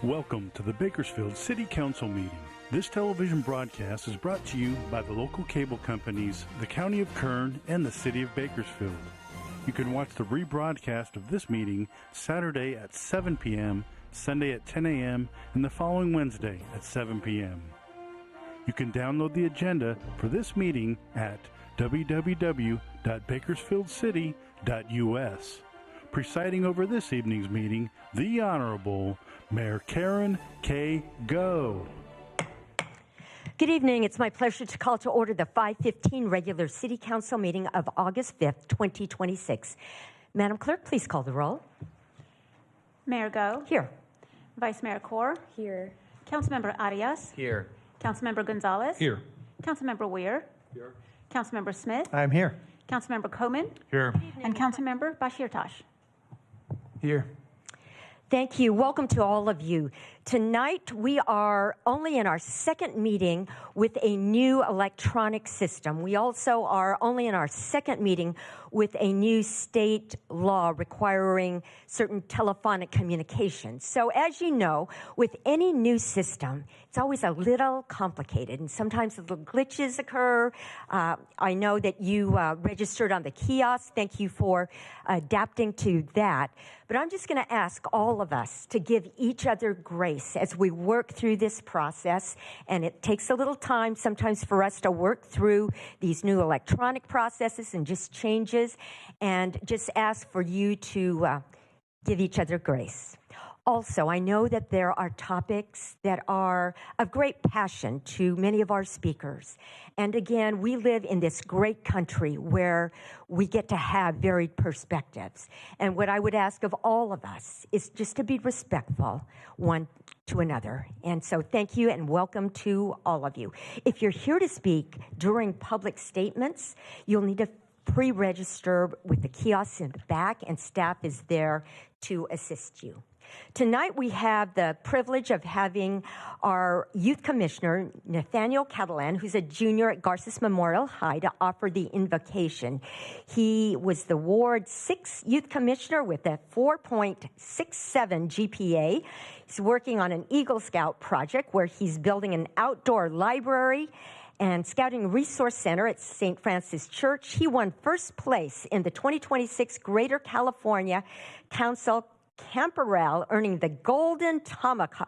Welcome to the Bakersfield City Council meeting. This television broadcast is brought to you by the local cable companies, the County of Kern, and the City of Bakersfield. You can watch the rebroadcast of this meeting Saturday at 7 p.m., Sunday at 10 a.m., and the following Wednesday at 7 p.m. You can download the agenda for this meeting at www.bakersfieldcity.us. Presiding over this evening's meeting, the Honorable Mayor Karen K. Go. Good evening. It's my pleasure to call to order the 5:15 regular City Council meeting of August 5th, 2026. Madam Clerk, please call the roll. Mayor Go. Here. Vice Mayor Kaur. Here. Councilmember Arias. Here. Councilmember Gonzalez. Here. Councilmember Weir. Here. Councilmember Smith. I'm here. Councilmember Coman. Here. And Councilmember Bashir Tosh. Here. Thank you. Welcome to all of you. Tonight, we are only in our second meeting with a new electronic system. We also are only in our second meeting with a new state law requiring certain telephonic communication. So as you know, with any new system, it's always a little complicated, and sometimes little glitches occur. I know that you registered on the kiosk. Thank you for adapting to that. But I'm just going to ask all of us to give each other grace as we work through this process. And it takes a little time sometimes for us to work through these new electronic processes and just changes. And just ask for you to give each other grace. Also, I know that there are topics that are of great passion to many of our speakers. And again, we live in this great country where we get to have varied perspectives. And what I would ask of all of us is just to be respectful one to another. And so thank you and welcome to all of you. If you're here to speak during public statements, you'll need to pre-register with the kiosks in the back, and staff is there to assist you. Tonight we have the privilege of having our youth commissioner, Nathaniel Catalan, who's a junior at Garces Memorial High, to offer the invocation. He was the Ward 6 youth commissioner with a 4.67 GPA. He's working on an Eagle Scout project where he's building an outdoor library and Scouting Resource Center at St. Francis Church. He won first place in the 2026 Greater California Council Camperel, earning the Golden Tomahawk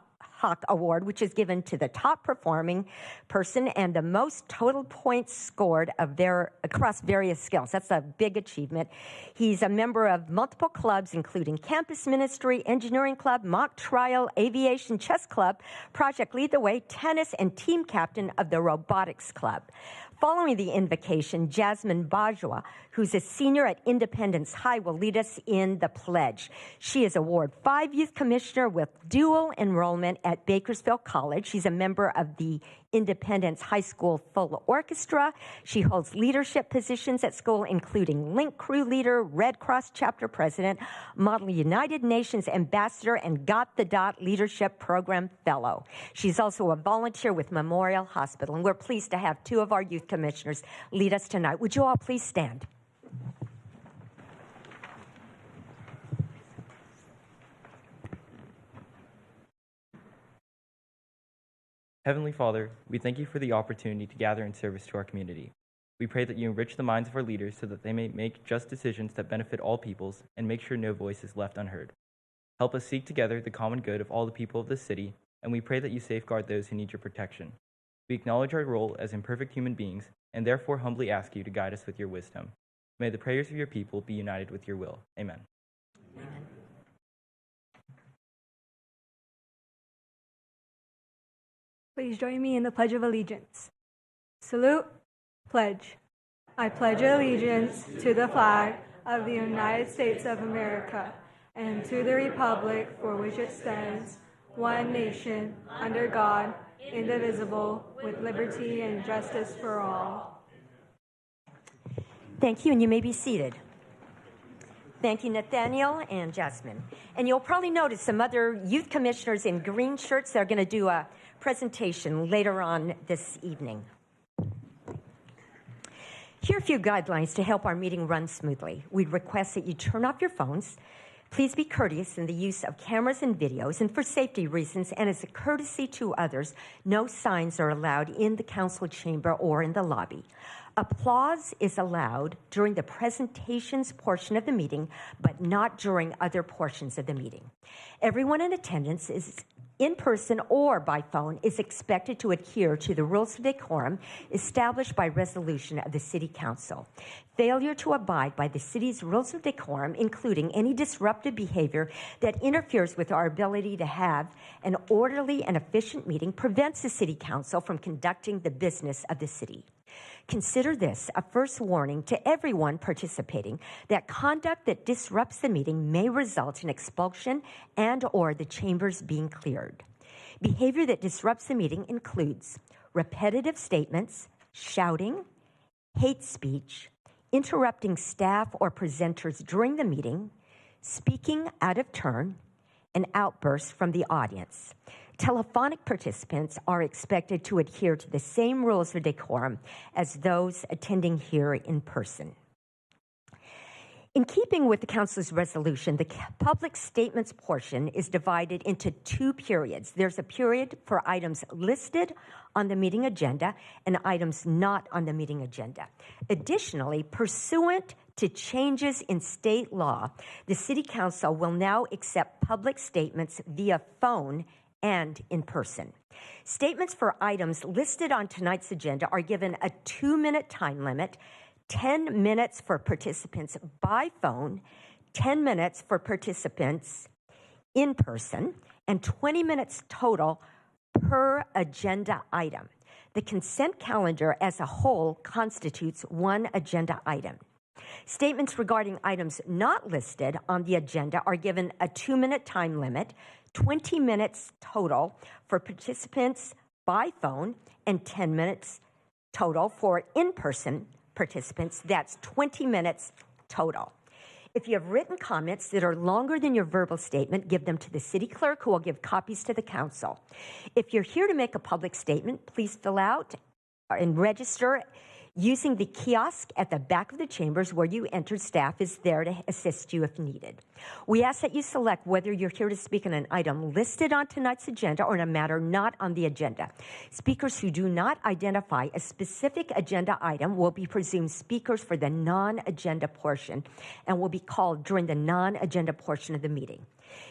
Award, which is given to the top performing person and the most total points scored across various skills. That's a big achievement. He's a member of multiple clubs, including Campus Ministry, Engineering Club, Mock Trial, Aviation, Chess Club, Project Lead the Way, tennis, and team captain of the Robotics Club. Following the invocation, Jasmine Bajwa, who's a senior at Independence High, will lead us in the pledge. She is a Ward 5 Youth Commissioner with dual enrollment at Bakersfield College. She's a member of the Independence High School Full Orchestra. She holds leadership positions at school, including Link Crew Leader, Red Cross Chapter President, Model United Nations Ambassador, and Got the Dot Leadership Program Fellow. She's also a volunteer with Memorial Hospital, and we're pleased to have two of our youth commissioners lead us tonight. Would you all please stand? Heavenly Father, we thank you for the opportunity to gather in service to our community. We pray that you enrich the minds of our leaders so that they may make just decisions that benefit all peoples and make sure no voice is left unheard. Help us seek together the common good of all the people of this city, and we pray that you safeguard those who need your protection. We acknowledge our role as imperfect human beings and therefore humbly ask you to guide us with your wisdom. May the prayers of your people be united with your will. Amen. Amen. Please join me in the Pledge of Allegiance. Salute, pledge. I pledge allegiance to the flag of the United States of America and to the republic for which it stands, one nation, under God, indivisible, with liberty and justice for all. Thank you, and you may be seated. Thank you, Nathaniel and Jasmine. And you'll probably notice some other youth commissioners in green shirts that are going to do a presentation later on this evening. Here are a few guidelines to help our meeting run smoothly. We'd request that you turn off your phones, Please be courteous in the use of cameras and videos, and for safety reasons and as a courtesy to others, no signs are allowed in the council chamber or in the lobby. Applause is allowed during the presentations portion of the meeting, but not during other portions of the meeting. Everyone in attendance is in person or by phone is expected to adhere to the rules of decorum established by resolution of the City Council. Failure to abide by the city's rules of decorum, including any disruptive behavior that interferes with our ability to have an orderly and efficient meeting, prevents the City Council from conducting the business of the city. Consider this a first warning to everyone participating that conduct that disrupts the meeting may result in expulsion and/or the chambers being cleared. Behavior that disrupts the meeting includes repetitive statements, shouting, hate speech, interrupting staff or presenters during the meeting, speaking out of turn, and outbursts from the audience. Telephonic participants are expected to adhere to the same rules of decorum as those attending here in person. In keeping with the Council's resolution, the public statements portion is divided into two periods. There's a period for items listed on the meeting agenda and items not on the meeting agenda. Additionally, pursuant to changes in state law, the City Council will now accept public statements via phone and in person. Statements for items listed on tonight's agenda are given a 2-minute time limit, 10 minutes for participants by phone, 10 minutes for participants in person, and 20 minutes total per agenda item. The consent calendar as a whole constitutes one agenda item. Statements regarding items not listed on the agenda are given a 2-minute time limit, 20 minutes total for participants by phone, and 10 minutes total for in-person participants. That's 20 minutes total. If you have written comments that are longer than your verbal statement, give them to the city clerk, who will give copies to the council. If you're here to make a public statement, please fill out and register using the kiosk at the back of the chambers where you entered. Staff is there to assist you if needed. We ask that you select whether you're here to speak on an item listed on tonight's agenda or on a matter not on the agenda. Speakers who do not identify a specific agenda item will be presumed speakers for the non-agenda portion and will be called during the non-agenda portion of the meeting.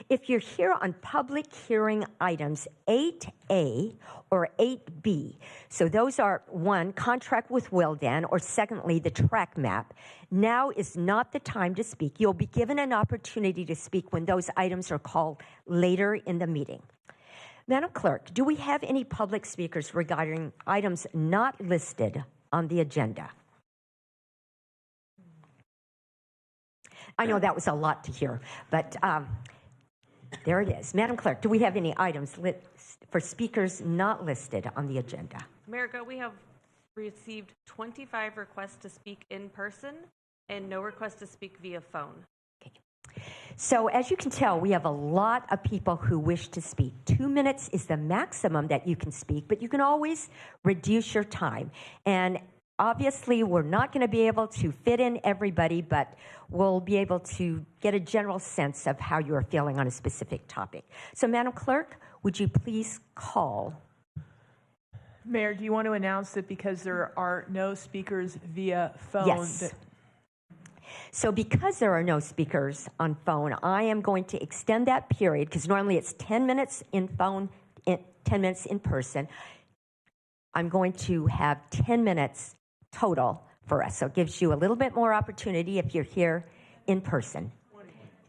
If you're here on public hearing items 8A or 8B, so those are, one, contract with Willdan, or secondly, the track map, now is not the time to speak. You'll be given an opportunity to speak when those items are called later in the meeting. Madam Clerk, do we have any public speakers regarding items not listed on the agenda? I know that was a lot to hear, but there it is. Madam Clerk, do we have any items for speakers not listed on the agenda? America, we have received 25 requests to speak in person and no requests to speak via phone. Okay. So as you can tell, we have a lot of people who wish to speak. 2 minutes is the maximum that you can speak, but you can always reduce your time. And obviously, we're not going to be able to fit in everybody, but we'll be able to get a general sense of how you're feeling on a specific topic. So, Madam Clerk, would you please call? Mayor, do you want to announce that because there are no speakers via phone? Yes. So because there are no speakers on phone, I am going to extend that period, because normally it's 10 minutes in phone, 10 minutes in person. I'm going to have 10 minutes total for us. So it gives you a little bit more opportunity if you're here in person.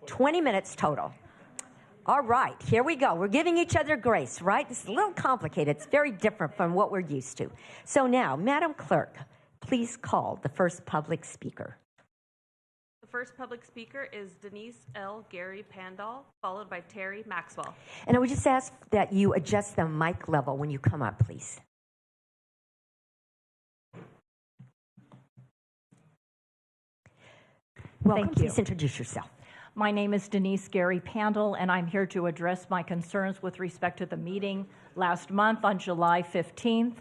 20 minutes total. All right, here we go. We're giving each other grace, right? This is a little complicated. It's very different from what we're used to. So now, Madam Clerk, please call the first public speaker. The first public speaker is Denise L. Gary Pandal, followed by Terry Maxwell. And I would just ask that you adjust the mic level when you come up, please. Welcome. Please introduce yourself. My name is Denise Gary Pandal, and I'm here to address my concerns with respect to the meeting last month on July 15th.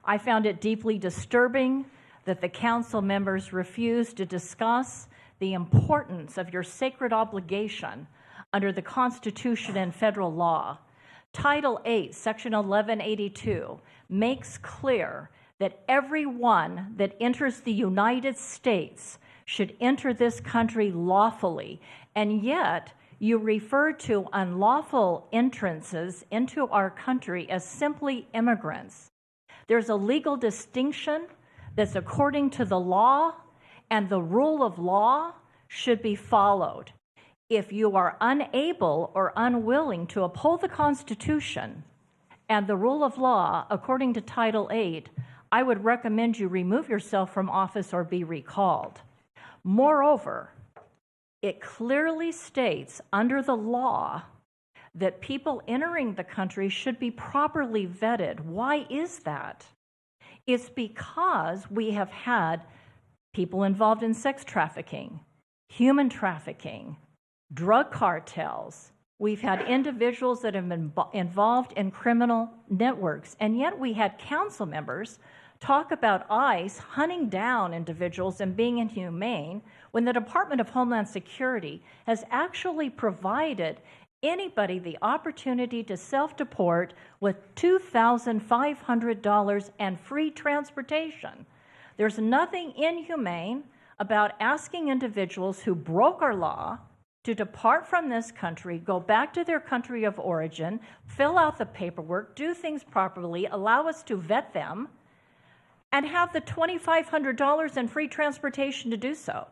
I found it deeply disturbing that the council members refused to discuss the importance of your sacred obligation under the Constitution and federal law. Title 8, Section 1182 makes clear that everyone that enters the United States should enter this country lawfully, and yet you refer to unlawful entrances into our country as simply immigrants. There's a legal distinction that's according to the law, and the rule of law should be followed. If you are unable or unwilling to uphold the Constitution and the rule of law according to Title 8, I would recommend you remove yourself from office or be recalled. Moreover, it clearly states under the law that people entering the country should be properly vetted. Why is that? It's because we have had people involved in sex trafficking, human trafficking, drug cartels. We've had individuals that have been involved in criminal networks, and yet we had council members talk about ICE hunting down individuals and being inhumane when the Department of Homeland Security has actually provided anybody the opportunity to self-deport with $2,500 and free transportation. There's nothing inhumane about asking individuals who broke our law to depart from this country, go back to their country of origin, fill out the paperwork, do things properly, allow us to vet them, and have the $2,500 and free transportation to do so.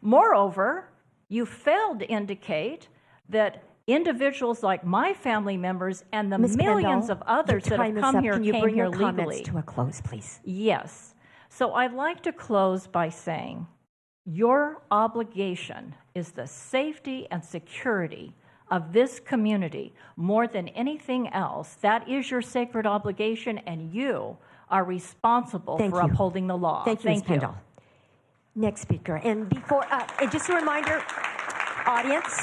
Moreover, you failed to indicate that individuals like my family members and the Ms. millions Kendall, of others your that have time is come up. here Can you came bring here your comments legally. to a close, please? Yes. So I'd like to close by saying your obligation is the safety and security of this community more than anything else. That is your sacred obligation, and you are responsible Thank for you. upholding the law. Thank you, Ms. Kendall. Next speaker. And before, and just a reminder, audience,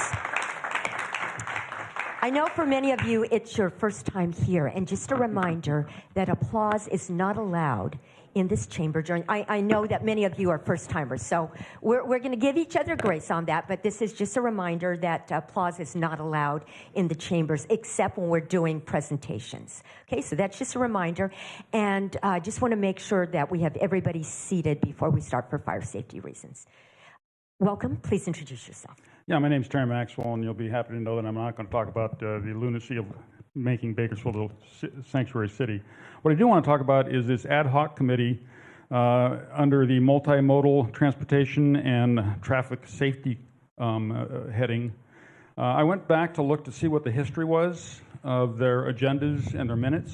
I know for many of you it's your first time here, and just a reminder that applause is not allowed in this chamber during, I know that many of you are first timers, so we're going to give each other grace on that, but this is just a reminder that applause is not allowed in the chambers except when we're doing presentations. Okay, so that's just a reminder, and I just want to make sure that we have everybody seated before we start for fire safety reasons. Welcome, please introduce yourself. Yeah, my name's Terry Maxwell, and you'll be happy to know that I'm not going to talk about the lunacy of making Bakersfield a sanctuary city. What I do want to talk about is this ad hoc committee under the multimodal transportation and traffic safety heading. I went back to look to see what the history was of their agendas and their minutes.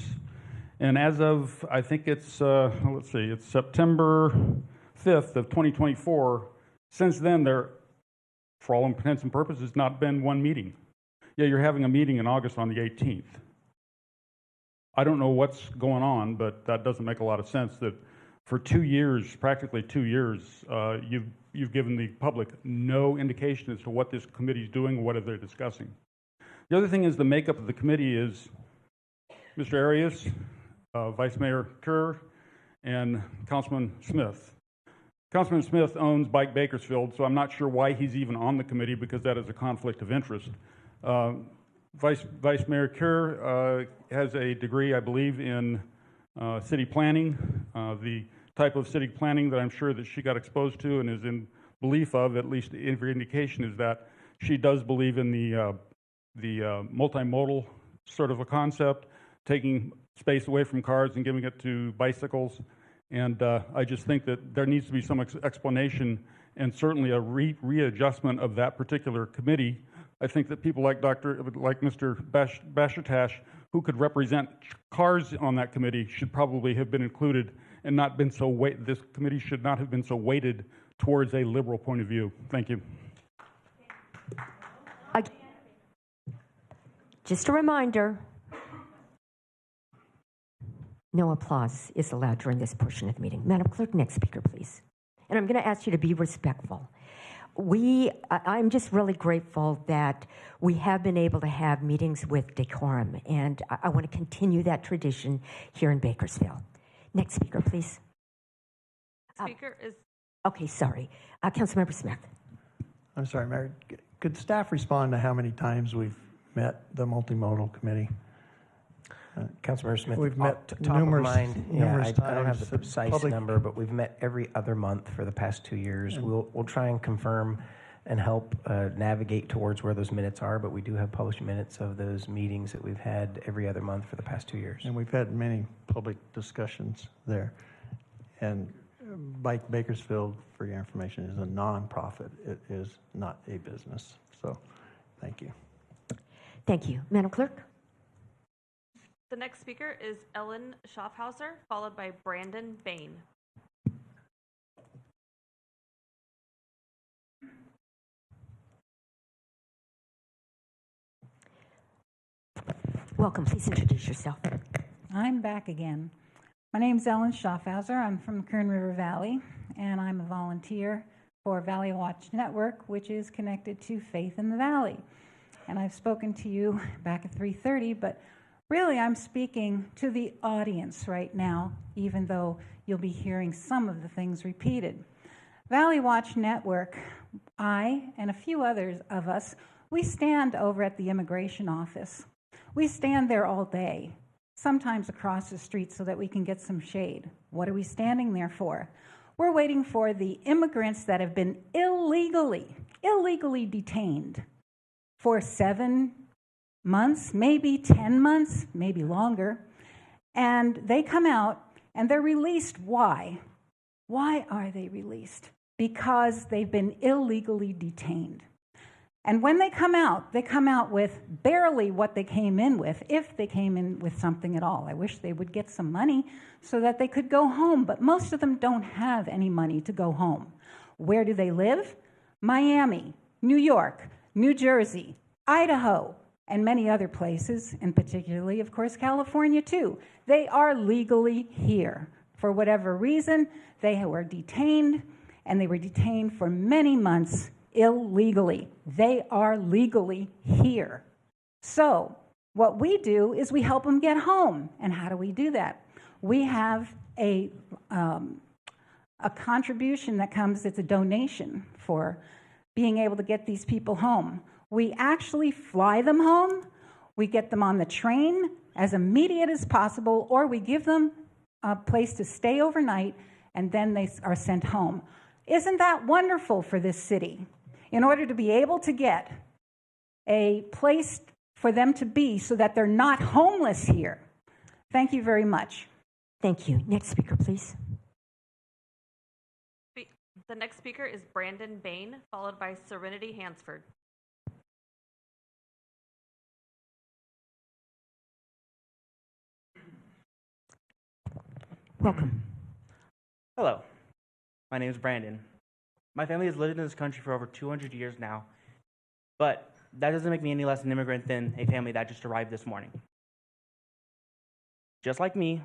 And as of, I think it's, let's see, it's September 5th of 2024, since then there, for all intents and purposes, not been one meeting. Yeah, you're having a meeting in August on the 18th. I don't know what's going on, but that doesn't make a lot of sense that for 2 years, practically 2 years, you've given the public no indication as to what this committee is doing or what they're discussing. The other thing is the makeup of the committee is Mr. Arias, Vice Mayor Kerr, and Councilman Smith. Councilman Smith owns Bike Bakersfield, so I'm not sure why he's even on the committee because that is a conflict of interest. Vice Mayor Kerr has a degree, I believe, in city planning, the type of city planning that I'm sure that she got exposed to and is in belief of, at least every indication is that she does believe in the multimodal sort of a concept, taking space away from cars and giving it to bicycles. And I just think that there needs to be some explanation and certainly a readjustment of that particular committee. I think that people like Mr. Bashirtash, who could represent cars on that committee, should probably have been included and not been so this committee should not have been so weighted towards a liberal point of view. Thank you. Just a reminder, no applause is allowed during this portion of the meeting. Madam Clerk, next speaker, please. And I'm going to ask you to be respectful. I'm just really grateful that we have been able to have meetings with decorum, and I want to continue that tradition here in Bakersfield. Next speaker, please. Speaker is... Okay, sorry. Councilmember Smith. I'm sorry, Mayor. Could staff respond to how many times we've met the multimodal committee? Councilmember Smith, We've met top numerous- of mind. numerous I don't have times. the precise Public- number, but we've met every other month for the past 2 years. We'll try and confirm and help navigate towards where those minutes are, but we do have published minutes of those meetings that we've had every other month for the past 2 years. And we've had many public discussions there. And Bike Bakersfield, for your information, is a nonprofit. It is not a business. So, thank you. Thank you. Madam Clerk? The next speaker is Ellen Schaffhauser, followed by Brandon Bain. Welcome. Please introduce yourself. I'm back again. My name's Ellen Schaffhauser. I'm from Kern River Valley, and I'm a volunteer for Valley Watch Network, which is connected to Faith in the Valley. And I've spoken to you back at 3:30, but really I'm speaking to the audience right now, even though you'll be hearing some of the things repeated. Valley Watch Network, I and a few others of us, we stand over at the immigration office. We stand there all day, sometimes across the street so that we can get some shade. What are we standing there for? We're waiting for the immigrants that have been illegally detained for 7 months, maybe 10 months, maybe longer. And they come out and they're released. Why? Why are they released? Because they've been illegally detained. And when they come out with barely what they came in with, if they came in with something at all. I wish they would get some money so that they could go home, but most of them don't have any money to go home. Where do they live? Miami, New York, New Jersey, Idaho, and many other places, and particularly, of course, California too. They are legally here. For whatever reason, they were detained, and they were detained for many months illegally. They are legally here. So what we do is we help them get home. And how do we do that? We have a contribution that comes, it's a donation for being able to get these people home. We actually fly them home, we get them on the train as immediate as possible, or we give them a place to stay overnight, and then they are sent home. Isn't that wonderful for this city? In order to be able to get a place for them to be so that they're not homeless here. Thank you very much. Thank you. Next speaker, please. The next speaker is Brandon Bain, followed by Serenity Hansford. Welcome. Hello, my name is Brandon. My family has lived in this country for over 200 years now, but that doesn't make me any less an immigrant than a family that just arrived this morning. Just like me,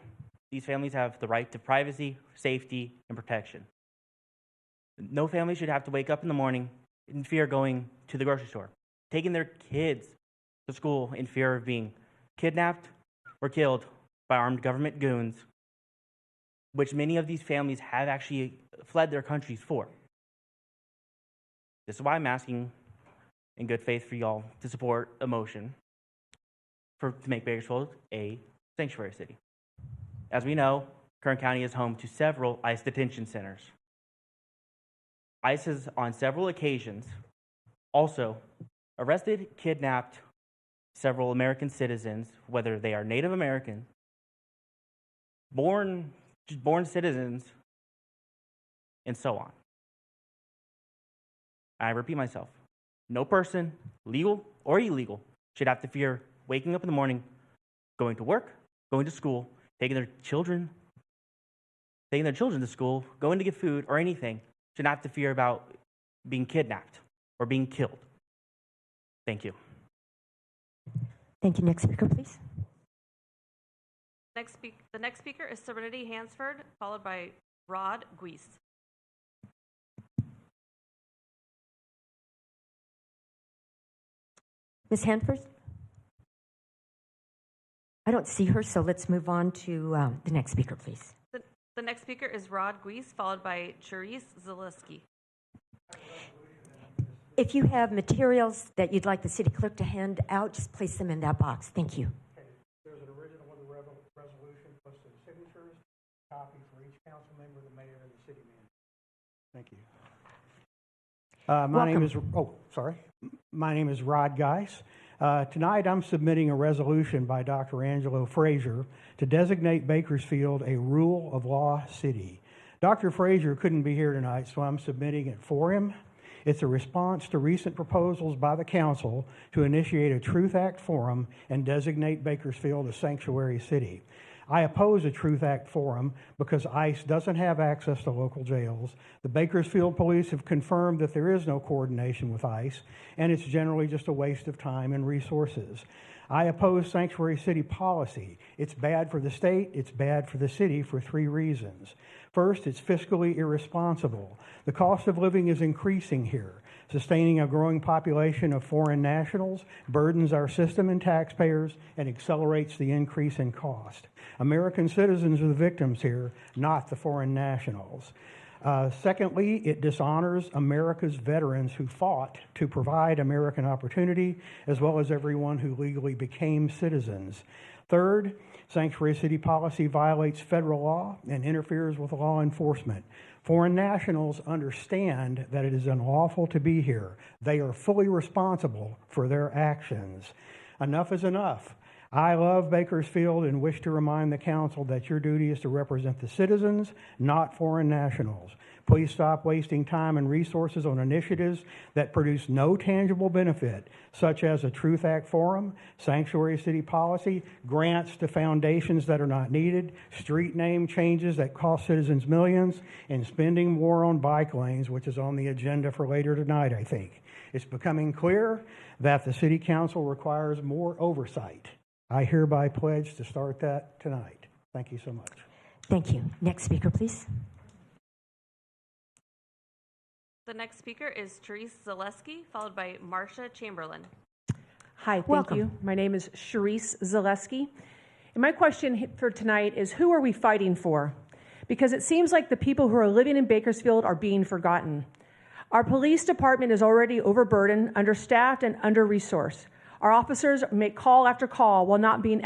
these families have the right to privacy, safety, and protection. No family should have to wake up in the morning in fear of going to the grocery store, taking their kids to school in fear of being kidnapped or killed by armed government goons, which many of these families have actually fled their countries for. This is why I'm asking in good faith for y'all to support a motion to make Bakersfield a sanctuary city. As we know, Kern County is home to several ICE detention centers. ICE has, on several occasions, also arrested, kidnapped several American citizens, whether they are Native American, born citizens, and so on. I repeat myself, no person, legal or illegal, should have to fear waking up in the morning, going to work, going to school, taking their children to school, going to get food or anything, should not have to fear about being kidnapped or being killed. Thank you. Thank you. Next speaker, please. The next speaker is Serenity Hansford, followed by Rod Guise. Ms. Hanford? I don't see her, so let's move on to the next speaker, please. The next speaker is Rod Guise, followed by Charisse Zaleski. If you have materials that you'd like the city clerk to hand out, just place them in that box. Thank you. There's an original of the resolution plus the signatures, copy for each council member, the mayor, and the city manager. Thank you. My name is Rod Geis. Tonight I'm submitting a resolution by Dr. Angelo Frazier to designate Bakersfield a rule of law city. Dr. Frazier couldn't be here tonight, so I'm submitting it for him. It's a response to recent proposals by the council to initiate a Truth Act forum and designate Bakersfield a sanctuary city. I oppose a Truth Act forum because ICE doesn't have access to local jails. The Bakersfield police have confirmed that there is no coordination with ICE, and it's generally just a waste of time and resources. I oppose sanctuary city policy. It's bad for the state, it's bad for the city for 3 reasons. First, it's fiscally irresponsible. The cost of living is increasing here. Sustaining a growing population of foreign nationals burdens our system and taxpayers and accelerates the increase in cost. American citizens are the victims here, not the foreign nationals. Secondly, it dishonors America's veterans who fought to provide American opportunity, as well as everyone who legally became citizens. Third, sanctuary city policy violates federal law and interferes with law enforcement. Foreign nationals understand that it is unlawful to be here. They are fully responsible for their actions. Enough is enough. I love Bakersfield and wish to remind the council that your duty is to represent the citizens, not foreign nationals. Please stop wasting time and resources on initiatives that produce no tangible benefit, such as a Truth Act forum, sanctuary city policy, grants to foundations that are not needed, street name changes that cost citizens millions, and spending more on bike lanes, which is on the agenda for later tonight, I think. It's becoming clear that the city council requires more oversight. I hereby pledge to start that tonight. Thank you so much. Thank you. Next speaker, please. The next speaker is Therese Zaleski, followed by Marcia Chamberlain. Hi, thank Welcome. you. My name is Therese Zaleski. And my question for tonight is, who are we fighting for? Because it seems like the people who are living in Bakersfield are being forgotten. Our police department is already overburdened, understaffed, and under-resourced. Our officers make call after call while not being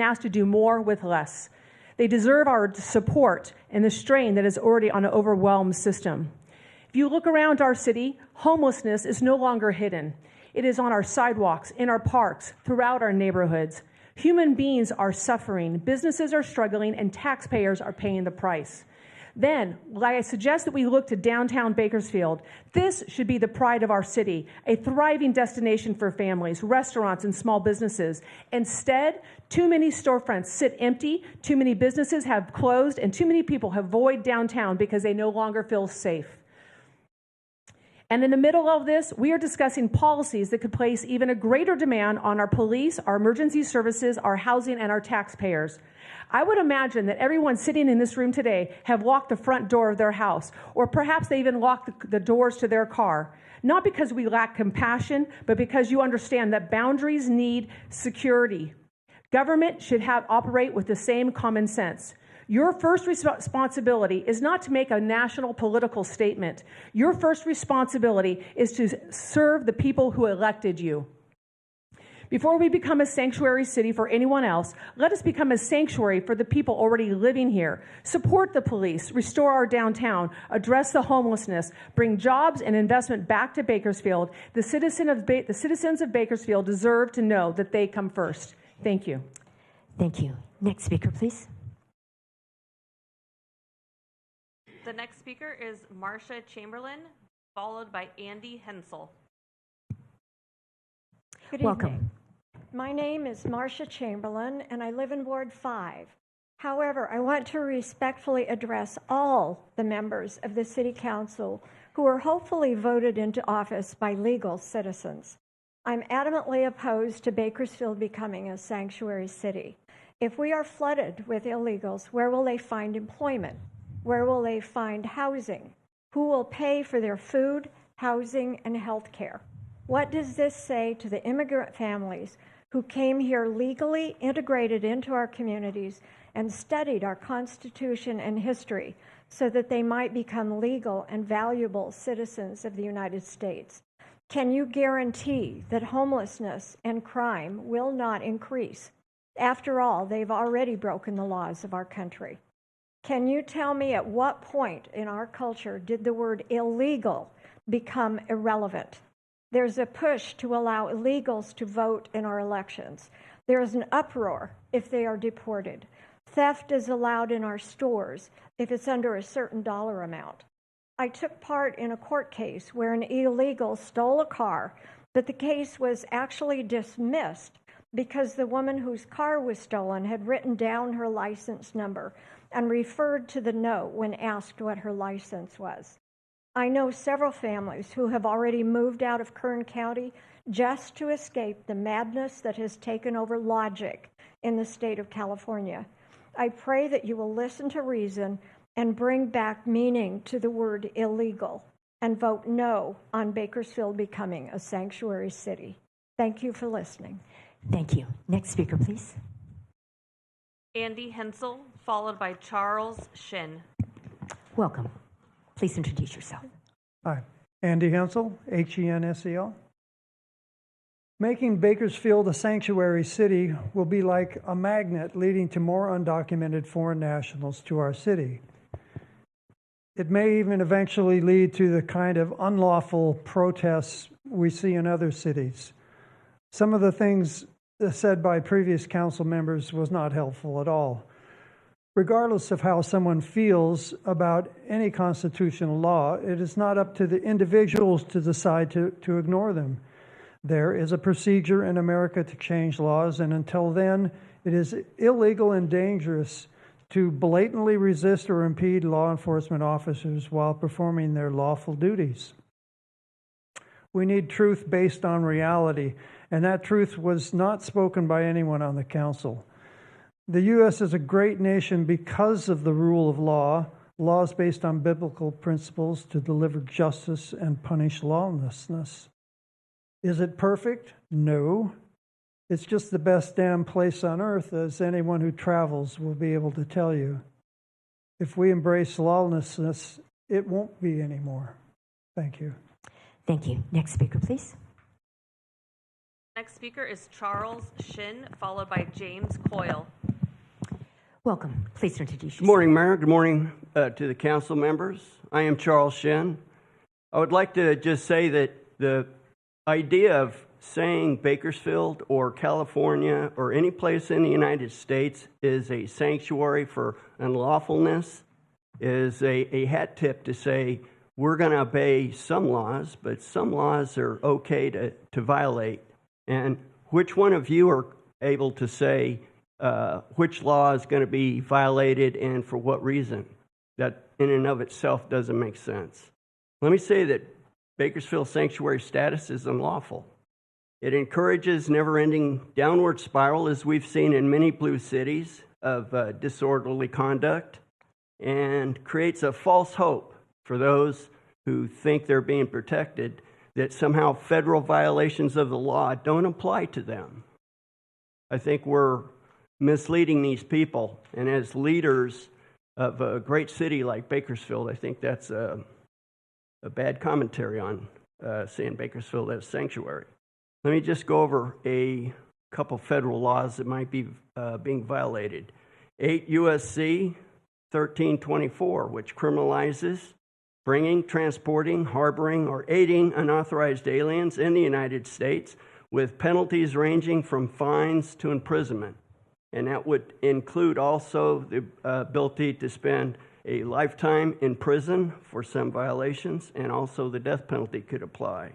asked to do more with less. They deserve our support and the strain that is already on an overwhelmed system. If you look around our city, homelessness is no longer hidden. It is on our sidewalks, in our parks, throughout our neighborhoods. Human beings are suffering, businesses are struggling, and taxpayers are paying the price. Then, I suggest that we look to downtown Bakersfield. This should be the pride of our city, a thriving destination for families, restaurants, and small businesses. Instead, too many storefronts sit empty, too many businesses have closed, and too many people have void downtown because they no longer feel safe. And in the middle of this, we are discussing policies that could place even a greater demand on our police, our emergency services, our housing, and our taxpayers. I would imagine that everyone sitting in this room today have locked the front door of their house, or perhaps they even locked the doors to their car. Not because we lack compassion, but because you understand that boundaries need security. Government should operate with the same common sense. Your first responsibility is not to make a national political statement. Your first responsibility is to serve the people who elected you. Before we become a sanctuary city for anyone else, let us become a sanctuary for the people already living here. Support the police, restore our downtown, address the homelessness, bring jobs and investment back to Bakersfield. The citizens of Bakersfield deserve to know that they come first. Thank you. Thank you. Next speaker, please. The next speaker is Marcia Chamberlain, followed by Andy Hensel. Good Welcome. evening. My name is Marcia Chamberlain, and I live in Ward 5. However, I want to respectfully address all the members of the City Council who are hopefully voted into office by legal citizens. I'm adamantly opposed to Bakersfield becoming a sanctuary city. If we are flooded with illegals, where will they find employment? Where will they find housing? Who will pay for their food, housing, and health care? What does this say to the immigrant families who came here legally, integrated into our communities, and studied our Constitution and history so that they might become legal and valuable citizens of the United States? Can you guarantee that homelessness and crime will not increase? After all, they've already broken the laws of our country. Can you tell me at what point in our culture did the word illegal become irrelevant? There's a push to allow illegals to vote in our elections. There is an uproar if they are deported. Theft is allowed in our stores if it's under a certain dollar amount. I took part in a court case where an illegal stole a car, but the case was actually dismissed because the woman whose car was stolen had written down her license number and referred to the note when asked what her license was. I know several families who have already moved out of Kern County just to escape the madness that has taken over logic in the state of California. I pray that you will listen to reason and bring back meaning to the word illegal and vote no on Bakersfield becoming a sanctuary city. Thank you for listening. Thank you. Next speaker, please. Andy Hensel, followed by Charles Shin. Welcome. Please introduce yourself. Hi, Andy Hensel, Hensel. Making Bakersfield a sanctuary city will be like a magnet leading to more undocumented foreign nationals to our city. It may even eventually lead to the kind of unlawful protests we see in other cities. Some of the things said by previous council members was not helpful at all. Regardless of how someone feels about any constitutional law, it is not up to the individuals to decide to ignore them. There is a procedure in America to change laws, and until then, it is illegal and dangerous to blatantly resist or impede law enforcement officers while performing their lawful duties. We need truth based on reality, and that truth was not spoken by anyone on the council. The U.S. is a great nation because of the rule of law, laws based on biblical principles to deliver justice and punish lawlessness. Is it perfect? No. It's just the best damn place on earth, as anyone who travels will be able to tell you. If we embrace lawlessness, it won't be anymore. Thank you. Thank you. Next speaker, please. Next speaker is Charles Shin, followed by James Coyle. Welcome. Please introduce yourself. Good morning, Mayor. Good morning to the council members. I am Charles Shin. I would like to just say that the idea of saying Bakersfield or California or any place in the United States is a sanctuary for unlawfulness is a hat tip to say we're going to obey some laws, but some laws are okay to violate. And which one of you are able to say which law is going to be violated and for what reason? That in and of itself doesn't make sense. Let me say that Bakersfield sanctuary status is unlawful. It encourages never-ending downward spiral, as we've seen in many blue cities, of disorderly conduct, and creates a false hope for those who think they're being protected that somehow federal violations of the law don't apply to them. I think we're misleading these people, and as leaders of a great city like Bakersfield, I think that's a bad commentary on saying Bakersfield as sanctuary. Let me just go over a couple federal laws that might be being violated. 8 U.S.C. 1324, which criminalizes bringing, transporting, harboring, or aiding unauthorized aliens in the United States with penalties ranging from fines to imprisonment. And that would include also the ability to spend a lifetime in prison for some violations, and also the death penalty could apply.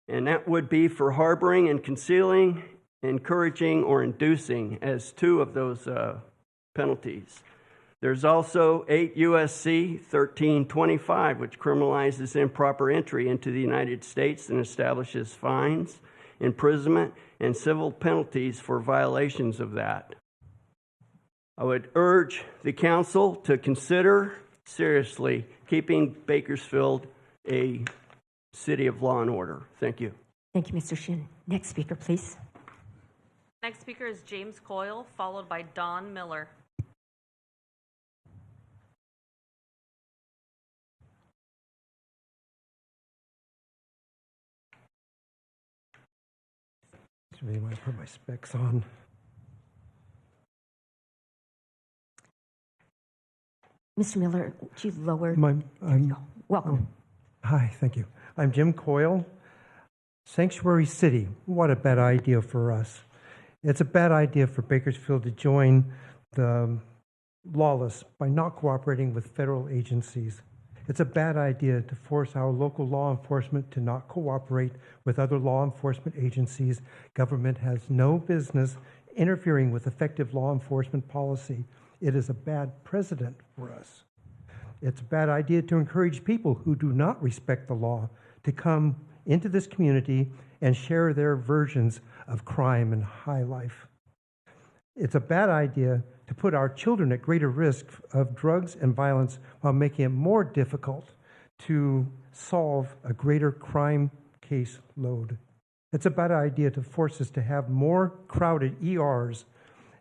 And that would be for harboring and concealing, encouraging, or inducing as two of those penalties. There's also 8 U.S.C. 1325, which criminalizes improper entry into the United States and establishes fines, imprisonment, and civil penalties for violations of that. I would urge the council to consider seriously keeping Bakersfield a city of law and order. Thank you. Thank you, Mr. Shin. Next speaker, please. Next speaker is James Coyle, followed by Don Miller. Excuse me, I might put my specs on. Mr. Miller, would you lower? Welcome. Hi, thank you. I'm Jim Coyle. Sanctuary City, what a bad idea for us. It's a bad idea for Bakersfield to join the lawless by not cooperating with federal agencies. It's a bad idea to force our local law enforcement to not cooperate with other law enforcement agencies. Government has no business interfering with effective law enforcement policy. It is a bad precedent for us. It's a bad idea to encourage people who do not respect the law to come into this community and share their versions of crime and high life. It's a bad idea to put our children at greater risk of drugs and violence while making it more difficult to solve a greater crime case load. It's a bad idea to force us to have more crowded ERs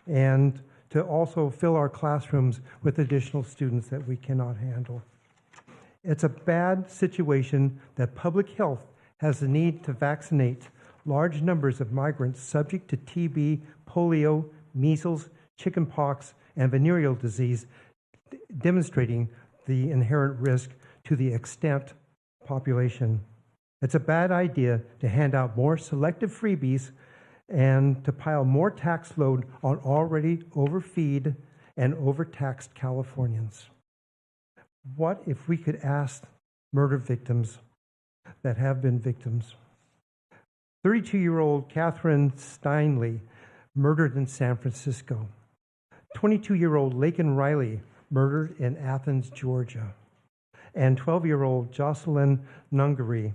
and to also fill our classrooms with additional students that we cannot handle. It's a bad situation that public health has the need to vaccinate large numbers of migrants subject to TB, polio, measles, chickenpox, and venereal disease, demonstrating the inherent risk to the extant population. It's a bad idea to hand out more selective freebies and to pile more tax load on already overfeed and overtaxed Californians. What if we could ask murder victims that have been victims? 32-year-old Catherine Steinle, murdered in San Francisco. 22-year-old Laken Riley, murdered in Athens, Georgia. And 12-year-old Jocelyn Nungary,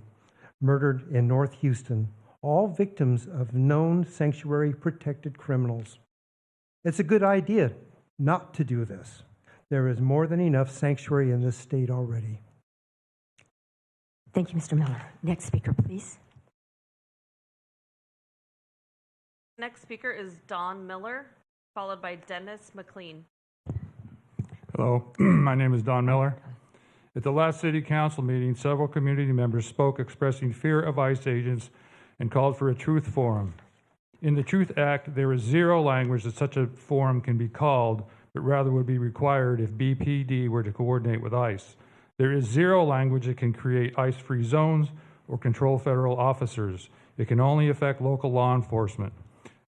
murdered in North Houston, all victims of known sanctuary-protected criminals. It's a good idea not to do this. There is more than enough sanctuary in this state already. Thank you, Mr. Miller. Next speaker, please. Next speaker is Don Miller, followed by Dennis McLean. Hello, my name is Don Miller. At the last City Council meeting, several community members spoke expressing fear of ICE agents and called for a truth forum. In the Truth Act, there is zero language that such a forum can be called, but rather would be required if BPD were to coordinate with ICE. There is zero language that can create ICE-free zones or control federal officers. It can only affect local law enforcement.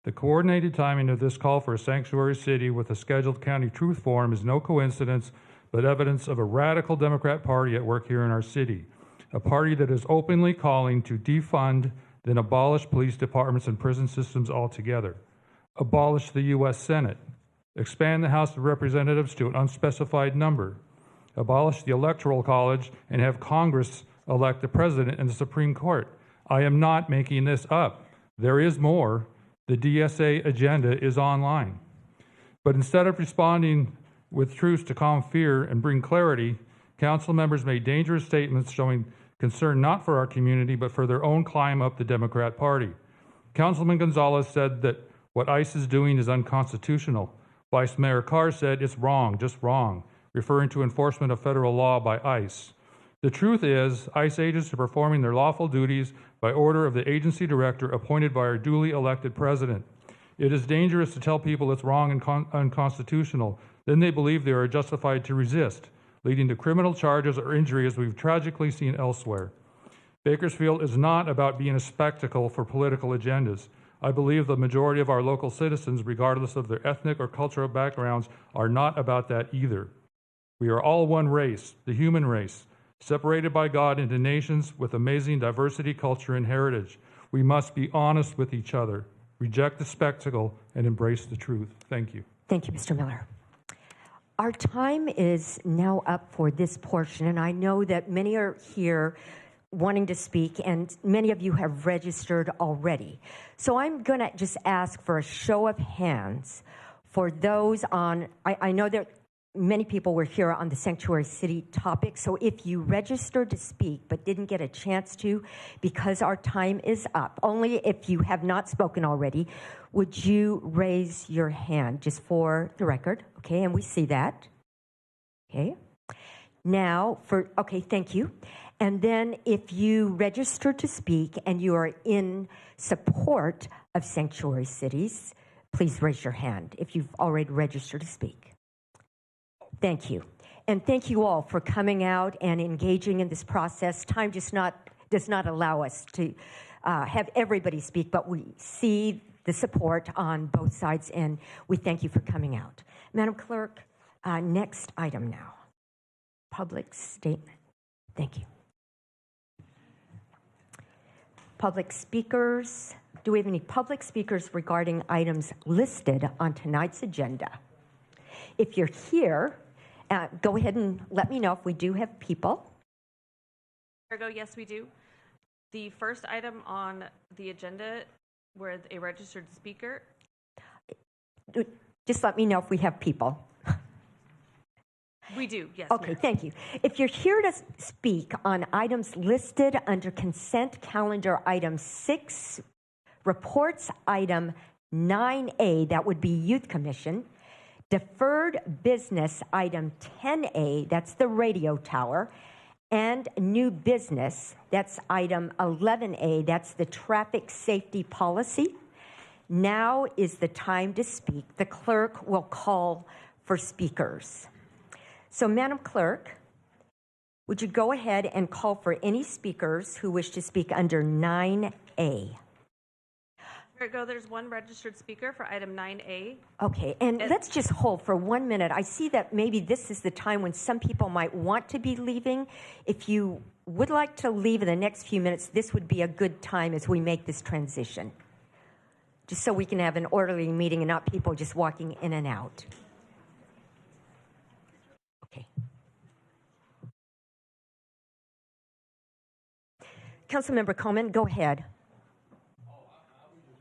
The coordinated timing of this call for a sanctuary city with a scheduled county truth forum is no coincidence, but evidence of a radical Democrat Party at work here in our city, a party that is openly calling to defund, then abolish police departments and prison systems altogether, abolish the U.S. Senate, expand the House of Representatives to an unspecified number, abolish the Electoral College, and have Congress elect the President and the Supreme Court. I am not making this up. There is more. The DSA agenda is online. But instead of responding with truths to calm fear and bring clarity, council members made dangerous statements showing concern not for our community, but for their own climb up the Democrat Party. Councilman Gonzalez said that what ICE is doing is unconstitutional. Vice Mayor Carr said it's wrong, just wrong, referring to enforcement of federal law by ICE. The truth is, ICE agents are performing their lawful duties by order of the agency director appointed by our duly elected president. It is dangerous to tell people it's wrong and unconstitutional. Then they believe they are justified to resist, leading to criminal charges or injury as we've tragically seen elsewhere. Bakersfield is not about being a spectacle for political agendas. I believe the majority of our local citizens, regardless of their ethnic or cultural backgrounds, are not about that either. We are all one race, the human race, separated by God into nations with amazing diversity, culture, and heritage. We must be honest with each other, reject the spectacle, and embrace the truth. Thank you. Thank you, Mr. Miller. Our time is now up for this portion, and I know that many are here wanting to speak, and many of you have registered already. So I'm going to just ask for a show of hands for those on, I know that many people were here on the Sanctuary City topic, so if you registered to speak but didn't get a chance to because our time is up, only if you have not spoken already, would you raise your hand just for the record? Okay, and we see that. Okay. Now, okay, thank you. And then if you register to speak and you are in support of sanctuary cities, please raise your hand if you've already registered to speak. Thank you. And thank you all for coming out and engaging in this process. Time just does not allow us to have everybody speak, but we see the support on both sides, and we thank you for coming out. Madam Clerk, next item now. Public statement. Thank you. Public speakers. Do we have any public speakers regarding items listed on tonight's agenda? If you're here, go ahead and let me know if we do have people. Ergo, yes, we do. The first item on the agenda with a registered speaker. Just let me know if we have people. We do, yes. Okay, Mayor. thank you. If you're here to speak on items listed under consent calendar item 6, reports item 9A, that would be Youth Commission, deferred business item 10A, that's the radio tower, and new business, that's item 11A, that's the traffic safety policy. Now is the time to speak. The clerk will call for speakers. So, Madam Clerk, would you go ahead and call for any speakers who wish to speak under 9A? Ergo, there's one registered speaker for item 9A. Okay, and let's just hold for 1 minute. I see that maybe this is the time when some people might want to be leaving. If you would like to leave in the next few minutes, this would be a good time as we make this transition, just so we can have an orderly meeting and not people just walking in and out. Okay. Councilmember Coleman, go ahead.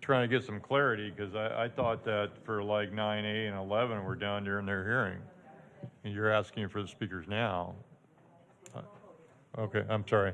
Trying to get some clarity, because I thought that for like 9A and 11 we're down during their hearing, and you're asking for the speakers now. Okay, I'm sorry.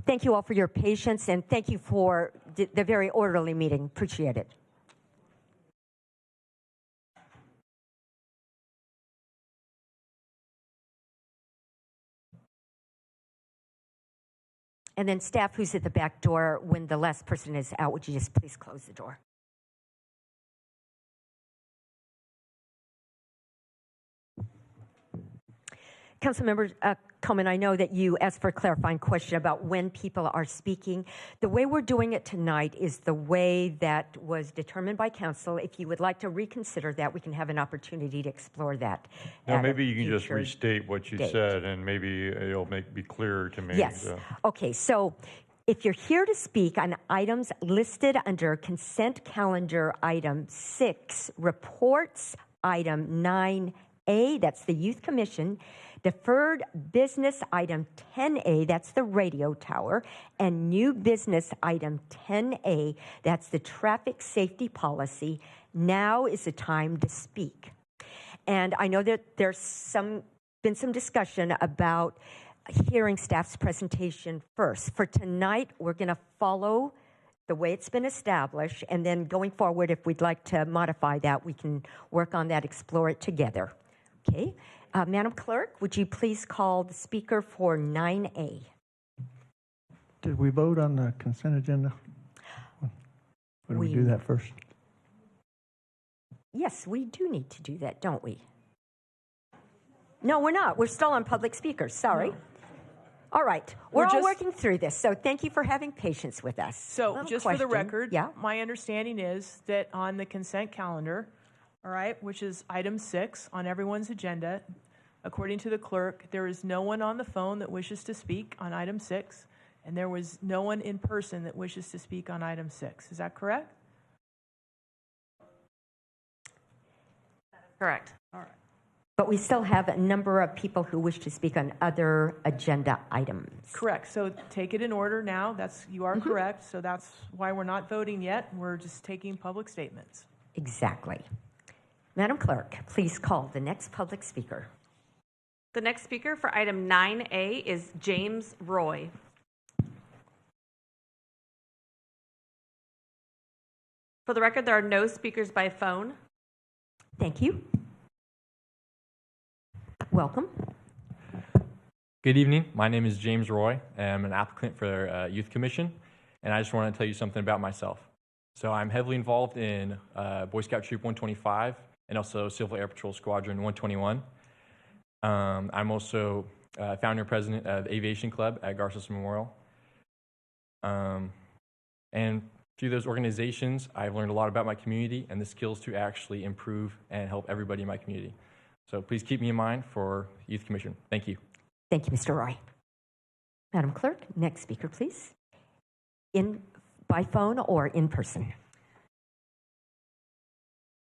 Thank you all for your patience, and thank you for the very orderly meeting. Appreciate it. And then staff who's at the back door, when the last person is out, would you just please close the door? Councilmember Coleman, I know that you asked for a clarifying question about when people are speaking. The way we're doing it tonight is the way that was determined by council. If you would like to reconsider that, we can have an opportunity to explore that. Now, maybe you can just restate what you said, and maybe it'll be clearer to me. Yes. Okay, so if you're here to speak on items listed under consent calendar item 6, reports item 9A, that's the Youth Commission, deferred business item 10A, that's the radio tower, and new business item 10A, that's the traffic safety policy. Now is the time to speak. And I know that there's been some discussion about hearing staff's presentation first. For tonight, we're going to follow the way it's been established, and then going forward, if we'd like to modify that, we can work on that, explore it together. Okay? Madam Clerk, would you please call the speaker for 9A? Did we vote on the consent agenda? Or do we do that first? Yes, we do need to do that, don't we? No, we're not. We're still on public speakers. Sorry. No. All right. We're all working through this, so thank you for having patience with us. So just for the record, my understanding is that on the consent calendar, all right, which is item 6 on everyone's agenda, according to the clerk, there is no one on the phone that wishes to speak on item 6, and there was no one in person that wishes to speak on item 6. Is that correct? Correct. All right. But we still have a number of people who wish to speak on other agenda items. Correct. So take it in order now. You are correct. So that's why we're not voting yet. We're just taking public statements. Exactly. Madam Clerk, please call the next public speaker. The next speaker for item 9A is James Roy. For the record, there are no speakers by phone. Thank you. Welcome. Good evening. My name is James Roy. I'm an applicant for Youth Commission, and I just want to tell you something about myself. So I'm heavily involved in Boy Scout Troop 125 and also Civil Air Patrol Squadron 121. I'm also founder and president of Aviation Club at Garces Memorial. And through those organizations, I've learned a lot about my community and the skills to actually improve and help everybody in my community. So please keep me in mind for Youth Commission. Thank you. Thank you, Mr. Roy. Madam Clerk, next speaker, please. By phone or in person?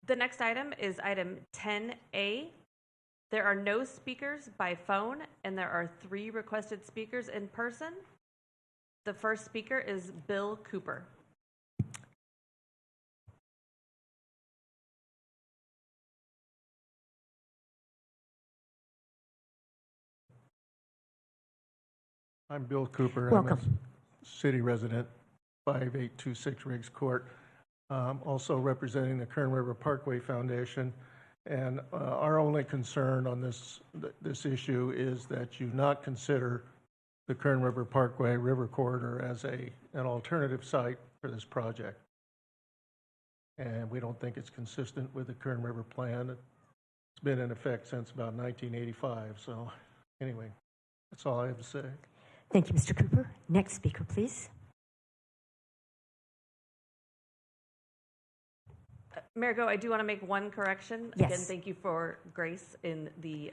The next item is item 10A. There are no speakers by phone, and there are 3 requested speakers in person. The first speaker is Bill Cooper. I'm Bill Cooper. Welcome. I'm a city resident, 5826 Riggs Court. Also representing the Kern River Parkway Foundation. And our only concern on this issue is that you not consider the Kern River Parkway River Corridor as an alternative site for this project. And we don't think it's consistent with the Kern River Plan. It's been in effect since about 1985. So anyway, that's all I have to say. Thank you, Mr. Cooper. Next speaker, please. Mayor Go, I do want to make one correction. Yes. Again, thank you for grace in the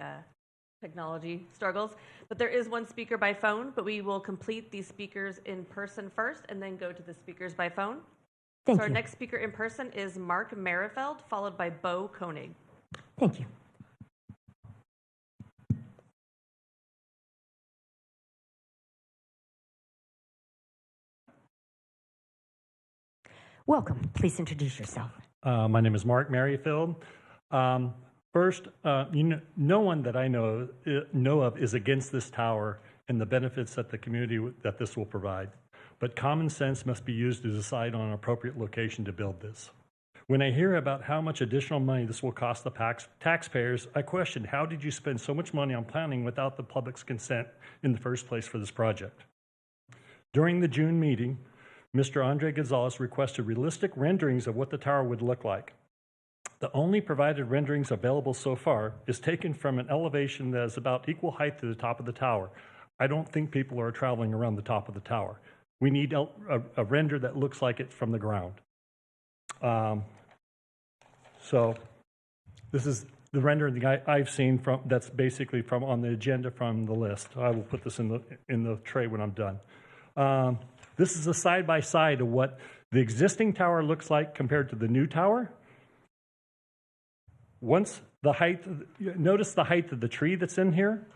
technology struggles. But there is one speaker by phone, but we will complete these speakers in person first and then go to the speakers by phone. Thank so our you. next speaker in person is Mark Merifeld, followed by Bo Koenig. Thank you. Welcome. Please introduce yourself. My name is Mark Merrifield. First, no one that I know of is against this tower and the benefits that the community that this will provide. But common sense must be used to decide on an appropriate location to build this. When I hear about how much additional money this will cost the taxpayers, I question, how did you spend so much money on planning without the public's consent in the first place for this project? During the June meeting, Mr. Andre Gonzalez requested realistic renderings of what the tower would look like. The only provided renderings available so far is taken from an elevation that is about equal height to the top of the tower. I don't think people are traveling around the top of the tower. We need a render that looks like it from the ground. So this is the rendering I've seen that's basically from on the agenda from the list. I will put this in the tray when I'm done. This is a side-by-side of what the existing tower looks like compared to the new tower. Notice the height of the tree that's in here.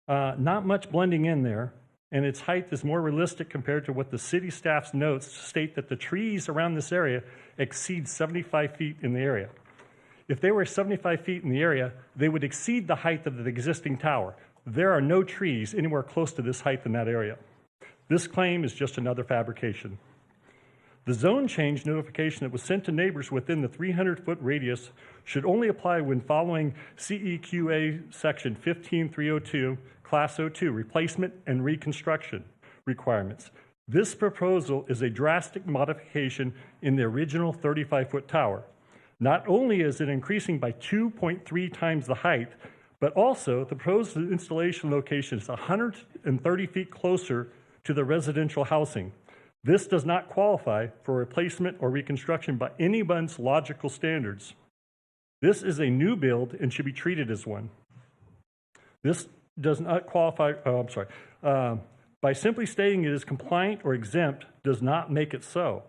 Not much blending in there, and its height is more realistic compared to what the city staff's notes state that the trees around this area exceed 75 feet in the area. If they were 75 feet in the area, they would exceed the height of the existing tower. There are no trees anywhere close to this height in that area. This claim is just another fabrication. The zone change notification that was sent to neighbors within the 300-foot radius should only apply when following CEQA Section 15302, Class 02, replacement and reconstruction requirements. This proposal is a drastic modification in the original 35-foot tower. Not only is it increasing by 2.3 times the height, but also the proposed installation location is 130 feet closer to the residential housing. This does not qualify for replacement or reconstruction by anyone's logical standards. This is a new build and should be treated as one. This does not qualify, by simply stating it is compliant or exempt does not make it so.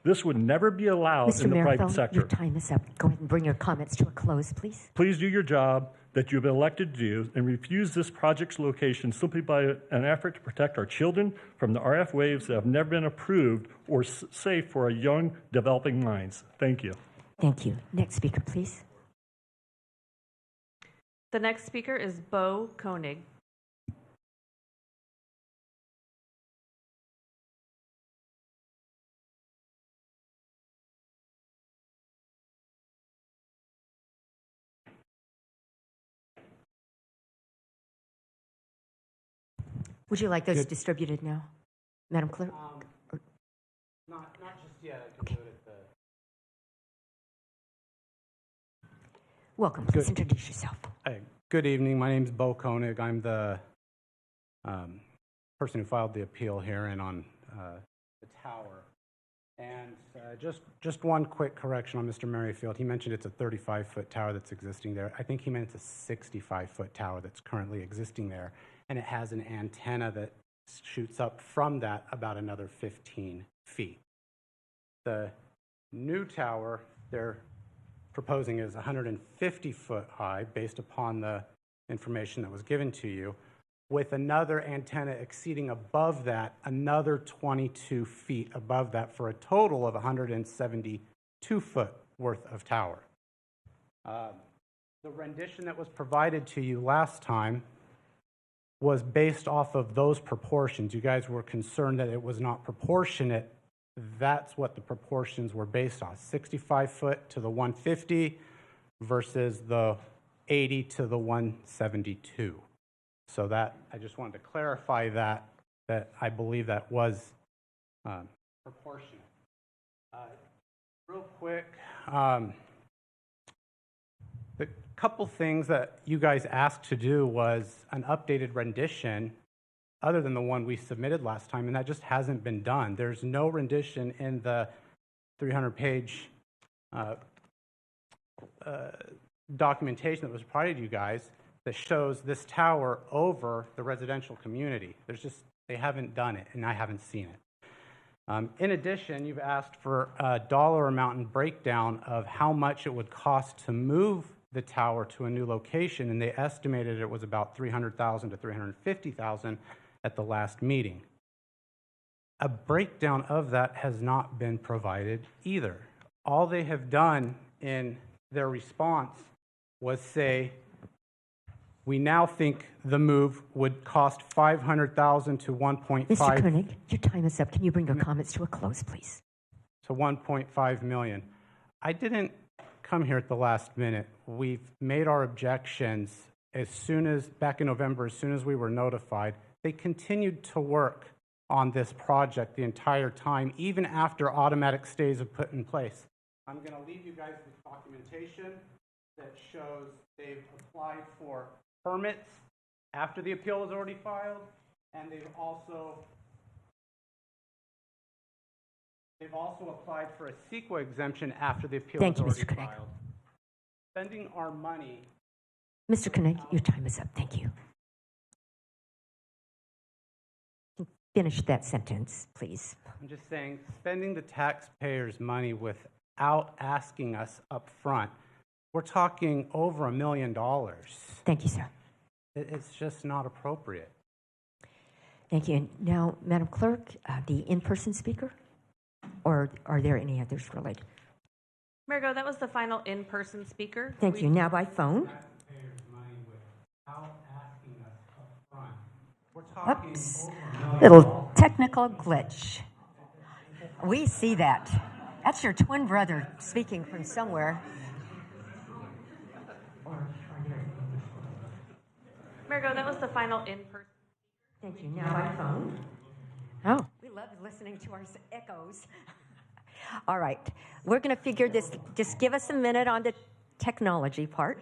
This would never be allowed Mr. in the private Merrifield, sector. your time is up. Go ahead and bring your comments to a close, please. Please do your job that you've been elected to do and refuse this project's location simply by an effort to protect our children from the RF waves that have never been approved or safe for our young developing minds. Thank you. Thank you. Next speaker, please. The next speaker is Bo Koenig. Would you like those distributed now, Madam Clerk? Not just yet. I can do it at the. Welcome. Please introduce yourself. Hey, good evening. My name is Bo Koenig. I'm the person who filed the appeal hearing on the tower. And just one quick correction on Mr. Merrifield. He mentioned it's a 35-foot tower that's existing there. I think he meant it's a 65-foot tower that's currently existing there. And it has an antenna that shoots up from that about another 15 feet. The new tower they're proposing is 150 foot high based upon the information that was given to you, with another antenna exceeding above that, another 22 feet above that, for a total of 172 foot worth of tower. The rendition that was provided to you last time was based off of those proportions. You guys were concerned that it was not proportionate. That's what the proportions were based on, 65 foot to the 150 versus the 80 to the 172. So that, I just wanted to clarify that I believe that was proportionate. Real quick, the couple things that you guys asked to do was an updated rendition other than the one we submitted last time, and that just hasn't been done. There's no rendition in the 300-page documentation that was provided to you guys that shows this tower over the residential community. They haven't done it, and I haven't seen it. In addition, you've asked for a dollar amount and breakdown of how much it would cost to move the tower to a new location, and they estimated it was about $300,000 to $350,000 at the last meeting. A breakdown of that has not been provided either. All they have done in their response was say, we now think the move would cost $500,000 to 1.5. Mr. Koenig, your time is up. Can you bring your comments to a close, please? To 1.5 million. I didn't come here at the last minute. We've made our objections back in November, as soon as we were notified. They continued to work on this project the entire time, even after automatic stays are put in place. I'm going to leave you guys with documentation that shows they've applied for permits after the appeal was already filed, and they've also applied for a CEQA exemption after the appeal was already filed. Spending our money. Mr. Koenig, your time is up. Thank you. Finish that sentence, please. I'm just saying, spending the taxpayers' money without asking us up front, we're talking over $1 million. Thank you, sir. It's just not appropriate. Thank you. And now, Madam Clerk, the in-person speaker, or are there any others related? Margo, that was the final in-person speaker. Thank you. Now by phone. Taxpayers' money without asking us up front. We're talking Oops. over $1 million. Little technical glitch. We see that. That's your twin brother speaking from somewhere. Margo, that was the final in-person. Thank you. Now by phone. Oh, we love listening to our echoes. All right. We're going to figure this. Just give us a minute on the technology part.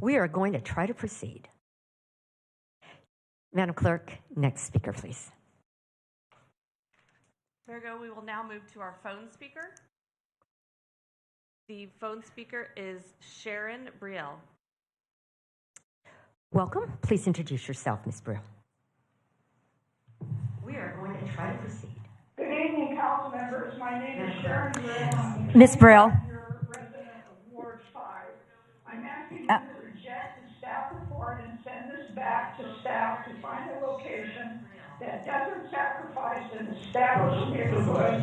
We are going to try to proceed. Madam Clerk, next speaker, please. There we go. We will now move to our phone speaker. The phone speaker is Sharon Brielle. Welcome. Please introduce yourself, Ms. Brielle. We are going to try to proceed. Good evening, council members. My name is Sharon Brielle. Ms. Brielle. Resident of Ward 5. I'm asking you to reject the staff report and send this back to staff to find a location that doesn't sacrifice an established neighborhood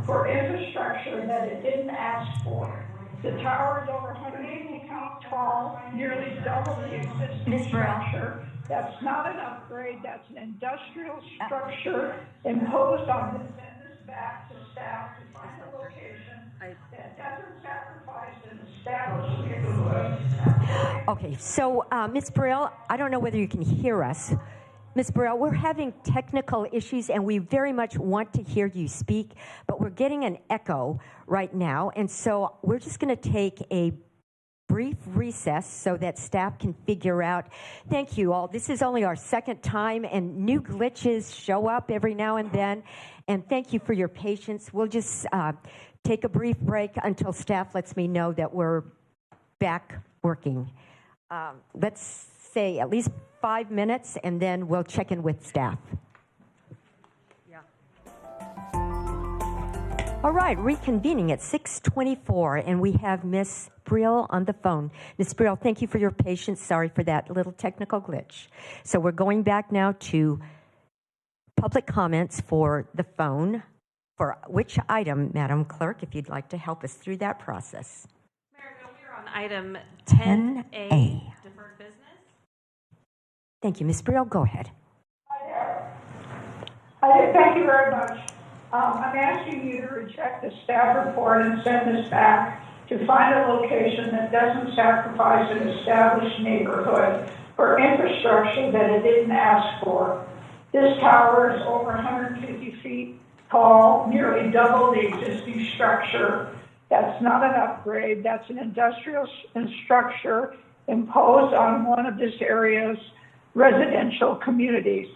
for infrastructure that it didn't ask for. The tower is over 180 feet tall, nearly double the existing structure. That's not an upgrade, that's an industrial structure imposed on the send this back to staff to find a location that doesn't sacrifice an established neighborhood. Okay, so Ms. Brielle, I don't know whether you can hear us. Ms. Brielle, we're having technical issues and we very much want to hear you speak, but we're getting an echo right now. And so we're just going to take a brief recess so that staff can figure out. Thank you all. This is only our second time and new glitches show up every now and then. And thank you for your patience. We'll just take a brief break until staff lets me know that we're back working. Let's say at least 5 minutes and then we'll check in with staff. All right, reconvening at 6:24, and we have Ms. Brielle on the phone. Ms. Brielle, thank you for your patience. Sorry for that little technical glitch. So we're going back now to public comments for the phone. For which item, Madam Clerk, if you'd like to help us through that process? Marigo, we are on item 10A, deferred business. Thank you. Ms. Brielle, go ahead. Thank you very much. I'm asking you to reject the staff report and send this back to find a location that doesn't sacrifice an established neighborhood for infrastructure that it didn't ask for. This tower is over 150 feet tall, nearly double the existing structure. That's not an upgrade, that's an industrial structure imposed on one of this area's residential communities.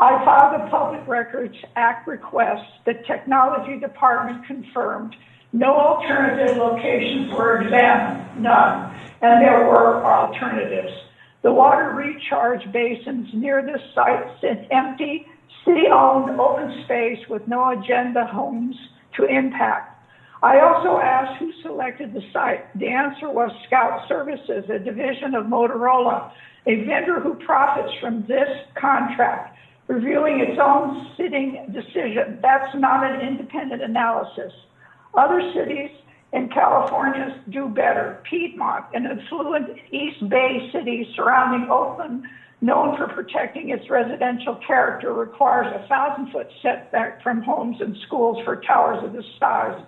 I filed a Public Records Act request. The Technology Department confirmed no alternative locations were examined, none, and there were alternatives. The water recharge basins near this site sit empty, city-owned open space with no agenda homes to impact. I also asked who selected the site. The answer was Scout Services, a division of Motorola, a vendor who profits from this contract, reviewing its own sitting decision. That's not an independent analysis. Other cities in California do better. Piedmont, an affluent East Bay city surrounding Oakland, known for protecting its residential character, requires a 1,000-foot setback from homes and schools for towers of this size.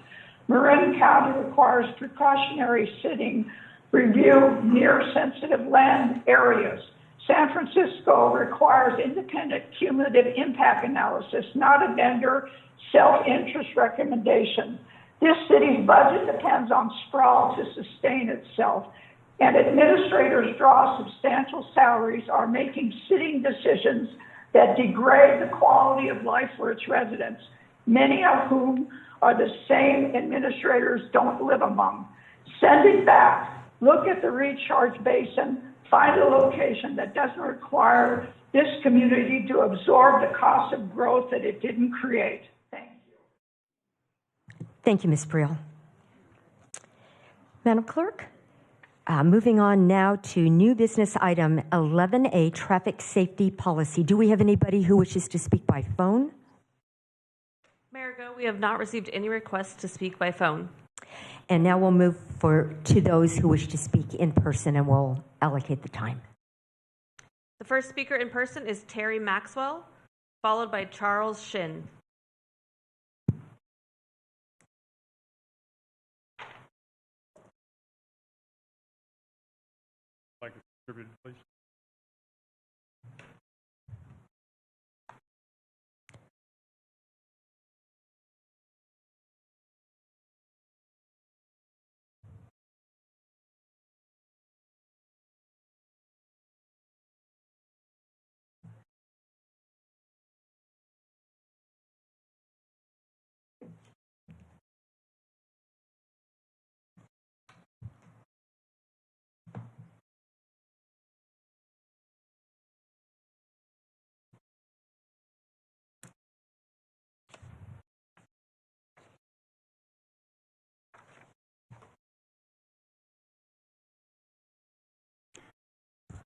Marin County requires precautionary sitting review near sensitive land areas. San Francisco requires independent cumulative impact analysis, not a vendor self-interest recommendation. This city's budget depends on sprawl to sustain itself, and administrators draw substantial salaries are making sitting decisions that degrade the quality of life for its residents, many of whom are the same administrators don't live among. Send it back. Look at the recharge basin. Find a location that doesn't require this community to absorb the cost of growth that it didn't create. Thank you, Ms. Brielle. Madam Clerk, moving on now to new business item 11A, traffic safety policy. Do we have anybody who wishes to speak by phone? Marigo, we have not received any requests to speak by phone. And now we'll move to those who wish to speak in person, and we'll allocate the time. The first speaker in person is Terry Maxwell, followed by Charles Shin. Like it distributed, please.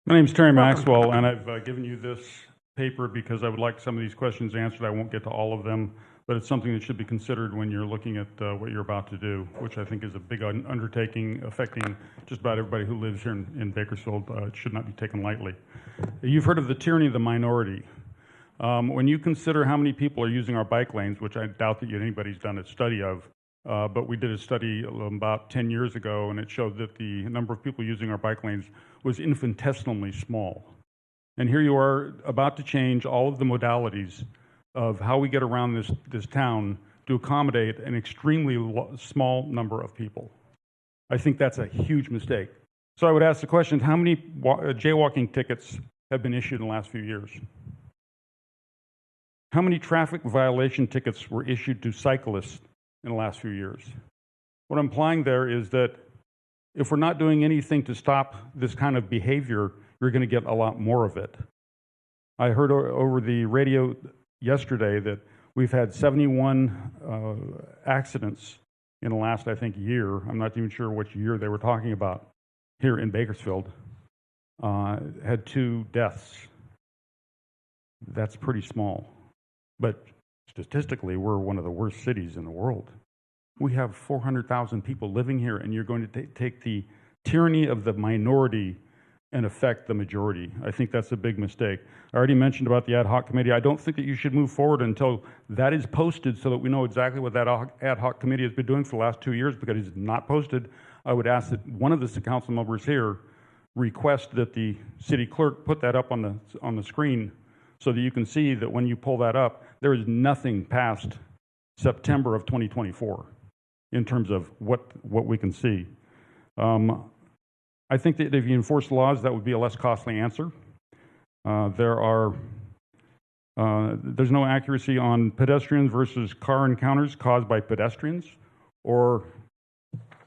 My name's Terry Maxwell, and I've given you this paper because I would like some of these questions answered. I won't get to all of them, but it's something that should be considered when you're looking at what you're about to do, which I think is a big undertaking affecting just about everybody who lives here in Bakersfield. It should not be taken lightly. You've heard of the tyranny of the minority. When you consider how many people are using our bike lanes, which I doubt that anybody's done a study of, but we did a study about 10 years ago, and it showed that the number of people using our bike lanes was infinitesimally small. And here you are about to change all of the modalities of how we get around this town to accommodate an extremely small number of people. I think that's a huge mistake. So I would ask the question, how many jaywalking tickets have been issued in the last few years? How many traffic violation tickets were issued to cyclists in the last few years? What I'm implying there is that if we're not doing anything to stop this kind of behavior, you're going to get a lot more of it. I heard over the radio yesterday that we've had 71 accidents in the last, I think, year. I'm not even sure which year they were talking about here in Bakersfield. Had 2 deaths. That's pretty small. But statistically, we're one of the worst cities in the world. We have 400,000 people living here, and you're going to take the tyranny of the minority and affect the majority. I think that's a big mistake. I already mentioned about the ad hoc committee. I don't think that you should move forward until that is posted so that we know exactly what that ad hoc committee has been doing for the last 2 years, because it's not posted. I would ask that one of the council members here request that the city clerk put that up on the screen so that you can see that when you pull that up, there is nothing past September of 2024 in terms of what we can see. I think that if you enforce laws, that would be a less costly answer. There's no accuracy on pedestrians versus car encounters caused by pedestrians or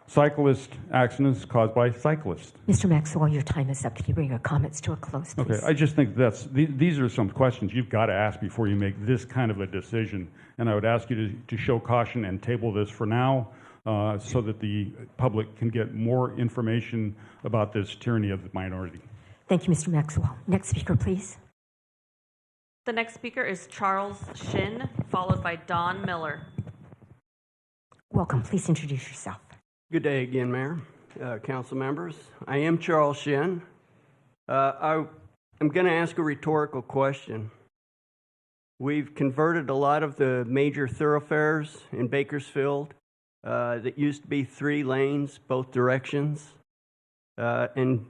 cyclist accidents caused by cyclists. Mr. Maxwell, your time is up. Can you bring your comments to a close, please? Okay, I just think these are some questions you've got to ask before you make this kind of a decision. And I would ask you to show caution and table this for now so that the public can get more information about this tyranny of the minority. Thank you, Mr. Maxwell. Next speaker, please. The next speaker is Charles Shin, followed by Don Miller. Welcome. Please introduce yourself. Good day again, Mayor, council members. I am Charles Shin. I'm going to ask a rhetorical question. We've converted a lot of the major thoroughfares in Bakersfield that used to be 3 lanes, both directions, and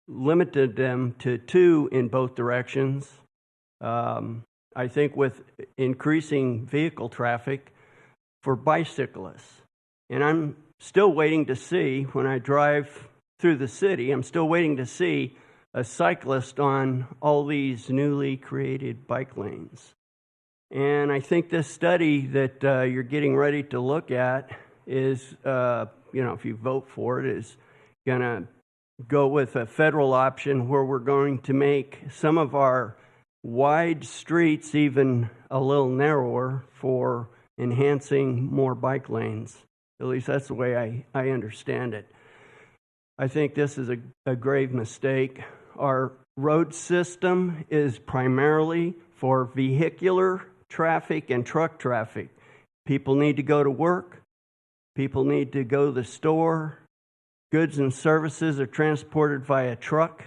limited them to 2 in both directions. I think with increasing vehicle traffic for bicyclists. And I'm still waiting to see, when I drive through the city, I'm still waiting to see a cyclist on all these newly created bike lanes. And I think this study that you're getting ready to look at is, if you vote for it, is going to go with a federal option where we're going to make some of our wide streets even a little narrower for enhancing more bike lanes. At least that's the way I understand it. I think this is a grave mistake. Our road system is primarily for vehicular traffic and truck traffic. People need to go to work. People need to go to the store. Goods and services are transported via truck.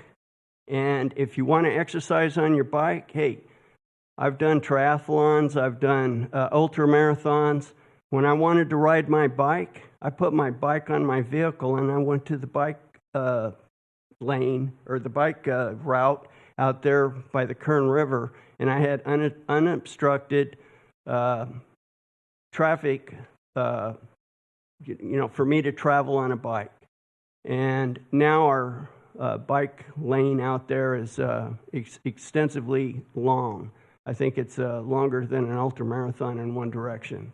And if you want to exercise on your bike, hey, I've done triathlons, I've done ultra marathons. When I wanted to ride my bike, I put my bike on my vehicle and I went to the bike lane or the bike route out there by the Kern River, and I had unobstructed traffic, for me to travel on a bike. And now our bike lane out there is extensively long. I think it's longer than an ultramarathon in one direction.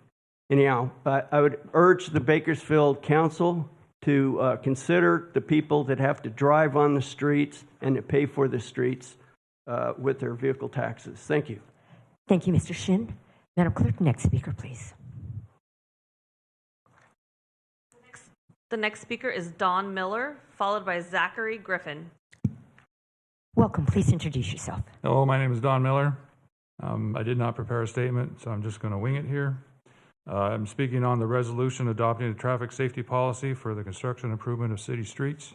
Anyhow, I would urge the Bakersfield Council to consider the people that have to drive on the streets and to pay for the streets with their vehicle taxes. Thank you. Thank you, Mr. Shin. Madam Clerk, next speaker, please. The next speaker is Don Miller, followed by Zachary Griffin. Welcome. Please introduce yourself. Hello, my name is Don Miller. I did not prepare a statement, so I'm just going to wing it here. I'm speaking on the resolution adopting a traffic safety policy for the construction and improvement of city streets.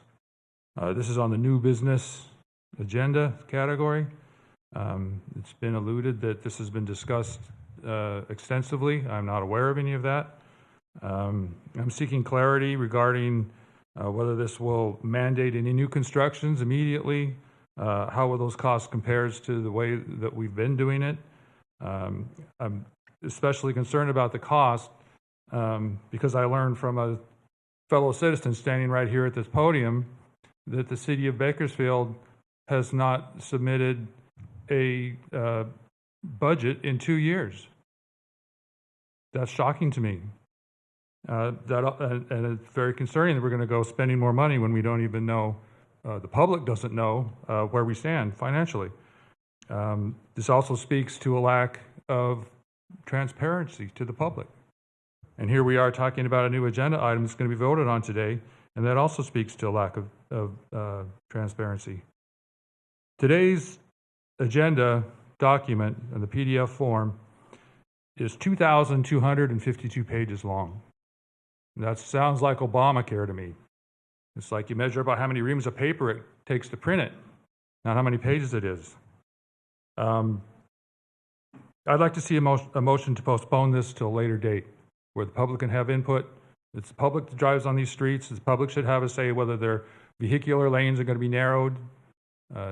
This is on the new business agenda category. It's been alluded that this has been discussed extensively. I'm not aware of any of that. I'm seeking clarity regarding whether this will mandate any new constructions immediately, how will those costs compares to the way that we've been doing it. I'm especially concerned about the cost because I learned from a fellow citizen standing right here at this podium that the city of Bakersfield has not submitted a budget in 2 years. That's shocking to me. And it's very concerning that we're going to go spending more money when we don't even know, the public doesn't know where we stand financially. This also speaks to a lack of transparency to the public. And here we are talking about a new agenda item that's going to be voted on today, and that also speaks to a lack of transparency. Today's agenda document in the PDF form is 2,252 pages long. That sounds like Obamacare to me. It's like you measure about how many reams of paper it takes to print it, not how many pages it is. I'd like to see a motion to postpone this to a later date where the public can have input. It's the public that drives on these streets. The public should have a say whether their vehicular lanes are going to be narrowed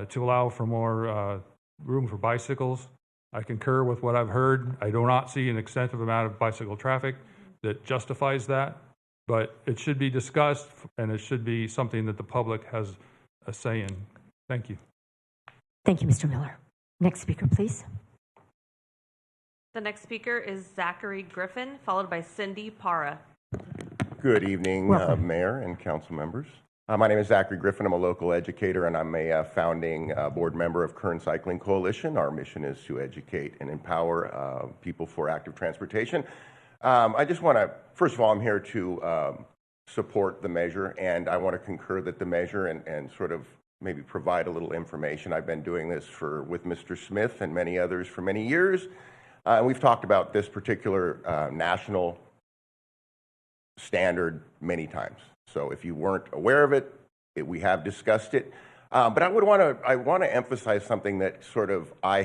to allow for more room for bicycles. I concur with what I've heard. I do not see an extensive amount of bicycle traffic that justifies that, but it should be discussed and it should be something that the public has a say in. Thank you. Thank you, Mr. Miller. Next speaker, please. The next speaker is Zachary Griffin, followed by Cindy Para. Good evening, Mayor and council members. My name is Zachary Griffin. I'm a local educator, and I'm a founding board member of Kern Cycling Coalition. Our mission is to educate and empower people for active transportation. I just want to, first of all, I'm here to support the measure, and I want to concur that the measure and sort of maybe provide a little information. I've been doing this with Mr. Smith and many others for many years, and we've talked about this particular national standard many times. So if you weren't aware of it, we have discussed it. But I want to emphasize something that sort of I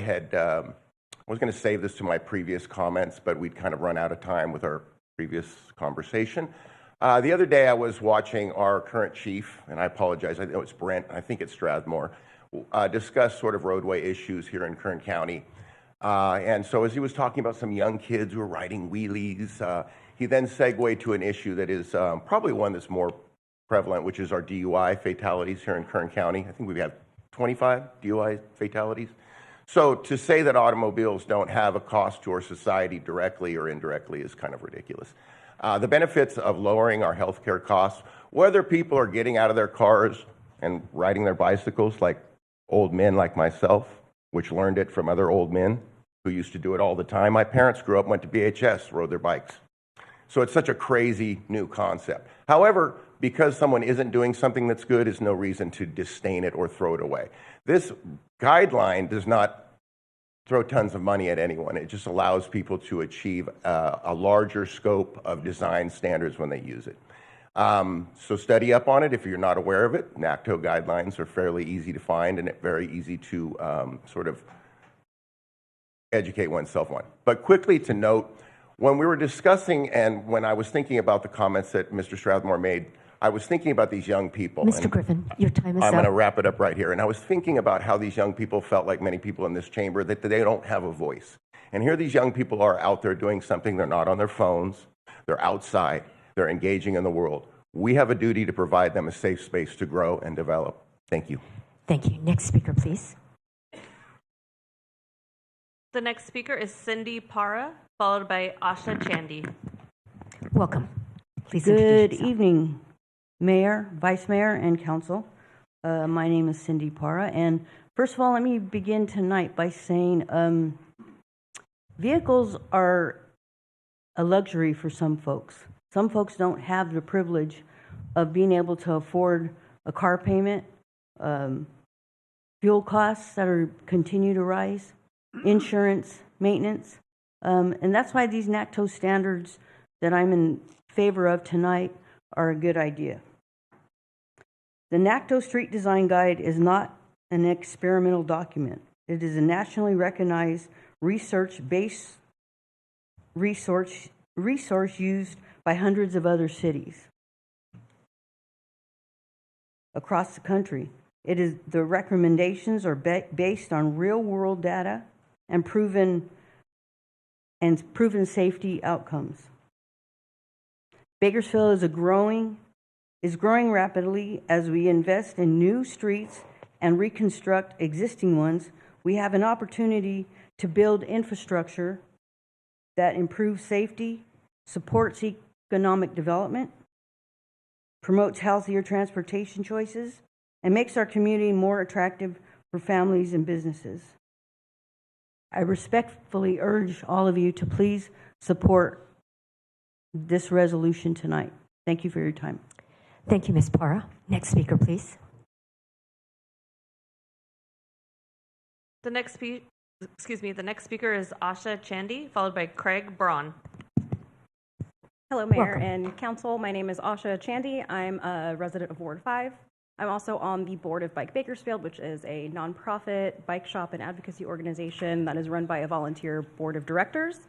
was going to save this to my previous comments, but we'd kind of run out of time with our previous conversation. The other day I was watching our current chief, and I apologize, I know it's Brent, I think it's Strathmore, discuss sort of roadway issues here in Kern County. And so as he was talking about some young kids who are riding wheelies, he then segued to an issue that is probably one that's more prevalent, which is our DUI fatalities here in Kern County. I think we have 25 DUI fatalities. So to say that automobiles don't have a cost to our society directly or indirectly is kind of ridiculous. The benefits of lowering our healthcare costs, whether people are getting out of their cars and riding their bicycles like old men like myself, which learned it from other old men who used to do it all the time. My parents grew up, went to BHS, rode their bikes. So it's such a crazy new concept. However, because someone isn't doing something that's good is no reason to disdain it or throw it away. This guideline does not throw tons of money at anyone. It just allows people to achieve a larger scope of design standards when they use it. So study up on it if you're not aware of it. NACTO guidelines are fairly easy to find and very easy to sort of educate oneself on. But quickly to note, when we were discussing and when I was thinking about the comments that Mr. Strathmore made, I was thinking about these young people. Mr. Griffin, your time is up. I'm going to wrap it up right here. And I was thinking about how these young people felt like many people in this chamber, that they don't have a voice. And here these young people are out there doing something. They're not on their phones. They're outside. They're engaging in the world. We have a duty to provide them a safe space to grow and develop. Thank you. Thank you. Next speaker, please. The next speaker is Cindy Para, followed by Asha Chandy. Welcome. Please Good introduce yourself. evening, Mayor, Vice Mayor, and Council. My name is Cindy Para, and first of all, let me begin tonight by saying vehicles are a luxury for some folks. Some folks don't have the privilege of being able to afford a car payment, fuel costs that are continue to rise, insurance, maintenance. And that's why these NACTO standards that I'm in favor of tonight are a good idea. The NACTO Street Design Guide is not an experimental document. It is a nationally recognized research-based resource used by hundreds of other cities across the country. The recommendations are based on real-world data and proven safety outcomes. Bakersfield is growing rapidly as we invest in new streets and reconstruct existing ones. We have an opportunity to build infrastructure that improves safety, supports economic development, promotes healthier transportation choices, and makes our community more attractive for families and businesses. I respectfully urge all of you to please support this resolution tonight. Thank you for your time. Thank you, Ms. Parra. Next speaker, please. The next speaker is Asha Chandy, followed by Craig Braun. Hello, Mayor Welcome. and Council. My name is Asha Chandy. I'm a resident of Ward 5. I'm also on the board of Bike Bakersfield, which is a nonprofit bike shop and advocacy organization that is run by a volunteer board of directors.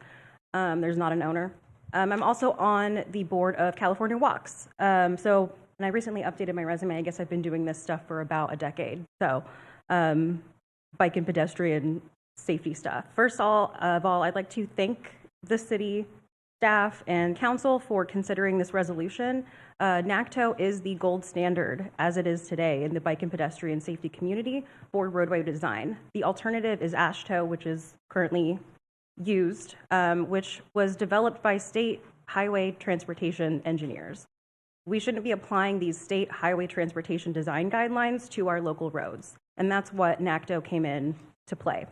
There's not an owner. I'm also on the board of California Walks. And I recently updated my resume. I guess I've been doing this stuff for about a decade. So bike and pedestrian safety stuff. First of all, I'd like to thank the city staff and council for considering this resolution. NACTO is the gold standard as it is today in the bike and pedestrian safety community for roadway design. The alternative is AASHTO, which is currently used, which was developed by state highway transportation engineers. We shouldn't be applying these state highway transportation design guidelines to our local roads, and that's what NACTO came in to play.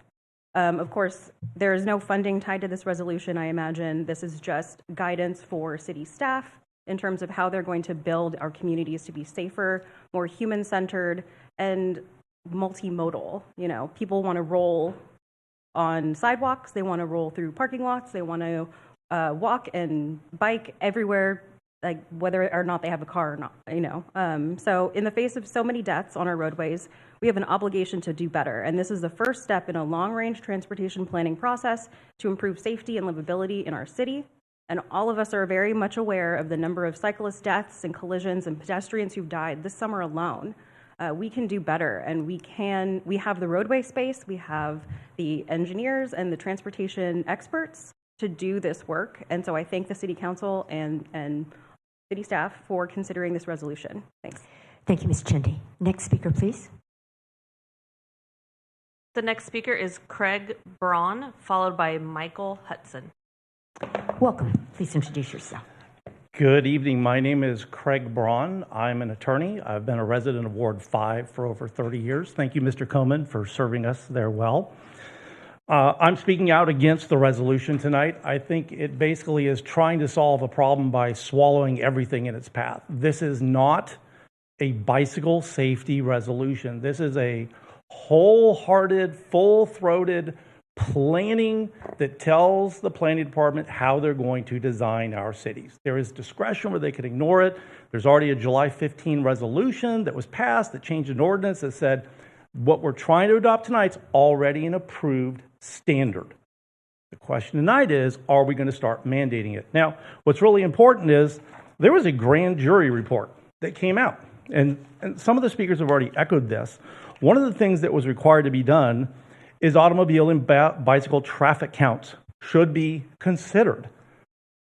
Of course, there is no funding tied to this resolution, I imagine. This is just guidance for city staff in terms of how they're going to build our communities to be safer, more human-centered, and multimodal. You know, people want to roll on sidewalks, they want to roll through parking lots, they want to walk and bike everywhere, like whether or not they have a car or not, you know. So in the face of so many deaths on our roadways, we have an obligation to do better. And this is the first step in a long-range transportation planning process to improve safety and livability in our city. And all of us are very much aware of the number of cyclist deaths and collisions and pedestrians who've died this summer alone. We can do better, and we have the roadway space, we have the engineers and the transportation experts to do this work. And so I thank the city council and city staff for considering this resolution. Thanks. Thank you, Ms. Chandy. Next speaker, please. The next speaker is Craig Braun, followed by Michael Hudson. Welcome. Please introduce yourself. Good evening. My name is Craig Braun. I'm an attorney. I've been a resident of Ward 5 for over 30 years. Thank you, Mr. Coman, for serving us there well. I'm speaking out against the resolution tonight. I think it basically is trying to solve a problem by swallowing everything in its path. This is not a bicycle safety resolution. This is a wholehearted, full-throated planning that tells the planning department how they're going to design our cities. There is discretion where they can ignore it. There's already a July 15 resolution that was passed that changed an ordinance that said what we're trying to adopt tonight is already an approved standard. The question tonight is, are we going to start mandating it? Now, what's really important is there was a grand jury report that came out, and some of the speakers have already echoed this. One of the things that was required to be done is automobile and bicycle traffic counts should be considered.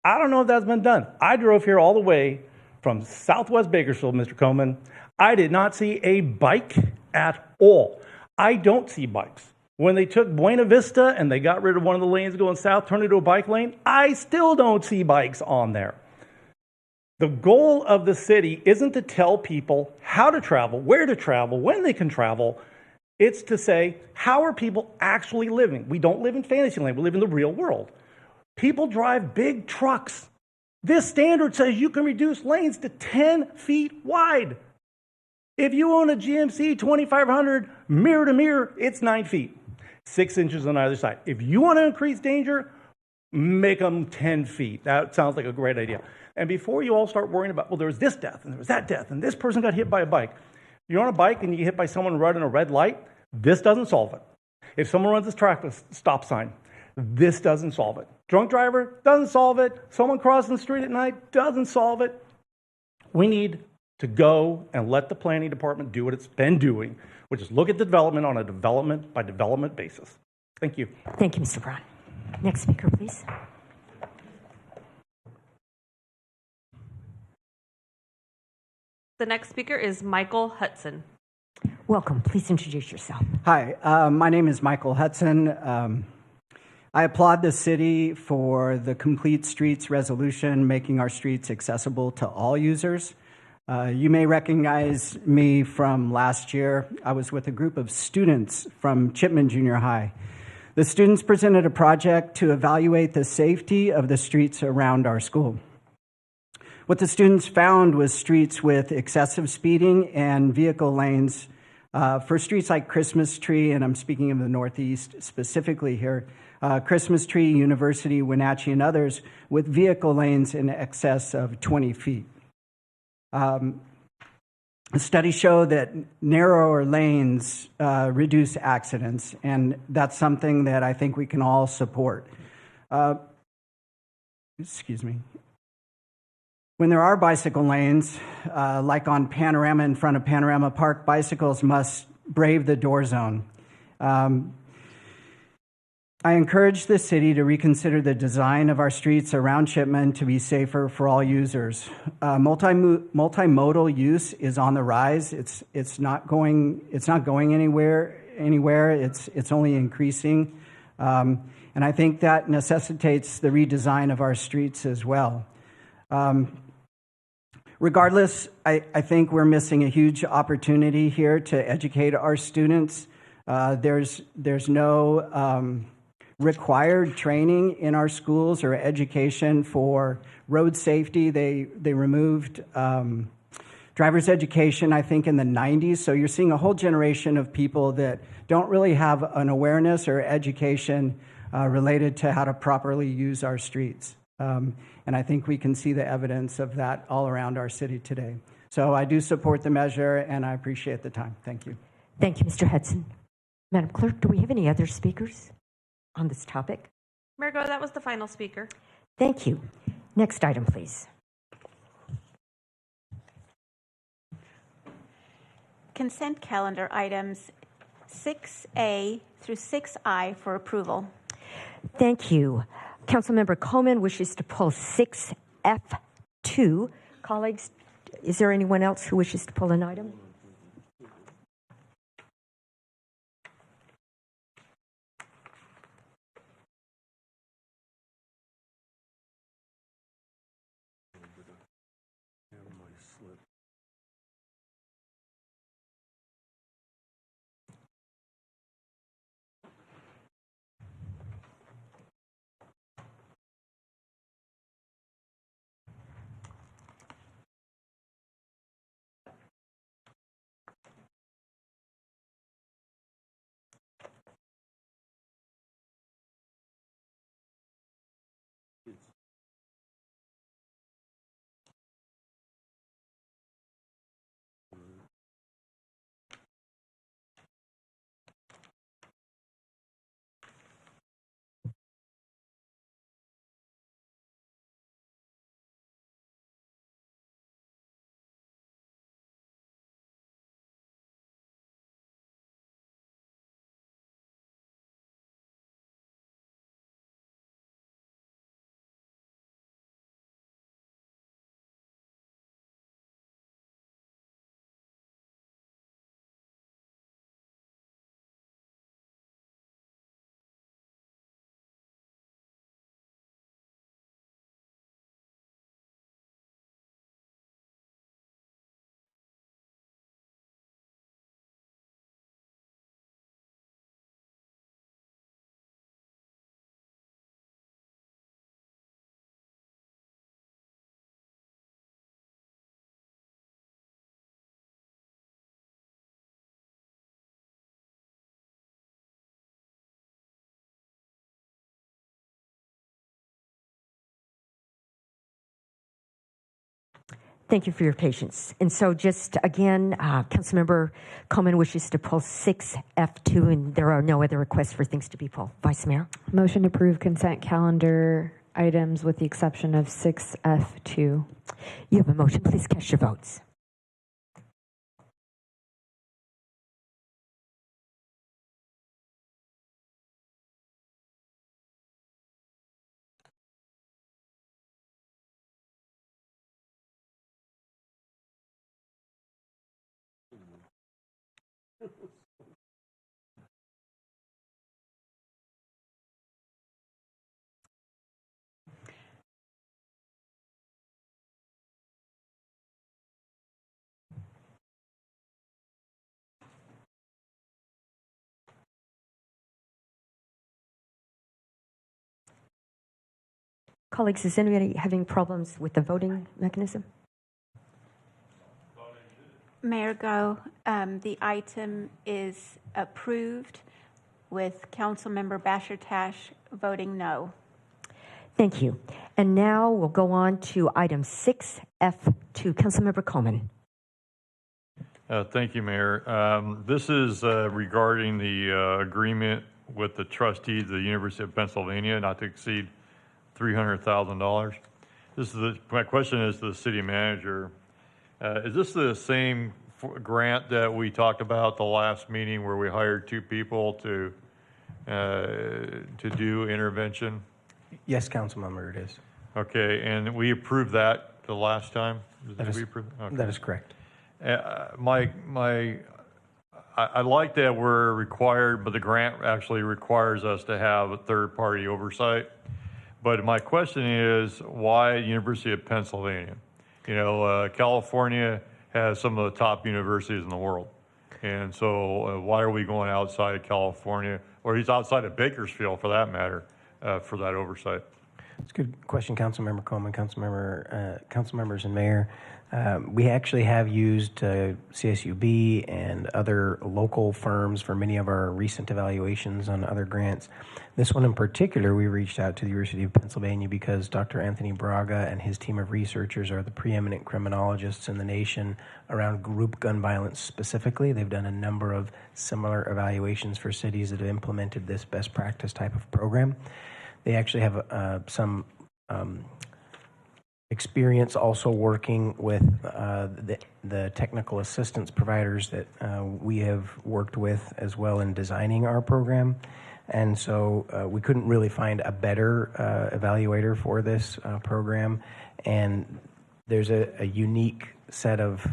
I don't know if that's been done. I drove here all the way from Southwest Bakersfield, Mr. Coman. I did not see a bike at all. I don't see bikes. When they took Buena Vista and they got rid of one of the lanes going south, turned it into a bike lane, I still don't see bikes on there. The goal of the city isn't to tell people how to travel, where to travel, when they can travel. It's to say, how are people actually living? We don't live in Fantasyland, we live in the real world. People drive big trucks. This standard says you can reduce lanes to 10 feet wide. If you own a GMC 2500 mirror to mirror, it's 9 feet, 6 inches on either side. If you want to increase danger, make them 10 feet. That sounds like a great idea. And before you all start worrying about, well, there was this death and there was that death and this person got hit by a bike. You're on a bike and you get hit by someone running a red light, this doesn't solve it. If someone runs a traffic stop sign, this doesn't solve it. Drunk driver doesn't solve it. Someone crossing the street at night doesn't solve it. We need to go and let the planning department do what it's been doing, which is look at the development on a development by development basis. Thank you. Thank you, Mr. Braun. Next speaker, please. The next speaker is Michael Hudson. Welcome. Please introduce yourself. Hi, my name is Michael Hudson. I applaud the city for the Complete Streets resolution, making our streets accessible to all users. You may recognize me from last year. I was with a group of students from Chipman Junior High. The students presented a project to evaluate the safety of the streets around our school. What the students found was streets with excessive speeding and vehicle lanes for streets like Christmas Tree, and I'm speaking of the Northeast specifically here, Christmas Tree, University, Wenatchee, and others, with vehicle lanes in excess of 20 feet. Studies show that narrower lanes reduce accidents, and that's something that I think we can all support. Excuse me. When there are bicycle lanes, like on Panorama in front of Panorama Park, bicycles must brave the door zone. I encourage the city to reconsider the design of our streets around Chipman to be safer for all users. Multimodal use is on the rise. It's not going anywhere. It's only increasing, and I think that necessitates the redesign of our streets as well. Regardless, I think we're missing a huge opportunity here to educate our students. There's no required training in our schools or education for road safety. They removed driver's education, I think, in the 90s. So you're seeing a whole generation of people that don't really have an awareness or education related to how to properly use our streets. And I think we can see the evidence of that all around our city today. So I do support the measure, and I appreciate the time. Thank you. Thank you, Mr. Hudson. Madam Clerk, do we have any other speakers on this topic? Margot, that was the final speaker. Thank you. Next item, please. Consent calendar items 6A through 6I for approval. Thank you. Councilmember Coleman wishes to pull 6F2. Colleagues, is there anyone else who wishes to pull an item? Thank you for your patience. And so just again, Councilmember Coleman wishes to pull 6F2, and there are no other requests for things to be pulled. Vice Mayor? Motion to approve consent calendar items with the exception of 6F2. You have a motion. Please cast your votes. Colleagues, is anybody having problems with the voting mechanism? Mayor Go, the item is approved with Councilmember Bashir-Tash voting no. Thank you. And now we'll go on to item 6F2. Councilmember Coleman. Thank you, Mayor. This is regarding the agreement with the trustees of the University of Pennsylvania not to exceed $300,000. My question is to the city manager. Is this the same grant that we talked about the last meeting where we hired 2 people to do intervention? Yes, Councilmember, it is. Okay, and we approved that the last time? That is correct. I like that we're required, but the grant actually requires us to have a third-party oversight. But my question is, why University of Pennsylvania? You know, California has some of the top universities in the world. And so why are we going outside of California, or he's outside of Bakersfield for that matter, for that oversight? It's a good question, Councilmember Coleman, Councilmembers and Mayor. We actually have used CSUB and other local firms for many of our recent evaluations on other grants. This one in particular, we reached out to the University of Pennsylvania because Dr. Anthony Braga and his team of researchers are the preeminent criminologists in the nation around group gun violence specifically. They've done a number of similar evaluations for cities that have implemented this best practice type of program. They actually have some experience also working with the technical assistance providers that we have worked with as well in designing our program. And so we couldn't really find a better evaluator for this program. And there's a unique set of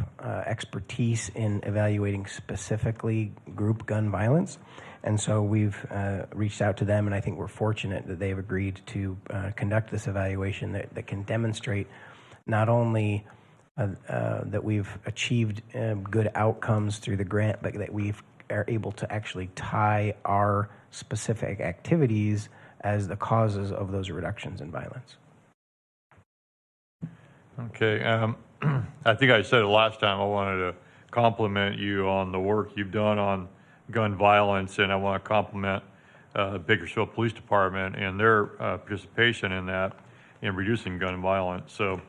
expertise in evaluating specifically group gun violence. And so we've reached out to them, and I think we're fortunate that they've agreed to conduct this evaluation that can demonstrate not only that we've achieved good outcomes through the grant, but that we are able to actually tie our specific activities as the causes of those reductions in violence. Okay. I think I said it last time. I wanted to compliment you on the work you've done on gun violence, and I want to compliment the Bakersfield Police Department and their participation in that, in reducing gun violence. So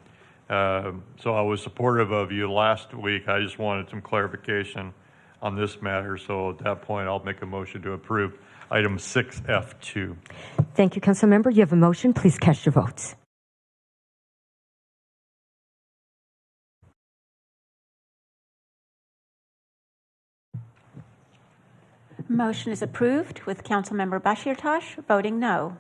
I was supportive of you last week. I just wanted some clarification on this matter. So at that point, I'll make a motion to approve item 6F2. Thank you, Councilmember. You have a motion. Please cast your votes. Motion is approved with Councilmember Bashir-Tash voting no.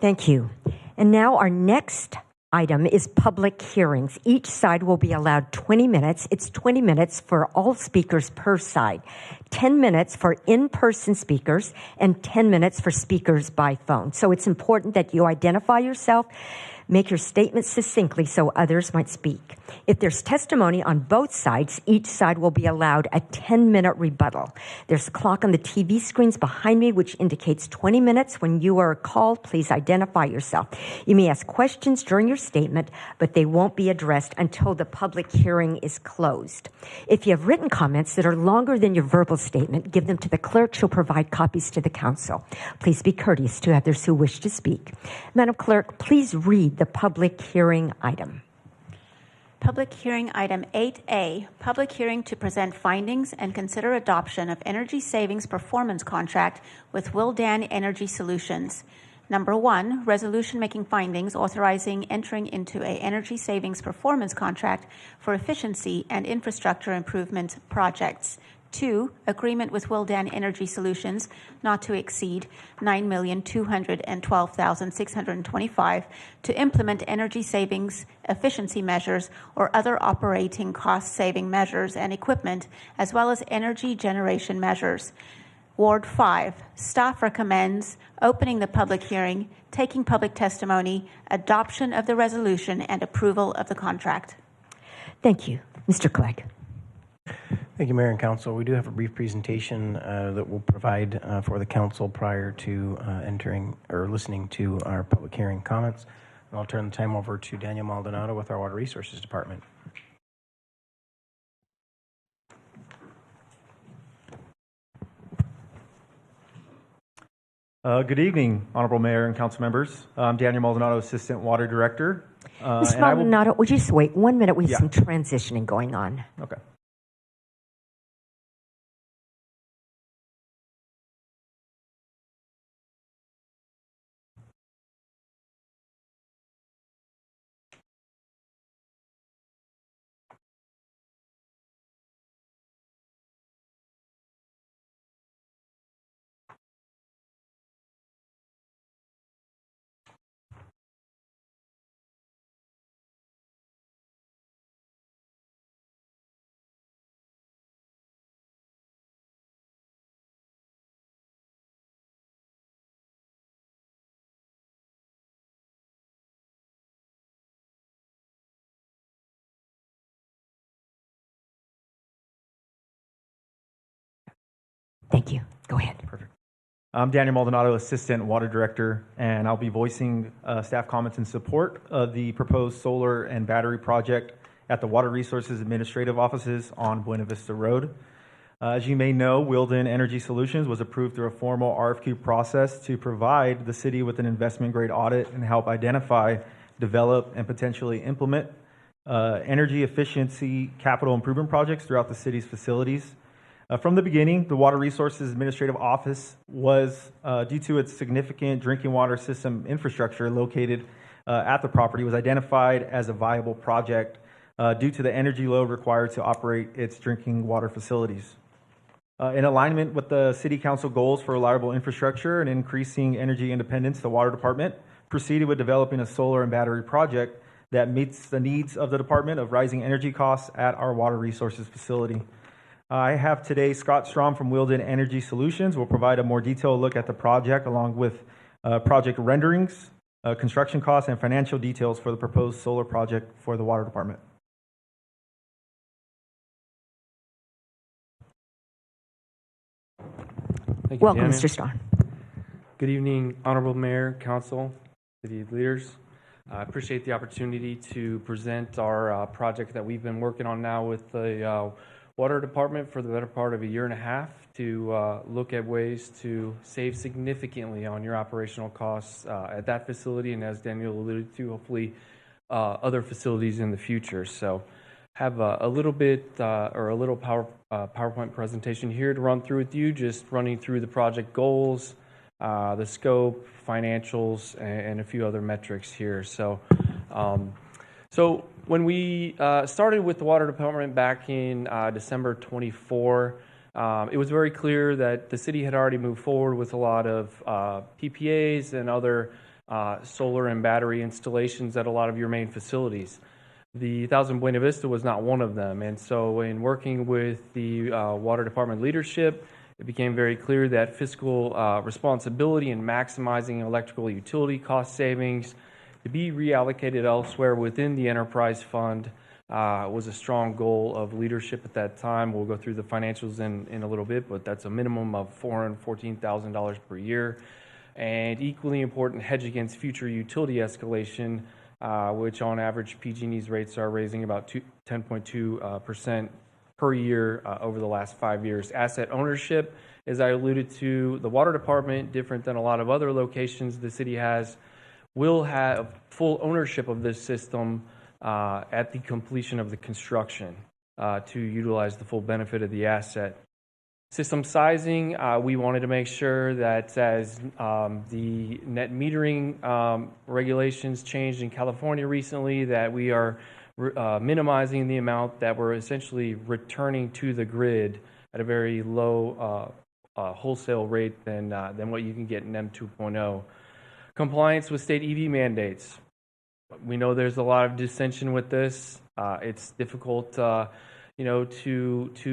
Thank you. And now our next item is public hearings. Each side will be allowed 20 minutes. It's 20 minutes for all speakers per side, 10 minutes for in-person speakers, and 10 minutes for speakers by phone. So it's important that you identify yourself, make your statement succinctly so others might speak. If there's testimony on both sides, each side will be allowed a 10-minute rebuttal. There's a clock on the TV screens behind me which indicates 20 minutes. When you are called, please identify yourself. You may ask questions during your statement, but they won't be addressed until the public hearing is closed. If you have written comments that are longer than your verbal statement, give them to the clerk. She'll provide copies to the council. Please be courteous to others who wish to speak. Madam Clerk, please read the public hearing item. Public hearing item 8A, public hearing to present findings and consider adoption of energy savings performance contract with Willdan Energy Solutions. Number 1, resolution making findings authorizing entering into a energy savings performance contract for efficiency and infrastructure improvement projects. 2, agreement with Willdan Energy Solutions not to exceed $9,212,625 to implement energy savings efficiency measures or other operating cost saving measures and equipment, as well as energy generation measures. Ward 5, staff recommends opening the public hearing, taking public testimony, adoption of the resolution, and approval of the contract. Thank you. Mr. Clegg. Thank you, Mayor and Council. We do have a brief presentation that we'll provide for the Council prior to entering or listening to our public hearing comments. And I'll turn the time over to Daniel Maldonado with our Water Resources Department. Good evening, Honorable Mayor and Council members. I'm Daniel Maldonado, Assistant Water Director. Mr. Maldonado, would you just wait 1 minute? We have Yeah. some transitioning going on. Okay. Thank you. Go ahead. Perfect. I'm Daniel Maldonado, Assistant Water Director, and I'll be voicing staff comments in support of the proposed solar and battery project at the Water Resources Administrative Offices on Buena Vista Road. As you may know, Willdan Energy Solutions was approved through a formal RFQ process to provide the city with an investment-grade audit and help identify, develop, and potentially implement energy efficiency capital improvement projects throughout the city's facilities. From the beginning, the Water Resources Administrative Office was, due to its significant drinking water system infrastructure located at the property, was identified as a viable project due to the energy load required to operate its drinking water facilities. In alignment with the City Council goals for reliable infrastructure and increasing energy independence, the Water Department proceeded with developing a solar and battery project that meets the needs of the department of rising energy costs at our water resources facility. I have today Scott Strom from Willdan Energy Solutions will provide a more detailed look at the project along with project renderings, construction costs, and financial details for the proposed solar project for the Water Department. Thank you, Welcome, Daniel. Mr. Strom. Good evening, Honorable Mayor, Council, City leaders. I appreciate the opportunity to present our project that we've been working on now with the Water Department for the better part of a year and a half to look at ways to save significantly on your operational costs at that facility, and as Daniel alluded to, hopefully other facilities in the future. So have a little bit or a little PowerPoint presentation here to run through with you, just running through the project goals, the scope, financials, and a few other metrics here. So when we started with the Water Department back in December 24, it was very clear that the city had already moved forward with a lot of PPAs and other solar and battery installations at a lot of your main facilities. The 1000 Buena Vista was not one of them, and so in working with the Water Department leadership, it became very clear that fiscal responsibility and maximizing electrical utility cost savings to be reallocated elsewhere within the enterprise fund was a strong goal of leadership at that time. We'll go through the financials in a little bit, but that's a minimum of $414,000 per year. And equally important, hedge against future utility escalation, which on average PG&E's rates are raising about 10.2% per year over the last 5 years. Asset ownership, as I alluded to, the Water Department, different than a lot of other locations the city has, will have full ownership of this system at the completion of the construction to utilize the full benefit of the asset. System sizing, we wanted to make sure that as the net metering regulations changed in California recently, that we are minimizing the amount that we're essentially returning to the grid at a very low wholesale rate than what you can get in M 2.0. Compliance with state EV mandates. We know there's a lot of dissension with this. It's difficult, to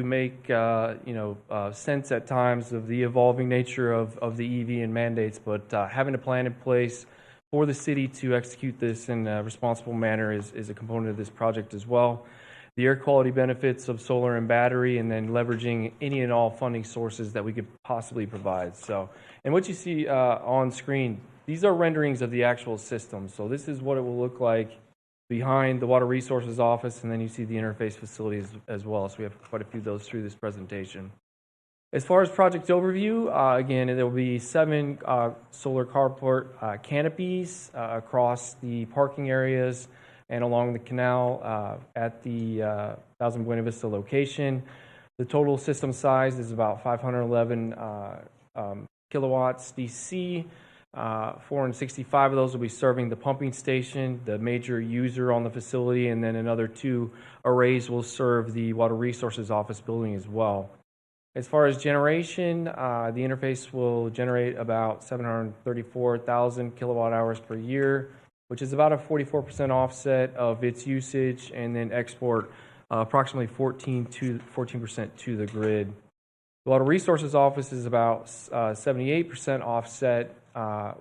make sense at times of the evolving nature of the EV and mandates. But having a plan in place for the city to execute this in a responsible manner is a component of this project as well. The air quality benefits of solar and battery, and then leveraging any and all funding sources that we could possibly provide. So, and what you see on screen, these are renderings of the actual system. So this is what it will look like behind the Water Resources Office, and then you see the interface facilities as well. So we have quite a few of those through this presentation. As far as project overview, again, there will be 7 solar carport canopies across the parking areas and along the canal at the Thousand Buena Vista location. The total system size is about 511 kilowatts DC. 465 of those will be serving the pumping station, the major user on the facility, and then another 2 arrays will serve the Water Resources Office building as well. As far as generation, the interface will generate about 734,000 kilowatt hours per year, which is about a 44% offset of its usage, and then export approximately 14% to the grid. The Water Resources Office is about 78% offset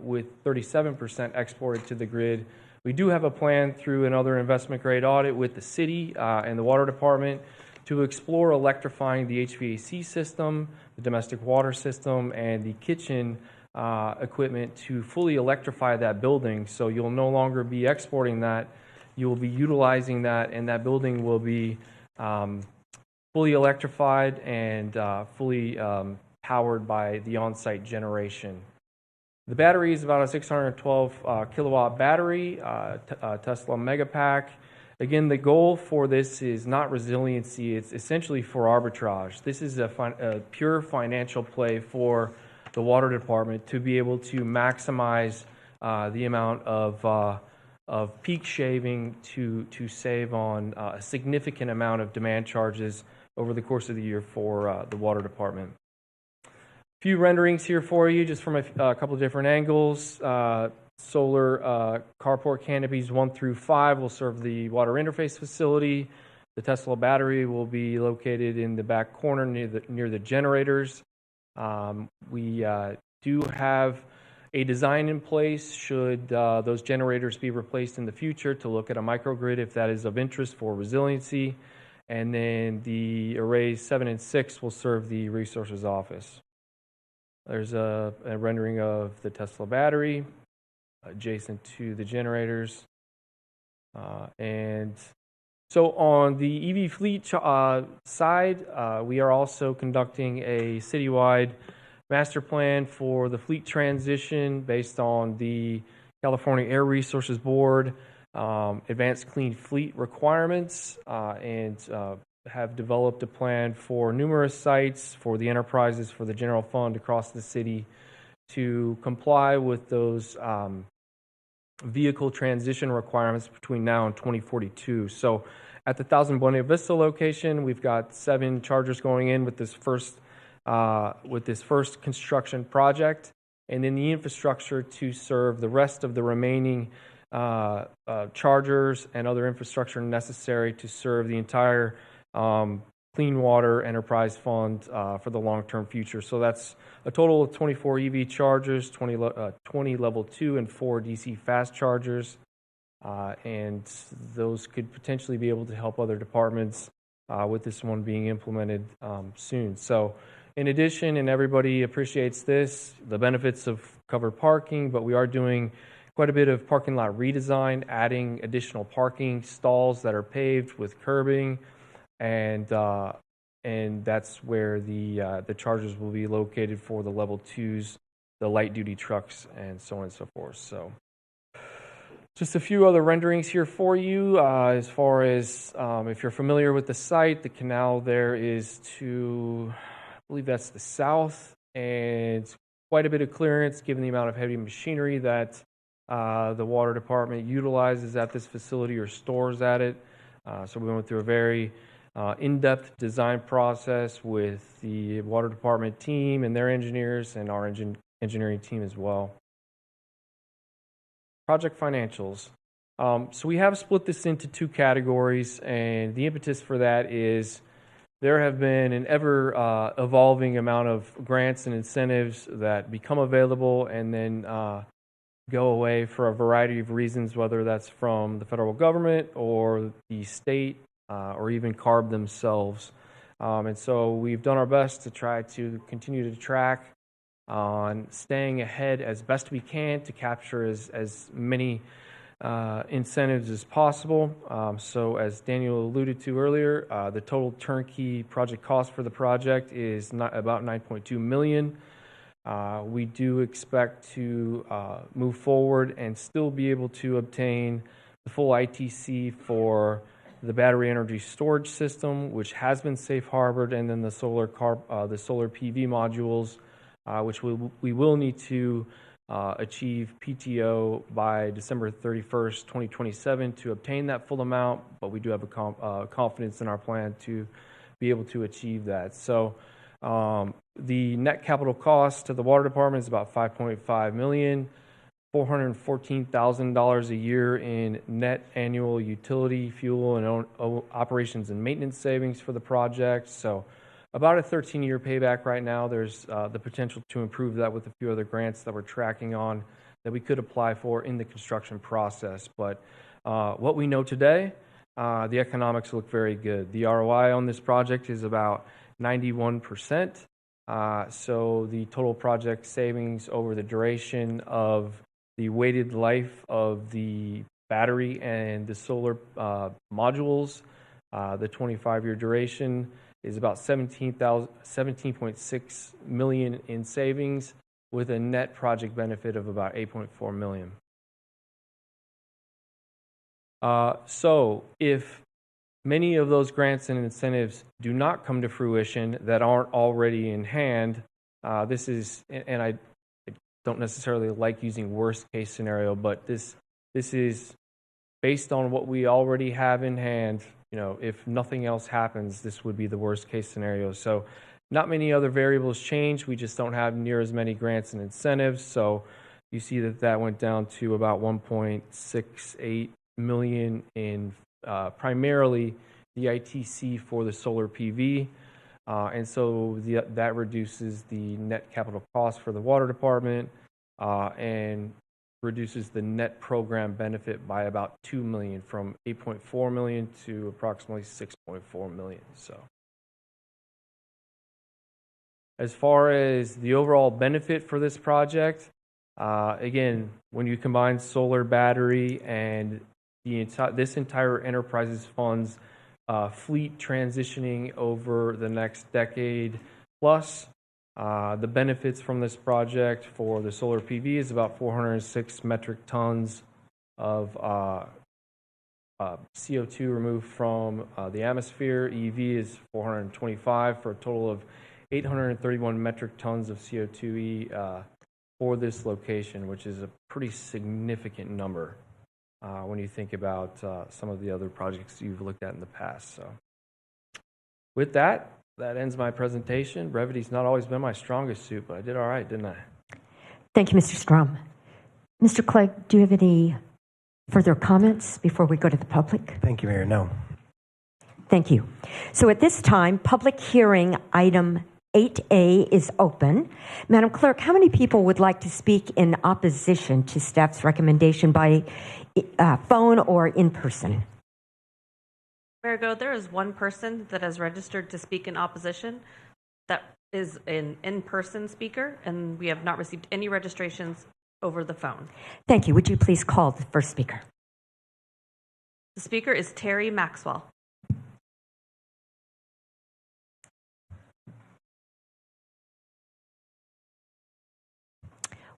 with 37% exported to the grid. We do have a plan through another investment grade audit with the city and the water department to explore electrifying the HVAC system, the domestic water system, and the kitchen equipment to fully electrify that building. So you'll no longer be exporting that, you will be utilizing that, and that building will be fully electrified and fully powered by the on-site generation. The battery is about a 612 kilowatt battery, Tesla Megapack. Again, the goal for this is not resiliency, it's essentially for arbitrage. This is a pure financial play for the water department to be able to maximize the amount of peak shaving to save on a significant amount of demand charges over the course of the year for the water department. Few renderings here for you, just from a couple of different angles. Solar carport canopies 1 through 5 will serve the water interface facility. The Tesla battery will be located in the back corner near the generators. We do have a design in place should those generators be replaced in the future to look at a microgrid if that is of interest for resiliency. And then the arrays 7 and 6 will serve the resources office. There's a rendering of the Tesla battery adjacent to the generators. And so on the EV fleet side, we are also conducting a citywide master plan for the fleet transition based on the California Air Resources Board advanced clean fleet requirements, and have developed a plan for numerous sites for the enterprises for the general fund across the city to comply with those vehicle transition requirements between now and 2042. So at the Thousand Buena Vista location, we've got 7 chargers going in with this first construction project, and then the infrastructure to serve the rest of the remaining chargers and other infrastructure necessary to serve the entire Clean Water Enterprise Fund for the long-term future. So that's a total of 24 EV chargers, 20 level 2 and 4 DC fast chargers, and those could potentially be able to help other departments with this one being implemented soon. So in addition, and everybody appreciates this, the benefits of covered parking, but we are doing quite a bit of parking lot redesign, adding additional parking stalls that are paved with curbing, and that's where the chargers will be located for the level 2s, the light duty trucks, and so on and so forth. So Just a few other renderings here for you. As far as if you're familiar with the site, the canal there is to, I believe that's the south, and quite a bit of clearance given the amount of heavy machinery that the water department utilizes at this facility or stores at it. So we went through a very in-depth design process with the water department team and their engineers and our engineering team as well. Project financials. So we have split this into two categories, and the impetus for that is there have been an ever evolving amount of grants and incentives that become available and then go away for a variety of reasons, whether that's from the federal government or the state or even CARB themselves. And so we've done our best to try to continue to track on staying ahead as best we can to capture as many incentives as possible. So as Daniel alluded to earlier, the total turnkey project cost for the project is about $9.2 million. We do expect to move forward and still be able to obtain the full ITC for the battery energy storage system, which has been safe harbored, and then the solar PV modules, which we will need to achieve PTO by December 31st, 2027 to obtain that full amount, but we do have a confidence in our plan to be able to achieve that. So the net capital cost to the water department is about $5.5 million, $414,000 a year in net annual utility, fuel, and operations and maintenance savings for the project. So about a 13-year payback right now. There's the potential to improve that with a few other grants that we're tracking on that we could apply for in the construction process. But what we know today, the economics look very good. The ROI on this project is about 91%. So the total project savings over the duration of the weighted life of the battery and the solar modules, the 25-year duration, is about $17.6 million in savings with a net project benefit of about $8.4 million. So if many of those grants and incentives do not come to fruition that aren't already in hand, this is, and I don't necessarily like using worst case scenario, but this is based on what we already have in hand. You know, if nothing else happens, this would be the worst case scenario. So not many other variables change. We just don't have near as many grants and incentives. So you see that went down to about $1.68 million in primarily the ITC for the solar PV. And so that reduces the net capital cost for the water department and reduces the net program benefit by about $2 million, from $8.4 million to approximately $6.4 million. So as far as the overall benefit for this project, again, when you combine solar, battery, and this entire enterprise's funds fleet transitioning over the next decade plus, the benefits from this project for the solar PV is about 406 metric tons of CO2 removed from the atmosphere. EV is 425 for a total of 831 metric tons of CO2e for this location, which is a pretty significant number when you think about some of the other projects you've looked at in the past. So with that ends my presentation. Brevity's not always been my strongest suit, but I did all right, didn't I? Thank you, Mr. Strom. Mr. Clegg, do you have any further comments before we go to the public? Thank you, Mayor. No. Thank you. So at this time, public hearing item 8A is open. Madam Clerk, how many people would like to speak in opposition to staff's recommendation by phone or in person? Mayor Goh, there is one person that has registered to speak in opposition that is an in-person speaker, and we have not received any registrations over the phone. Thank you. Would you please call the first speaker? The speaker is Terry Maxwell.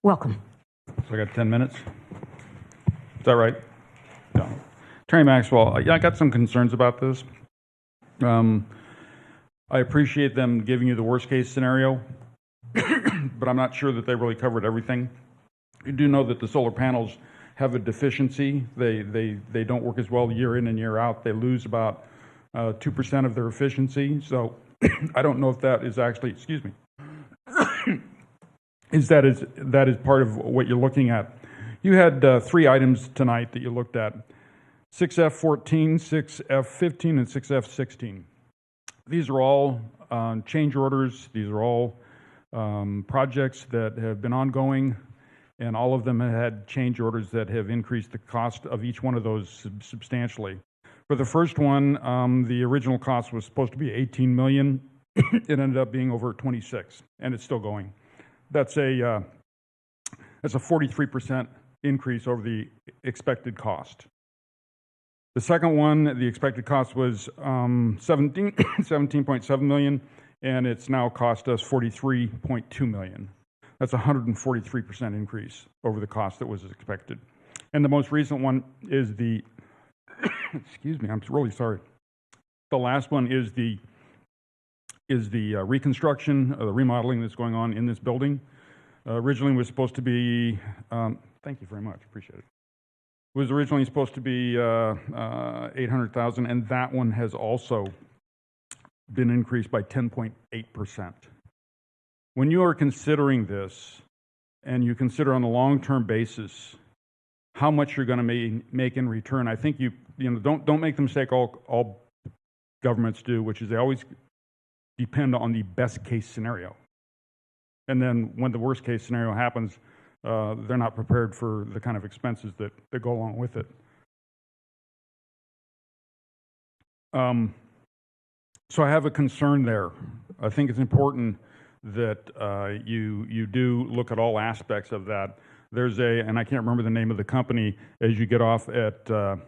Welcome. So I got 10 minutes. that right? Yeah. Attorney Maxwell, yeah, I got some concerns about this. I appreciate them giving you the worst case scenario, but I'm not sure that they really covered everything. You do know that the solar panels have a deficiency. They don't work as well year in and year out. They lose about 2% of their efficiency. So I don't know if that is actually, excuse me, that is part of what you're looking at. You had 3 items tonight that you looked at: 6F14, 6F15, and 6F16. These are all change orders. These are all projects that have been ongoing, and all of them have had change orders that have increased the cost of each one of those substantially. For the first one, the original cost was supposed to be $18 million. It ended up being over 26, and it's still going. That's a 43% increase over the expected cost. The second one, the expected cost was 17.7 million, and it's now cost us 43.2 million. That's a 143% increase over the cost that was expected. And the most recent one is the, excuse me, I'm really sorry. The last one is the reconstruction, the remodeling that's going on in this building. Originally was supposed to be, thank you very much, appreciate it. It was originally supposed to be $800,000, and that one has also been increased by 10.8%. When you are considering this, and you consider on a long-term basis how much you're going to make in return, I think you know don't make the mistake all governments do, which is they always depend on the best case scenario. And then when the worst case scenario happens, they're not prepared for the kind of expenses that go along with it. So I have a concern there. I think it's important that you do look at all aspects of that. There's and I can't remember the name of the company, as you get off at 7th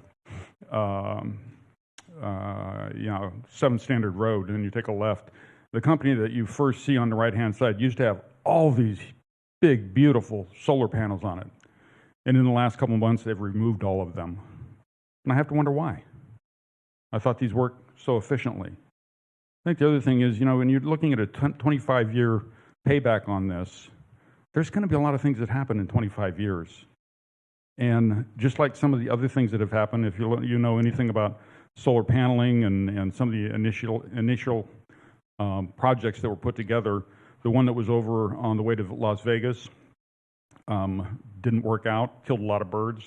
Standard Road and you take a left. The company that you first see on the right-hand side used to have all these big, beautiful solar panels on it. And in the last couple of months, they've removed all of them. And I have to wonder why. I thought these worked so efficiently. I think the other thing is, when you're looking at a 25-year payback on this, there's going to be a lot of things that happen in 25 years. And just like some of the other things that have happened, if you know anything about solar paneling and some of the initial projects that were put together, the one that was over on the way to Las Vegas didn't work out, killed a lot of birds,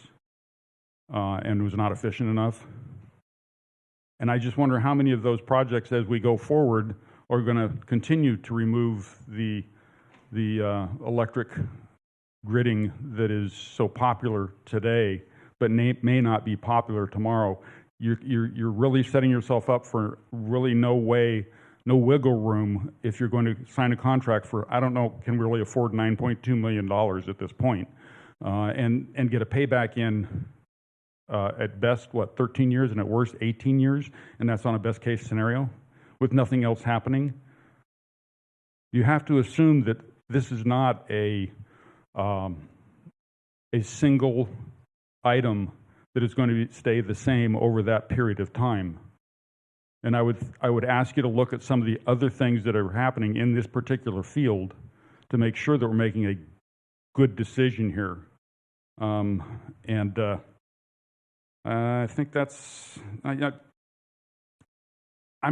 and was not efficient enough. And I just wonder how many of those projects, as we go forward, are going to continue to remove the electric gridding that is so popular today, but may not be popular tomorrow. You're really setting yourself up for really no wiggle room if you're going to sign a contract for, I don't know, can we really afford $9.2 million at this point, and get a payback in at best, 13 years, and at worst, 18 years, and that's on a best case scenario, with nothing else happening. You have to assume that this is not a single item that is going to stay the same over that period of time. And I would ask you to look at some of the other things that are happening in this particular field to make sure that we're making a good decision here. I think that's, I'm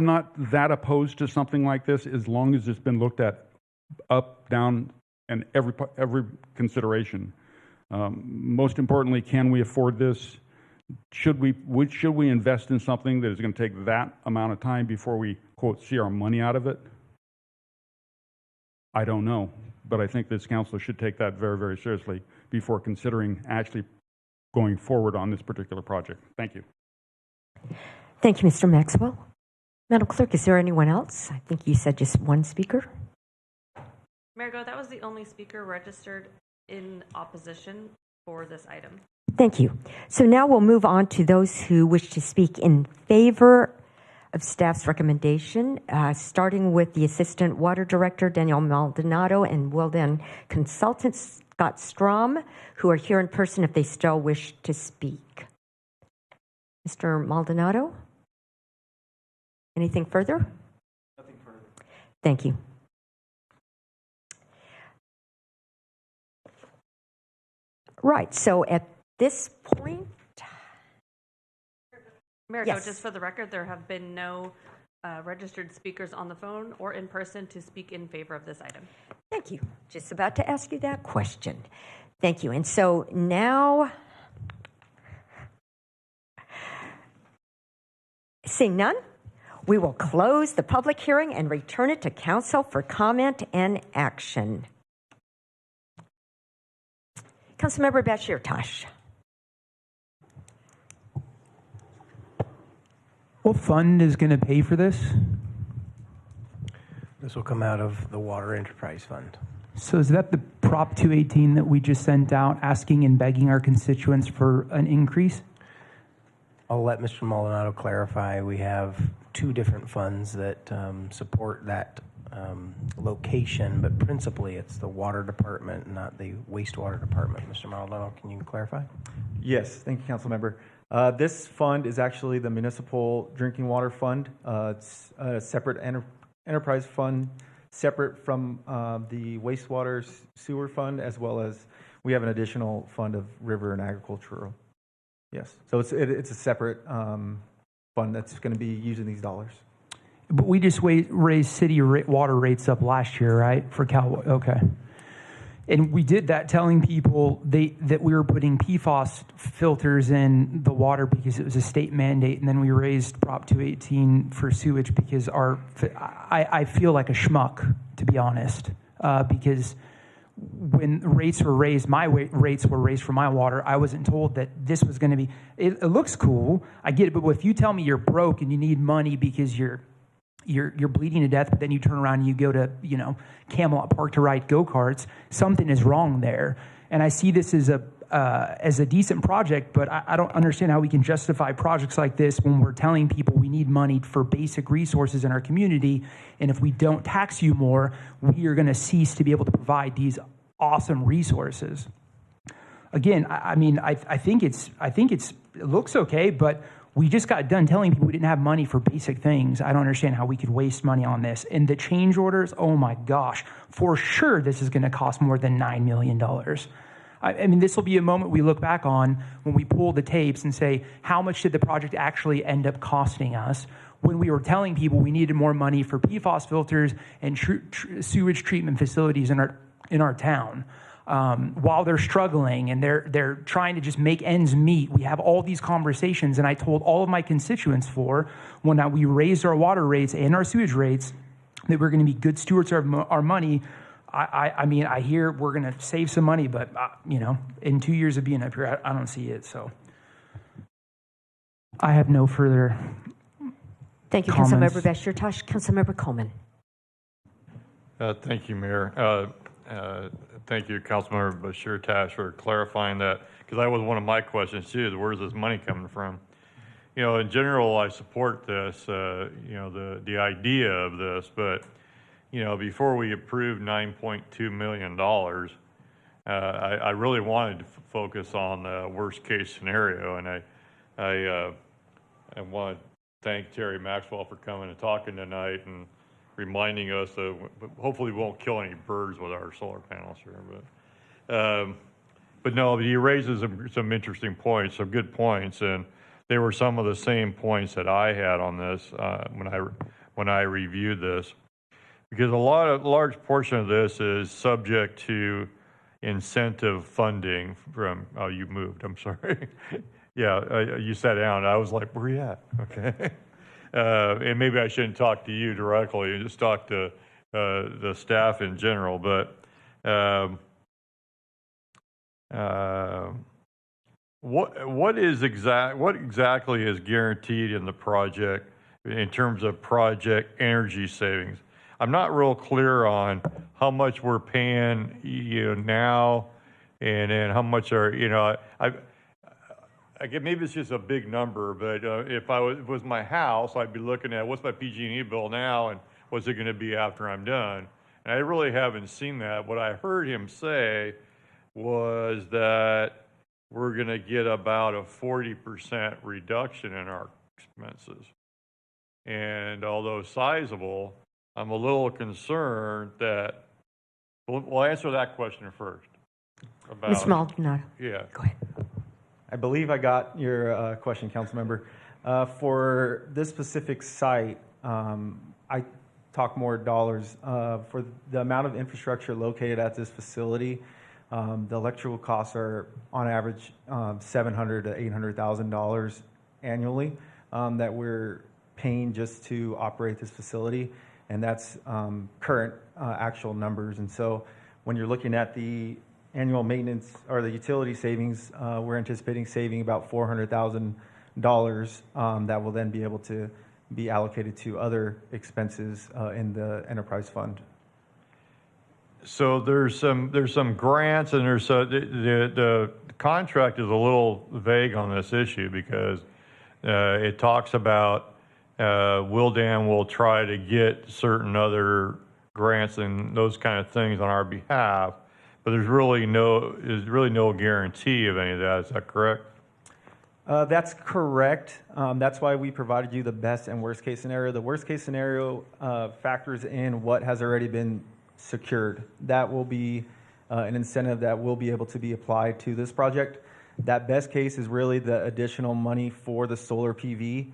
not that opposed to something like this as long as it's been looked at up, down, and every consideration. Most importantly, can we afford this? Should we invest in something that is going to take that amount of time before we, quote, see our money out of it? I don't know, but I think this council should take that very, very seriously before considering actually going forward on this particular project. Thank you. Thank you, Mr. Maxwell. Madam Clerk, is there anyone else? I think you said just one speaker. Marigo, that was the only speaker registered in opposition for this item. Thank you. So now we'll move on to those who wish to speak in favor of staff's recommendation, starting with the Assistant Water Director, Danielle Maldonado, and Wilden Consultant, Scott Strom, who are here in person if they still wish to speak. Mr. Maldonado? Anything further? Nothing further. Thank you. Right, so at this point, Mayor, Yes. just for the record, there have been no registered speakers on the phone or in person to speak in favor of this item. thank you. Just about to ask you that question. Thank you. And so now, seeing none, we will close the public hearing and return it to council for comment and action. Councilmember Bashir Tosh. What fund is going to pay for this? This will come out of the Water Enterprise Fund. So is that the Prop 218 that we just sent out asking and begging our constituents for an increase? I'll let Mr. Maldonado clarify. We have two different funds that support that location, but principally it's the Water Department, not the Wastewater Department. Mr. Maldonado, can you clarify? Yes, thank you, council member. This fund is actually the Municipal Drinking Water Fund. It's a separate enterprise fund, separate from the wastewater sewer fund, as well as we have an additional fund of river and agricultural. Yes, so it's a separate fund that's going to be using these dollars. But we just raised city water rates up last year, right? For Cal, okay. And we did that telling people that we were putting PFAS filters in the water because it was a state mandate. And then we raised Prop 218 for sewage because I feel like a schmuck, to be honest, because when rates were raised, my rates were raised for my water. I wasn't told that this was going to be, it looks cool. I get it. But if you tell me you're broke and you need money because you're bleeding to death, but then you turn around and you go to, Camelot Park to ride go-karts, something is wrong there. And I see this as a decent project, but I don't understand how we can justify projects like this when we're telling people we need money for basic resources in our community. And if we don't tax you more, we are going to cease to be able to provide these awesome resources. Again, I think it looks okay, but we just got done telling people we didn't have money for basic things. I don't understand how we could waste money on this. And the change orders, oh my gosh, for sure this is going to cost more than $9 million. I mean, this will be a moment we look back on when we pull the tapes and say, how much did the project actually end up costing us when we were telling people we needed more money for PFAS filters and sewage treatment facilities in our town? While they're struggling and they're trying to just make ends meet. We have all these conversations, and I told all of my constituents when we raised our water rates and our sewage rates that we're going to be good stewards of our money. I hear we're going to save some money, but in 2 years of being up here, I don't see it. So I have no further. Thank you, comments. Councilmember Bashir Tosh. Councilmember Coleman. Thank you, Mayor. Thank you, Councilmember Bashir Tosh, for clarifying that, because that was one of my questions too, is where's this money coming from? In general, I support this, the idea of this, but, before we approved $9.2 million, I really wanted to focus on the worst case scenario, and I want to thank Terry Maxwell for coming and talking tonight and reminding us that hopefully we won't kill any birds with our solar panels here. But no, he raises some interesting points, some good points, and they were some of the same points that I had on this when I reviewed this, because a large portion of this is subject to incentive funding from. Oh, you moved. I'm sorry. Yeah, you sat down. I was like, where are you at? Okay. And maybe I shouldn't talk to you directly, just talk to the staff in general. But what exactly is guaranteed in the project in terms of project energy savings? I'm not real clear on how much we're paying now, and then how much are again, maybe it's just a big number, but if it was my house, I'd be looking at what's my PG&E bill now and what's it going to be after I'm done. And I really haven't seen that. What I heard him say was that we're going to get about a 40% reduction in our expenses. And although sizable, I'm a little concerned that, we'll answer that question first. Mr. Maldonado. Yeah. Go ahead. I believe I got your question, Councilmember. For this specific site, I talk more dollars. For the amount of infrastructure located at this facility, the electrical costs are on average $700,000 to $800,000 annually that we're paying just to operate this facility, and that's current actual numbers. And so when you're looking at the annual maintenance or the utility savings, we're anticipating saving about $400,000 that will then be able to be allocated to other expenses in the enterprise fund. So there's some grants, and there's the contract is a little vague on this issue because it talks about Willdan will try to get certain other grants and those kind of things on our behalf, but there's really no guarantee of any of that. Is that correct? That's correct. That's why we provided you the best and worst case scenario. The worst case scenario factors in what has already been secured. That will be an incentive that will be able to be applied to this project. That best case is really the additional money for the solar PV.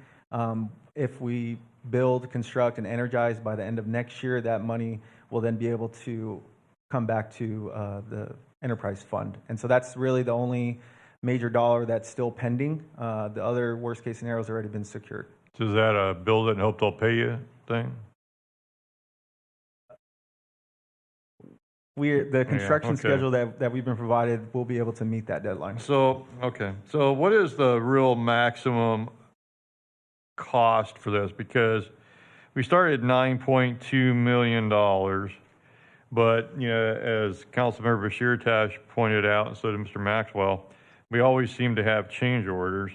If we build, construct, and energize by the end of next year, that money will then be able to come back to the enterprise fund. And so that's really the only major dollar that's still pending. The other worst case scenario has already been secured. So is that a build it and hope they'll pay you thing? The construction schedule that we've been provided will be able to meet that deadline. So, okay. So what is the real maximum cost for this? Because we started at $9.2 million, but, you know, as Councilmember Bashir-Tash pointed out, and so did Mr. Maxwell, we always seem to have change orders.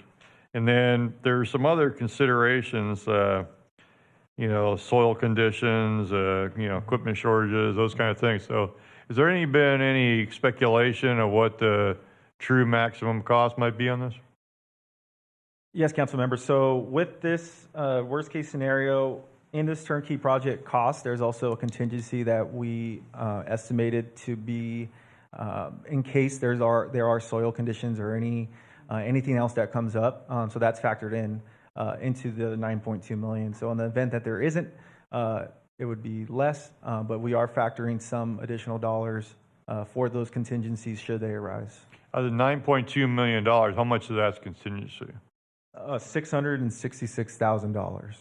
And then there's some other considerations, you know, soil conditions, you know, equipment shortages, those kind of things. So has there been any speculation of what the true maximum cost might be on this? Yes, council member. So with this worst case scenario, in this turnkey project cost, there's also a contingency that we estimated to be in case there are soil conditions or anything else that comes up. So that's factored in into the 9.2 million. So in the event that there isn't, it would be less, but we are factoring some additional dollars for those contingencies should they arise. Of the $9.2 million, how much of that's contingency? $666,000.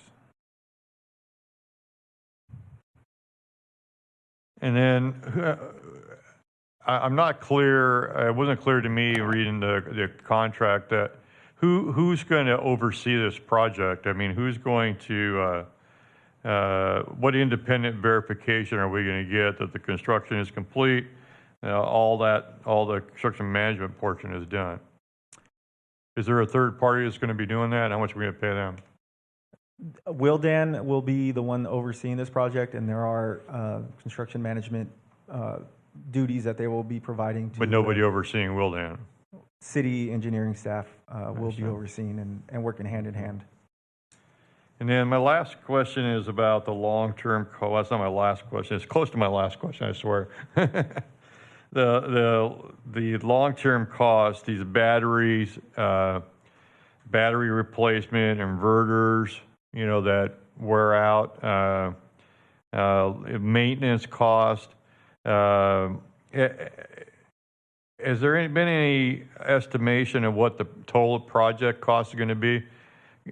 And then I'm not clear, it wasn't clear to me reading the contract that who's going to oversee this project? I mean, who's going to, what independent verification are we going to get that the construction is complete, all the construction management portion is done? Is there a third party that's going to be doing that? How much are we going to pay them? Willdan will be the one overseeing this project, and there are construction management duties that they will be providing to. But nobody overseeing Willdan. City engineering staff will be overseeing and working hand in hand. And then my last question is about the long-term cost. Well, that's not my last question. It's close to my last question, I swear. The long-term cost, these batteries, battery replacement, inverters, you know, that wear out, maintenance cost. Has there been any estimation of what the total project costs are going to be?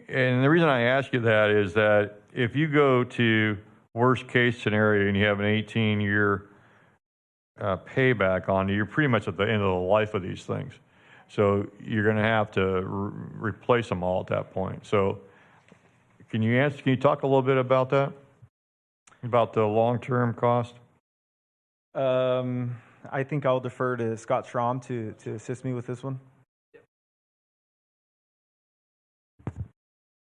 And the reason I ask you that is that if you go to worst case scenario and you have an 18-year payback on it, you're pretty much at the end of the life of these things. So you're going to have to replace them all at that point. So can you talk a little bit about that? About the long-term cost? I think I'll defer to Scott Schramm to assist me with this one.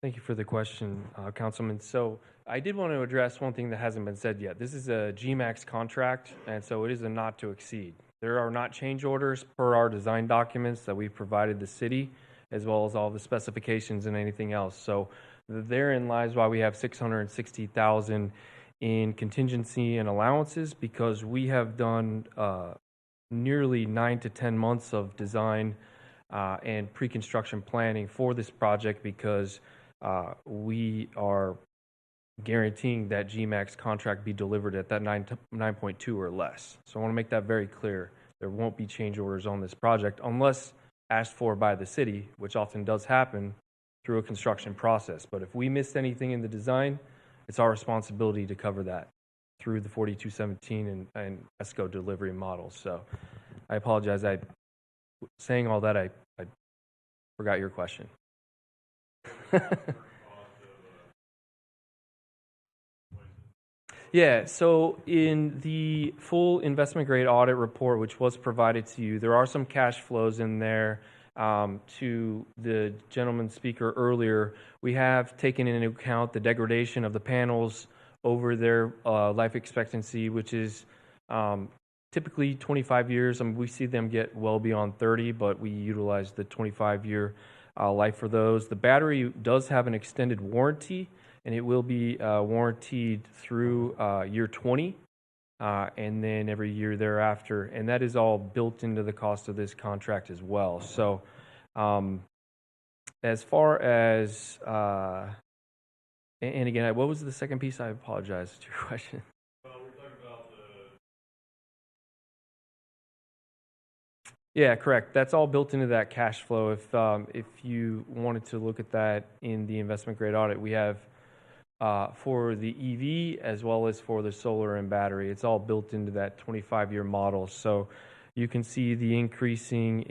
Thank you for the question, Councilman. So I did want to address one thing that hasn't been said yet. This is a GMAX contract, and so it is a not to exceed. There are not change orders per our design documents that we've provided the city, as well as all the specifications and anything else. So therein lies why we have $660,000 in contingency and allowances, because we have done nearly 9 to 10 months of design and pre-construction planning for this project, because we are guaranteeing that GMAX contract be delivered at that 9.2 or less. So I want to make that very clear. There won't be change orders on this project unless asked for by the city, which often does happen through a construction process. But if we missed anything in the design, it's our responsibility to cover that through the 4217 and ESCO delivery models. So I apologize. Saying all that, I forgot your question. Yeah, so in the full investment grade audit report, which was provided to you, there are some cash flows in there. To the gentleman speaker earlier, we have taken into account the degradation of the panels over their life expectancy, which is typically 25 years. I mean, we see them get well beyond 30, but we utilize the 25-year life for those. The battery does have an extended warranty, and it will be warranted through year 20 and then every year thereafter. And that is all built into the cost of this contract as well. So as far as, and again, what was the second piece? I apologize to your question. Yeah, correct. That's all built into that cash flow. If you wanted to look at that in the investment grade audit, we have for the EV as well as for the solar and battery. It's all built into that 25-year model. So you can see the increasing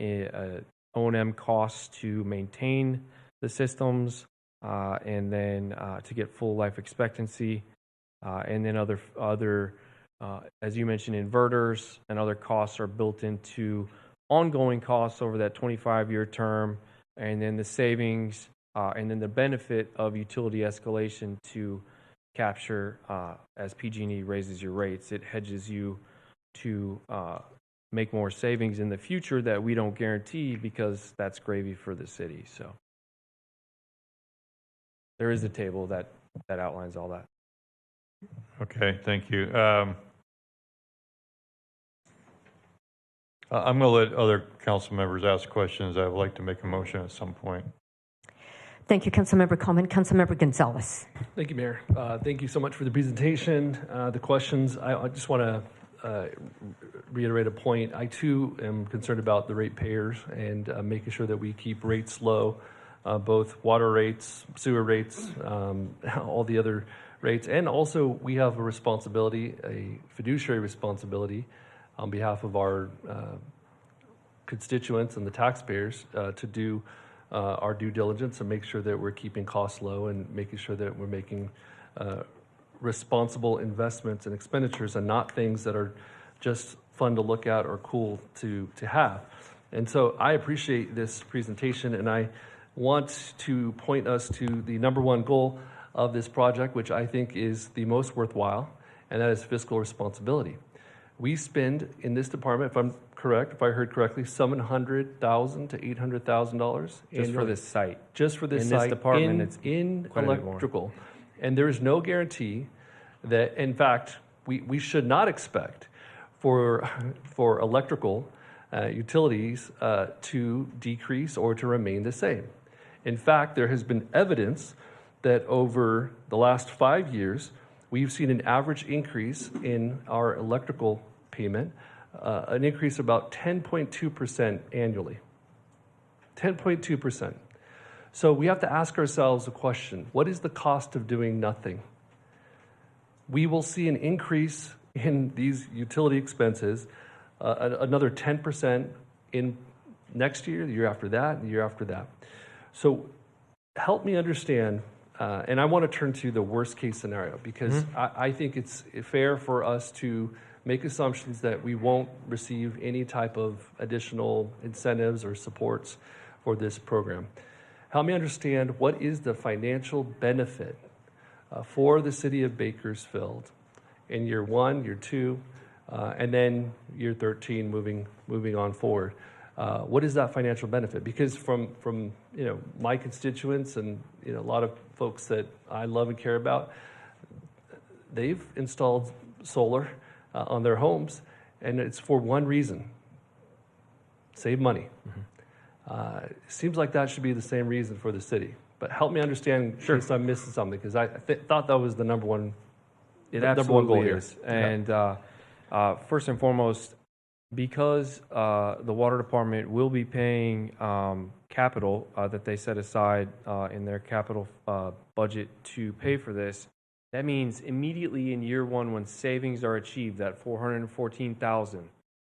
O&M costs to maintain the systems and then to get full life expectancy and then other as you mentioned, inverters and other costs are built into ongoing costs over that 25-year term, and then the savings and then the benefit of utility escalation to capture as PG&E raises your rates. It hedges you to make more savings in the future that we don't guarantee, because that's gravy for the city. So there is a table that outlines all that. Okay, thank you. I'm going to let other council members ask questions. I would like to make a motion at some point. Thank you, Councilmember Coleman. Councilmember Gonzalez. Thank you, Mayor. Thank you so much for the presentation, the questions. I just want to reiterate a point. I, too, am concerned about the ratepayers and making sure that we keep rates low, both water rates, sewer rates, all the other rates. And also, we have a responsibility, a fiduciary responsibility on behalf of our constituents and the taxpayers to do our due diligence and make sure that we're keeping costs low and making sure that we're making responsible investments and expenditures and not things that are just fun to look at or cool to have. And so I appreciate this presentation, and I want to point us to the number one goal of this project, which I think is the most worthwhile, and that is fiscal responsibility. We spend in this department, if I'm correct, if I heard correctly, $700,000 to $800,000 Just for this site. Just for this in site. This department, it's in quite a bit more. electrical. And there is no guarantee that, in fact, we should not expect for electrical utilities to decrease or to remain the same. In fact, there has been evidence that over the last 5 years, we've seen an average increase in our electrical payment, an increase of about 10.2% annually. 10.2%. So we have to ask ourselves a question: what is the cost of doing nothing? We will see an increase in these utility expenses, another 10% in next year, the year after that, and the year after that. So help me understand. And I want to turn to the worst case scenario, because I think it's fair for us to make assumptions that we won't receive any type of additional incentives or supports for this program. Help me understand what is the financial benefit for the city of Bakersfield in year 1, year 2, and then year 13 moving on forward. What is that financial benefit? Because from my constituents and a lot of folks that I love and care about, they've installed solar on their homes, and it's for one reason: save money. Seems like that should be the same reason for the city. But help me understand, in case I'm missing something, because I thought that was the number one. It number absolutely one goal here. is. And first and foremost, because the water department will be paying capital that they set aside in their capital budget to pay for this, that means immediately in year 1, when savings are achieved, that $414,000,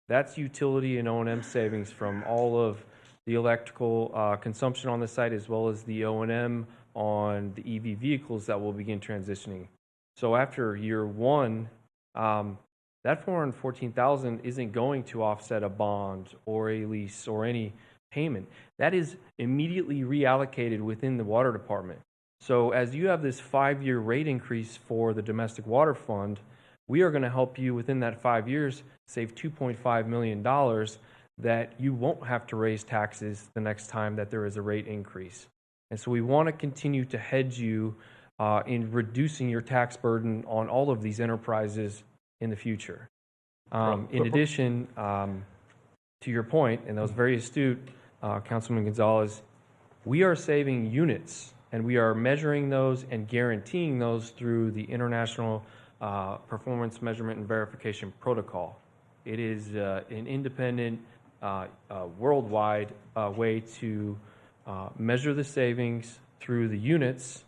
that's utility and O&M savings from all of the electrical consumption on the site, as well as the O&M on the EV vehicles that will begin transitioning. So after year 1, that $414,000 isn't going to offset a bond or a lease or any payment. That is immediately reallocated within the water department. So as you have this 5-year rate increase for the domestic water fund, we are going to help you within that 5 years save $2.5 million that you won't have to raise taxes the next time that there is a rate increase. And so we want to continue to hedge you in reducing your tax burden on all of these enterprises in the future. In addition, to your point, and that was very astute, Councilman Gonzalez, we are saving units, and we are measuring those and guaranteeing those through the International Performance Measurement and Verification Protocol. It is an independent, worldwide way to measure the savings through the units,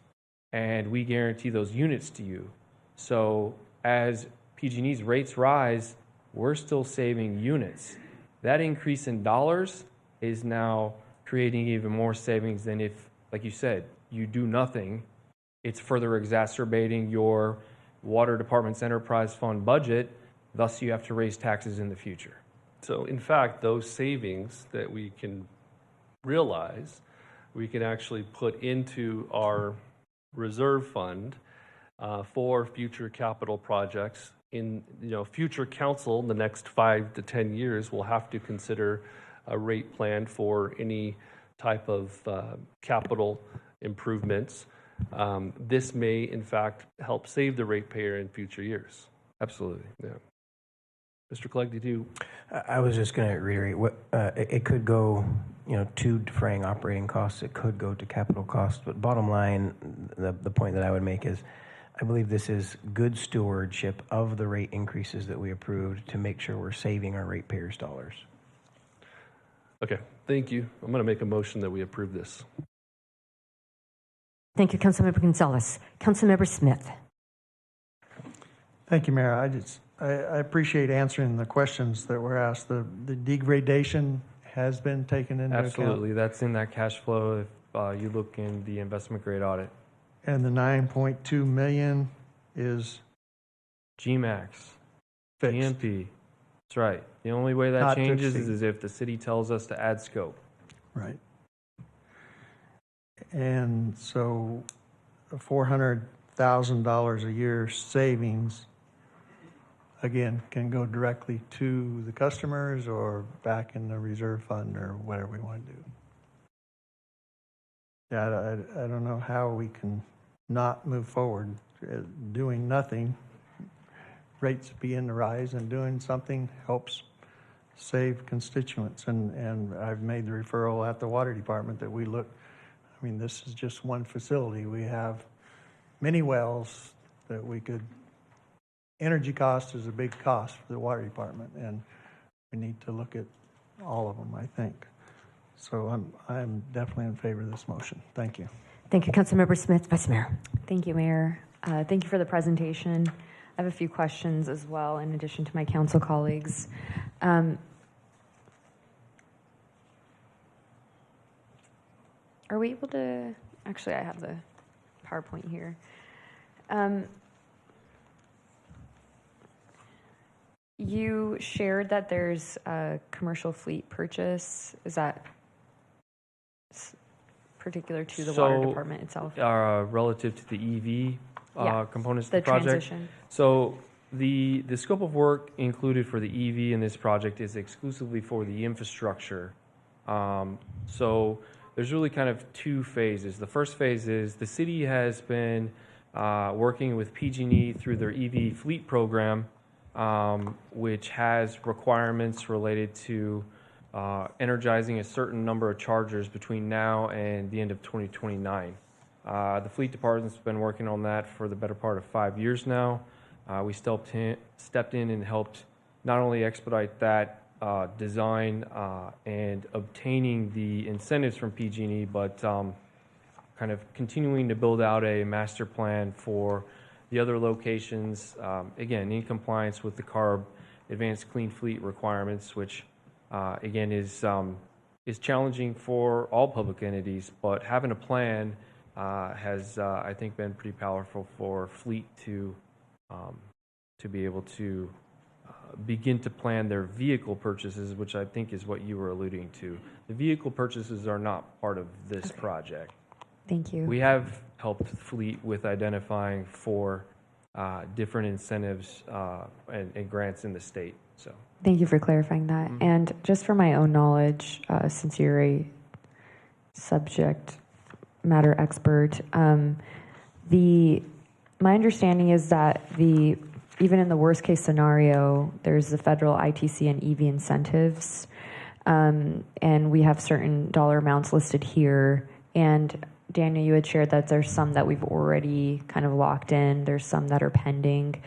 and we guarantee those units to you. So as PG&E's rates rise, we're still saving units. That increase in dollars is now creating even more savings than if, like you said, you do nothing. It's further exacerbating your water department's enterprise fund budget, thus you have to raise taxes in the future. So in fact, those savings that we can realize, we can actually put into our reserve fund for future capital projects. In future council in the next 5 to 10 years will have to consider a rate plan for any type of capital improvements. This may in fact help save the ratepayer in future years. Absolutely. Yeah. Mr. Clegg, did you? I was just going to reiterate what it could go, to defraying operating costs. It could go to capital costs. But bottom line, the point that I would make is, I believe this is good stewardship of the rate increases that we approved to make sure we're saving our ratepayers' dollars. Okay, thank you. I'm going to make a motion that we approve this. Thank you, Councilmember Gonzalez. Councilmember Smith. Thank you, Mayor. I appreciate answering the questions that were asked. The degradation has been taken into account. Absolutely. That's in that cash flow if you look in the investment grade audit. And the 9.2 million is GMAX, fixed. GMP. That's right. The only way that Not changes fixed. is if the city tells us to add scope. Right. And so $400,000 a year savings, again, can go directly to the customers or back in the reserve fund or whatever we want to do. Yeah, I don't know how we can not move forward. Doing nothing, rates begin to rise, and doing something helps save constituents. And I've made the referral at the water department that we look. I mean, this is just one facility. We have many wells that we could. Energy cost is a big cost for the water department, and we need to look at all of them, I think. So I'm definitely in favor of this motion. Thank you. Thank you, Councilmember Smith. Vice Mayor. Thank you, Mayor. Thank you for the presentation. I have a few questions as well, in addition to my council colleagues. Are we able to, actually, I have the PowerPoint here. You shared that there's a commercial fleet purchase. Is that particular to the water department itself? Relative to the EV Yeah, components of the the project. transition. So the scope of work included for the EV in this project is exclusively for the infrastructure. So there's really kind of two phases. The first phase is the city has been working with PG&E through their EV fleet program, which has requirements related to energizing a certain number of chargers between now and the end of 2029. The fleet department's been working on that for the better part of 5 years now. We stepped in and helped not only expedite that design and obtaining the incentives from PG&E, but kind of continuing to build out a master plan for the other locations, again, in compliance with the CARB Advanced Clean Fleet requirements, which again is challenging for all public entities, but having a plan has, I think, been pretty powerful for fleet to be able to begin to plan their vehicle purchases, which I think is what you were alluding to. The vehicle purchases are not part of this project. Thank you. We have helped fleet with identifying for different incentives and grants in the state. So. Thank you for clarifying that. And just for my own knowledge, since you're a subject matter expert, my understanding is that even in the worst case scenario, there's the federal ITC and EV incentives, and we have certain dollar amounts listed here. And Daniel, you had shared that there's some that we've already kind of locked in. There's some that are pending.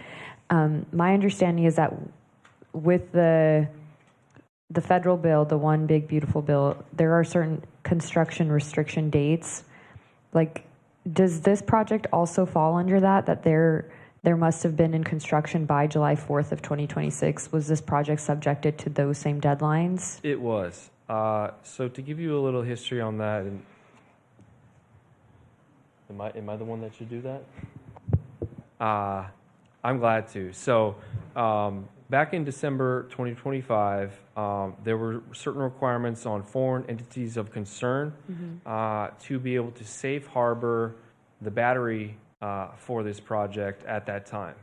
My understanding is that with the federal bill, the one big beautiful bill, there are certain construction restriction dates. Like, does this project also fall under that? That there must have been in construction by July 4th of 2026. Was this project subjected to those same deadlines? It was. So to give you a little history on that, and am I the one that should do that? I'm glad to. So back in December 2025, there were certain requirements on foreign entities of concern to be able to safe harbor the battery for this project at that time.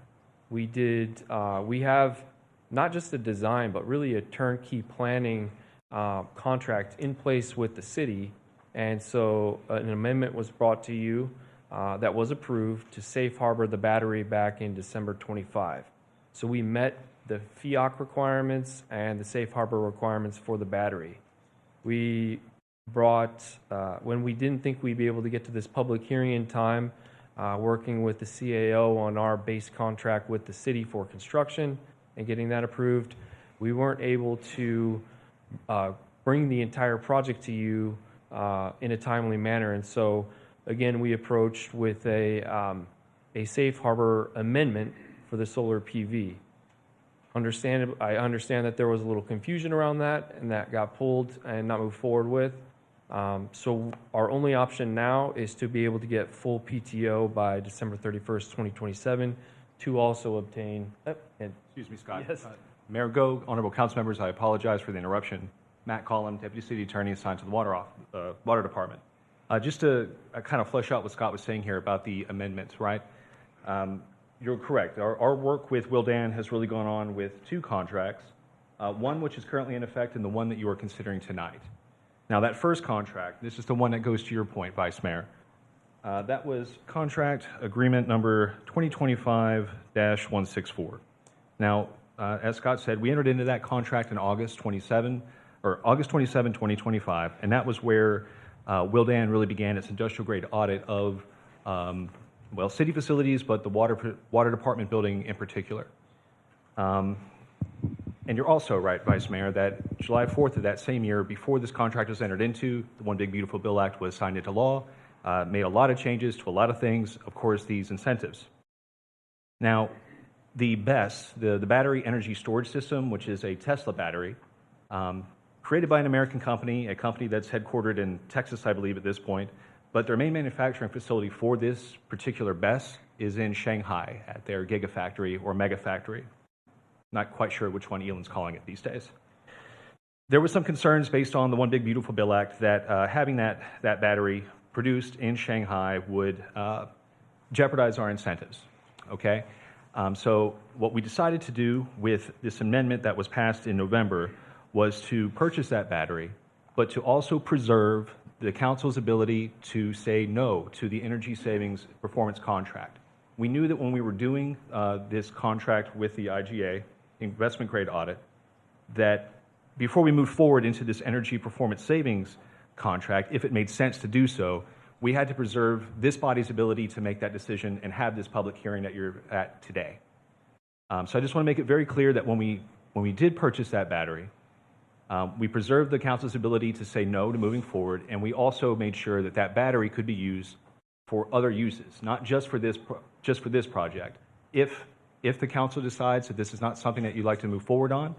We have not just a design, but really a turnkey planning contract in place with the city. And so an amendment was brought to you that was approved to safe harbor the battery back in December 25. So we met the FEOC requirements and the safe harbor requirements for the battery. We brought, when we didn't think we'd be able to get to this public hearing in time, working with the CAO on our base contract with the city for construction and getting that approved, we weren't able to bring the entire project to you in a timely manner. And so, again, we approached with a safe harbor amendment for the solar PV. I understand that there was a little confusion around that, and that got pulled and not moved forward with. So our only option now is to be able to get full PTO by December 31st, 2027, to also obtain. Excuse me, Scott. Yes. Mayor Go, honorable council members, I apologize for the interruption. Matt Collum, Deputy City Attorney assigned to the Water Department. Just to kind of flesh out what Scott was saying here about the amendments, right? You're correct. Our work with Willdan has really gone on with two contracts, one which is currently in effect and the one that you are considering tonight. Now, that first contract, this is the one that goes to your point, Vice Mayor. That was contract agreement number 2025-164. Now, as Scott said, we entered into that contract in August 27, 2025, and that was where Willdan really began its industrial grade audit of city facilities, but the water department building in particular. And you're also right, Vice Mayor, that July 4th of that same year, before this contract was entered into, the One Big Beautiful Bill Act was signed into law, made a lot of changes to a lot of things, of course, these incentives. Now, the BESS, the Battery Energy Storage System, which is a Tesla battery, created by an American company, a company that's headquartered in Texas, I believe, at this point, but their main manufacturing facility for this particular BESS is in Shanghai at their Gigafactory or Megafactory. Not quite sure which one Elon's calling it these days. There were some concerns based on the One Big Beautiful Bill Act that having that battery produced in Shanghai would jeopardize our incentives, okay? So what we decided to do with this amendment that was passed in November was to purchase that battery, but to also preserve the council's ability to say no to the energy savings performance contract. We knew that when we were doing this contract with the IGA, investment grade audit, that before we moved forward into this energy performance savings contract, if it made sense to do so, we had to preserve this body's ability to make that decision and have this public hearing that you're at today. So I just want to make it very clear that when we did purchase that battery, we preserved the council's ability to say no to moving forward, and we also made sure that that battery could be used for other uses, not just for this project. If the council decides that this is not something that you'd like to move forward on,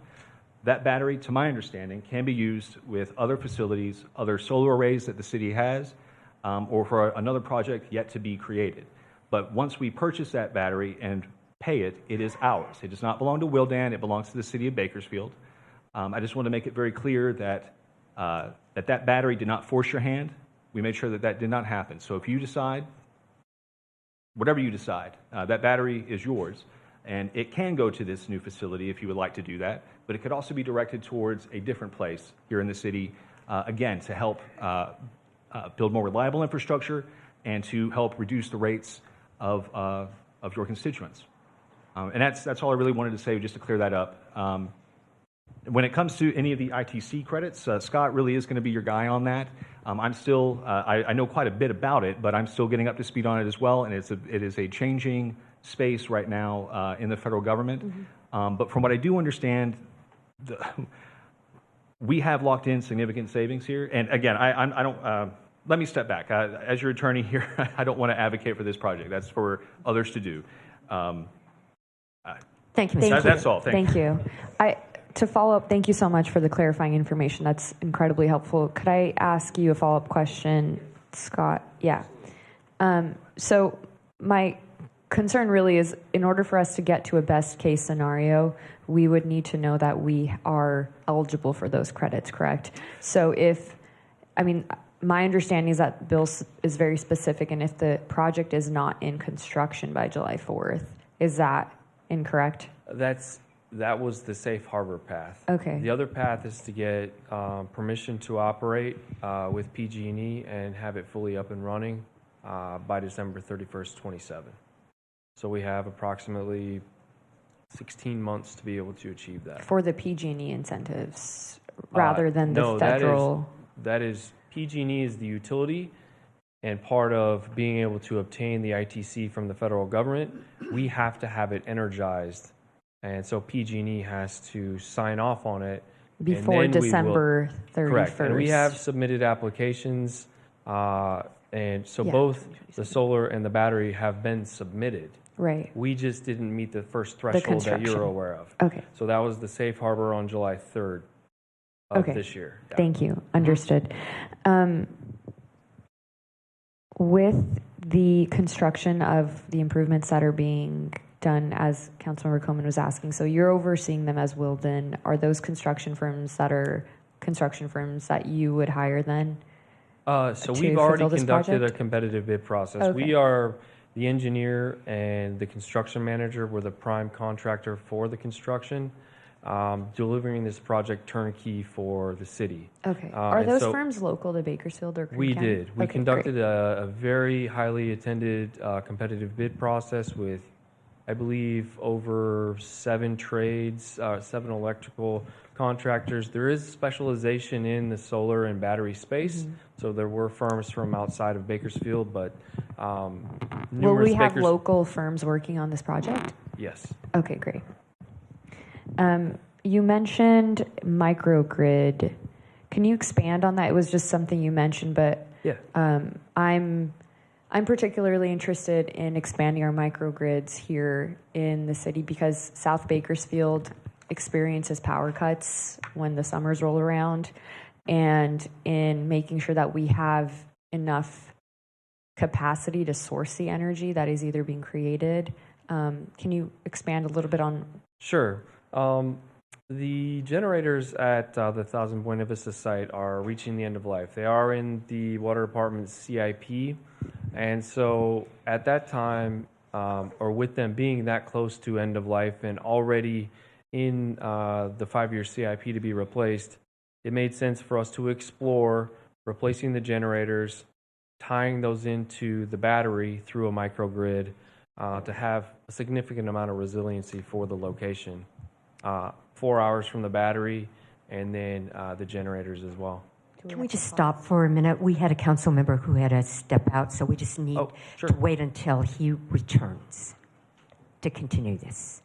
that battery, to my understanding, can be used with other facilities, other solar arrays that the city has, or for another project yet to be created. But once we purchase that battery and pay it, it is ours. It does not belong to Willdan. It belongs to the city of Bakersfield. I just want to make it very clear that that battery did not force your hand. We made sure that that did not happen. So if you decide, whatever you decide, that battery is yours, and it can go to this new facility if you would like to do that, but it could also be directed towards a different place here in the city, again, to help build more reliable infrastructure and to help reduce the rates of your constituents. And that's all I really wanted to say, just to clear that up. When it comes to any of the ITC credits, Scott really is going to be your guy on that. I'm still, I know quite a bit about it, but I'm still getting up to speed on it as well, and it is a changing space right now in the federal government. Mm-hmm. But from what I do understand, we have locked in significant savings here. And again, I don't, let me step back. As your attorney here, I don't want to advocate for this project. That's for others to do. Thank you. That's all. Thank you. To follow up, thank you so much for the clarifying information. That's incredibly helpful. Could I ask you a follow-up question, Scott? Yeah. So my concern really is, in order for us to get to a best-case scenario, we would need to know that we are eligible for those credits, correct? So my understanding is that Bill is very specific, and if the project is not in construction by July 4th, is that incorrect? That was the safe harbor path. Okay. The other path is to get permission to operate with PG&E and have it fully up and running by December 31st, 27. So we have approximately 16 months to be able to achieve that. For the PG&E incentives, rather than the federal? That is PG&E is the utility, and part of being able to obtain the ITC from the federal government, we have to have it energized. And so PG&E has to sign off on it before December 31st. Correct. And we have submitted applications, and so both the solar and the battery have been submitted. Right. We just didn't meet the first threshold that you're aware of. Okay. So that was the safe harbor on July 3rd of this year. Yeah. Thank you. Understood. With the construction of the improvements that are being done, as Councilmember Coleman was asking, so you're overseeing them as Willdan. Are those construction firms that you would hire then? So we've already conducted a competitive bid process. Okay. We are the engineer and the construction manager. We're the prime contractor for the construction, delivering this project turnkey for the city. Okay. Are those firms local to Bakersfield or Kern We County? did. We conducted a very highly attended competitive bid process with, I believe, over 7 trades, 7 electrical contractors. There is specialization in the solar and battery space, so there were firms from outside of Bakersfield, but will we have local firms working on this project? Yes. Okay, great. You mentioned microgrid. Can you expand on that? It was just something you mentioned, but I'm particularly interested in expanding our microgrids here in the city because South Bakersfield experiences power cuts when the summers roll around, and in making sure that we have enough capacity to source the energy that is either being created. Can you expand a little bit on? Sure. The generators at the Thousand Buena Vista site are reaching the end of life. They are in the water department's CIP, and so at that time, or with them being that close to end of life and already in the 5-year CIP to be replaced, it made sense for us to explore replacing the generators, tying those into the battery through a microgrid to have a significant amount of resiliency for the location. 4 hours from the battery, and then the generators as well. Can we just stop for a minute? We had a council member who had to step out, so we just need to wait until he returns to continue this.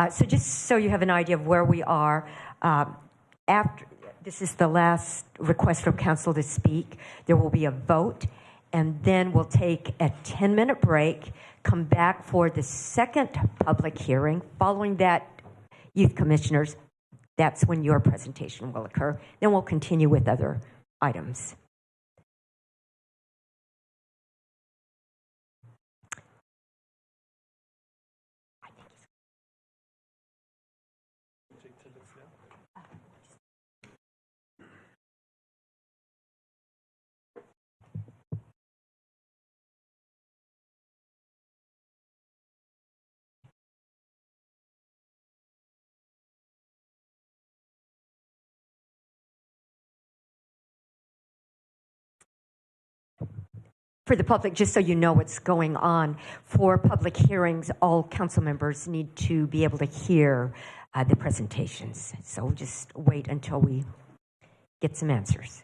So just so you have an idea of where we are, after this is the last request from council to speak, there will be a vote, and then we'll take a 10-minute break, come back for the second public hearing. Following that, youth commissioners, that's when your presentation will occur. Then we'll continue with other items. For the public, just so you know what's going on, for public hearings, all council members need to be able to hear the presentations. So we'll just wait until we get some answers.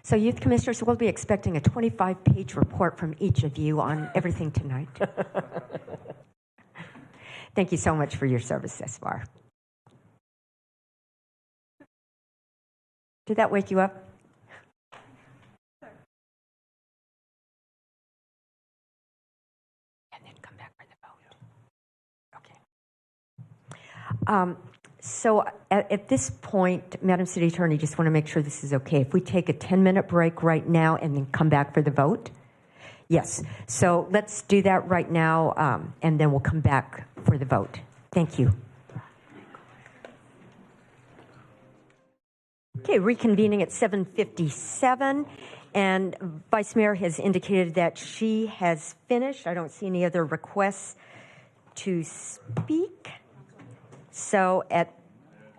So youth commissioners, we'll be expecting a 25-page report from each of you on everything tonight. Thank you so much for your service thus far. Did that wake you up? And then come back for the vote. Okay. So at this point, Madam City Attorney, just want to make sure this is okay. If we take a 10-minute break right now and then come back for the vote? Yes. So let's do that right now, and then we'll come back for the vote. Thank you. Okay, reconvening at 7:57, and Vice Mayor has indicated that she has finished. I don't see any other requests to speak. So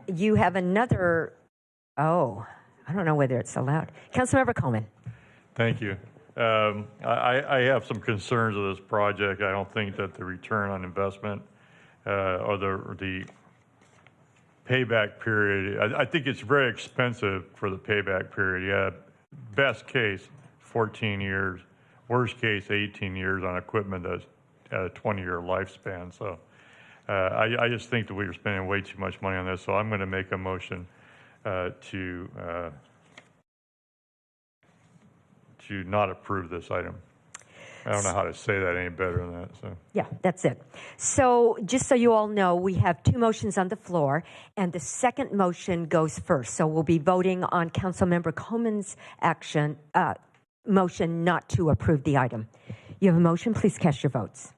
you have another, I don't know whether it's allowed. Councilmember Coleman. Thank you. I have some concerns with this project. I don't think that the return on investment or the payback period, I think it's very expensive for the payback period. Yeah, best case, 14 years. Worst case, 18 years on equipment that's at a 20-year lifespan. So I just think that we are spending way too much money on this. So I'm going to make a motion to not approve this item. I don't know how to say that any better than that. So yeah, that's it. So just so you all know, we have two motions on the floor, and the second motion goes first. So we'll be voting on Councilmember Coleman's motion not to approve the item. You have a motion. Please cast your votes.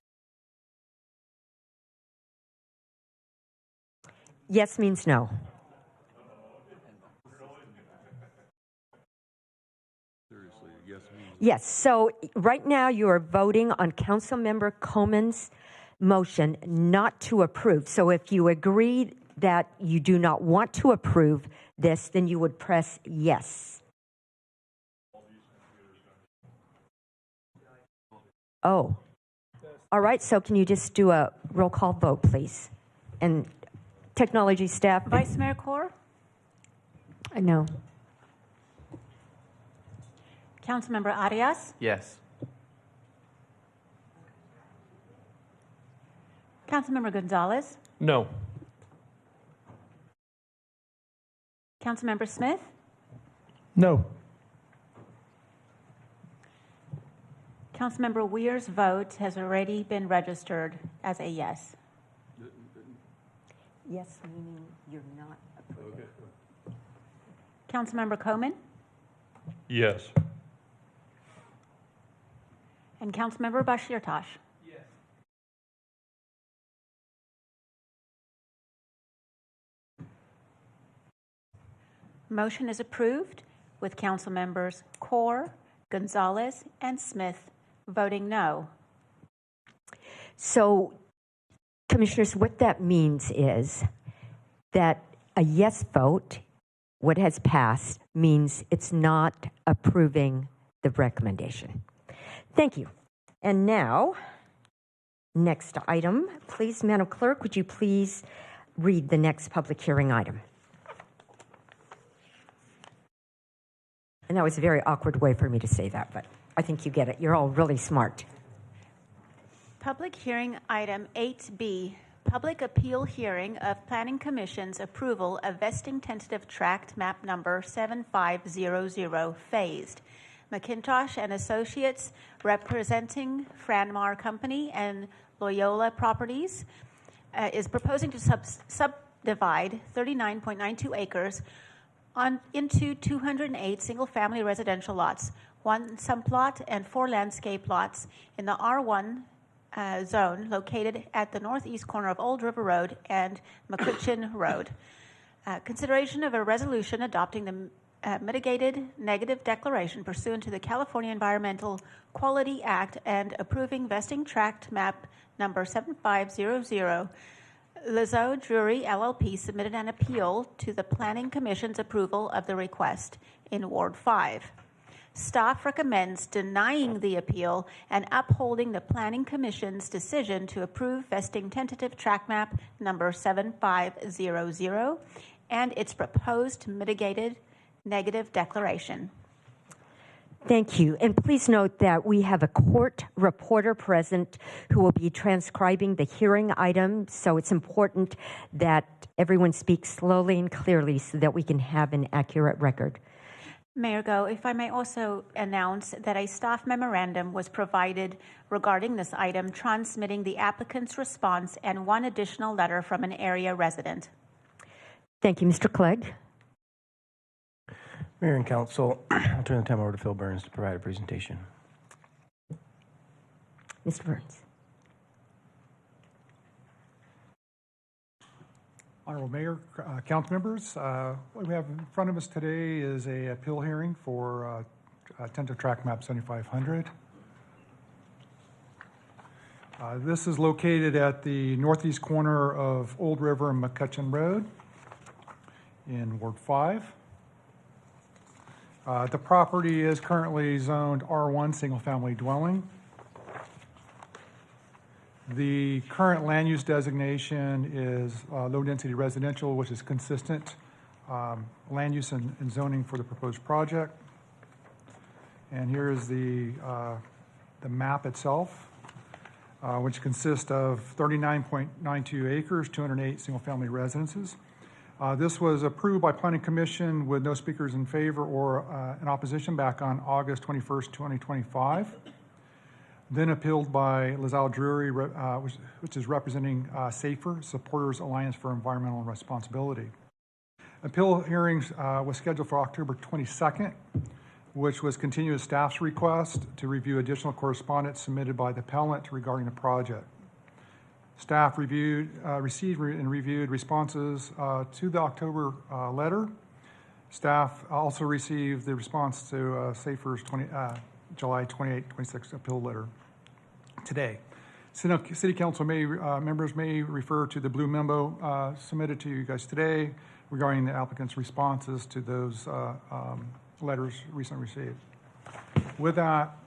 Yes means no. Yes, so right now you are voting on Councilmember Coleman's motion not to approve. So if you agree that you do not want to approve this, then you would press yes. Oh, all right, so can you just do a roll call vote, please? And technology staff. Vice Mayor Core? No. Councilmember Arias? Yes. Councilmember Gonzalez? No. Councilmember Smith? No. Councilmember Weir's vote has already been registered as a yes. Yes, meaning you're not approving. Councilmember Coman Yes. and Councilmember Bashir-Tosh. Yes. Motion is approved with council members Kaur, Gonzalez, and Smith voting no. So, Commissioners, what that means is that a yes vote, what has passed, means it's not approving the recommendation. Thank you. And now, next item, please, Madam Clerk, would you please read the next public hearing item? And that was a very awkward way for me to say that, but I think you get it. You're all really smart. Public hearing item 8B, public appeal hearing of Planning Commission's approval of vesting tentative tract map number 7500 phased. McIntosh and Associates representing Franmar Company and Loyola Properties is proposing to subdivide 39.92 acres into 208 single-family residential lots, 1 subplot and 4 landscape lots in the R1 zone located at the northeast corner of Old River Road and McCutcheon Road. Consideration of a resolution adopting the mitigated negative declaration pursuant to the California Environmental Quality Act and approving vesting tract map number 7500. Lazo Drury LLP submitted an appeal to the Planning Commission's approval of the request in Ward 5. Staff recommends denying the appeal and upholding the Planning Commission's decision to approve vesting tentative tract map number 7500 and its proposed mitigated negative declaration. Thank you. And please note that we have a court reporter present who will be transcribing the hearing item, so it's important that everyone speaks slowly and clearly so that we can have an accurate record. Mayor Go, if I may also announce that a staff memorandum was provided regarding this item, transmitting the applicant's response and 1 additional letter from an area resident. Thank you, Mr. Clegg. Mayor and Council, I'll turn the time over to Phil Burns to provide a presentation. Mr. Burns. Honorable Mayor, council members, what we have in front of us today is a appeal hearing for tentative tract map 7500. This is located at the northeast corner of Old River and McCutcheon Road in Ward 5. The property is currently zoned R1 single-family dwelling. The current land use designation is low-density residential, which is consistent land use and zoning for the proposed project. And here is the map itself, which consists of 39.92 acres, 208 single-family residences. This was approved by Planning Commission with no speakers in favor or in opposition back on August 21st, 2025. Then appealed by Lazo Drury, which is representing SAFER, Supporters Alliance for Environmental Responsibility. Appeal hearings was scheduled for October 22nd, which was continued as staff's request to review additional correspondence submitted by the appellant regarding the project. Staff received and reviewed responses to the October letter. Staff also received the response to SAFER's July 28, 26 appeal letter today. City Council members may refer to the blue memo submitted to you guys today regarding the applicant's responses to those letters recently received. With that,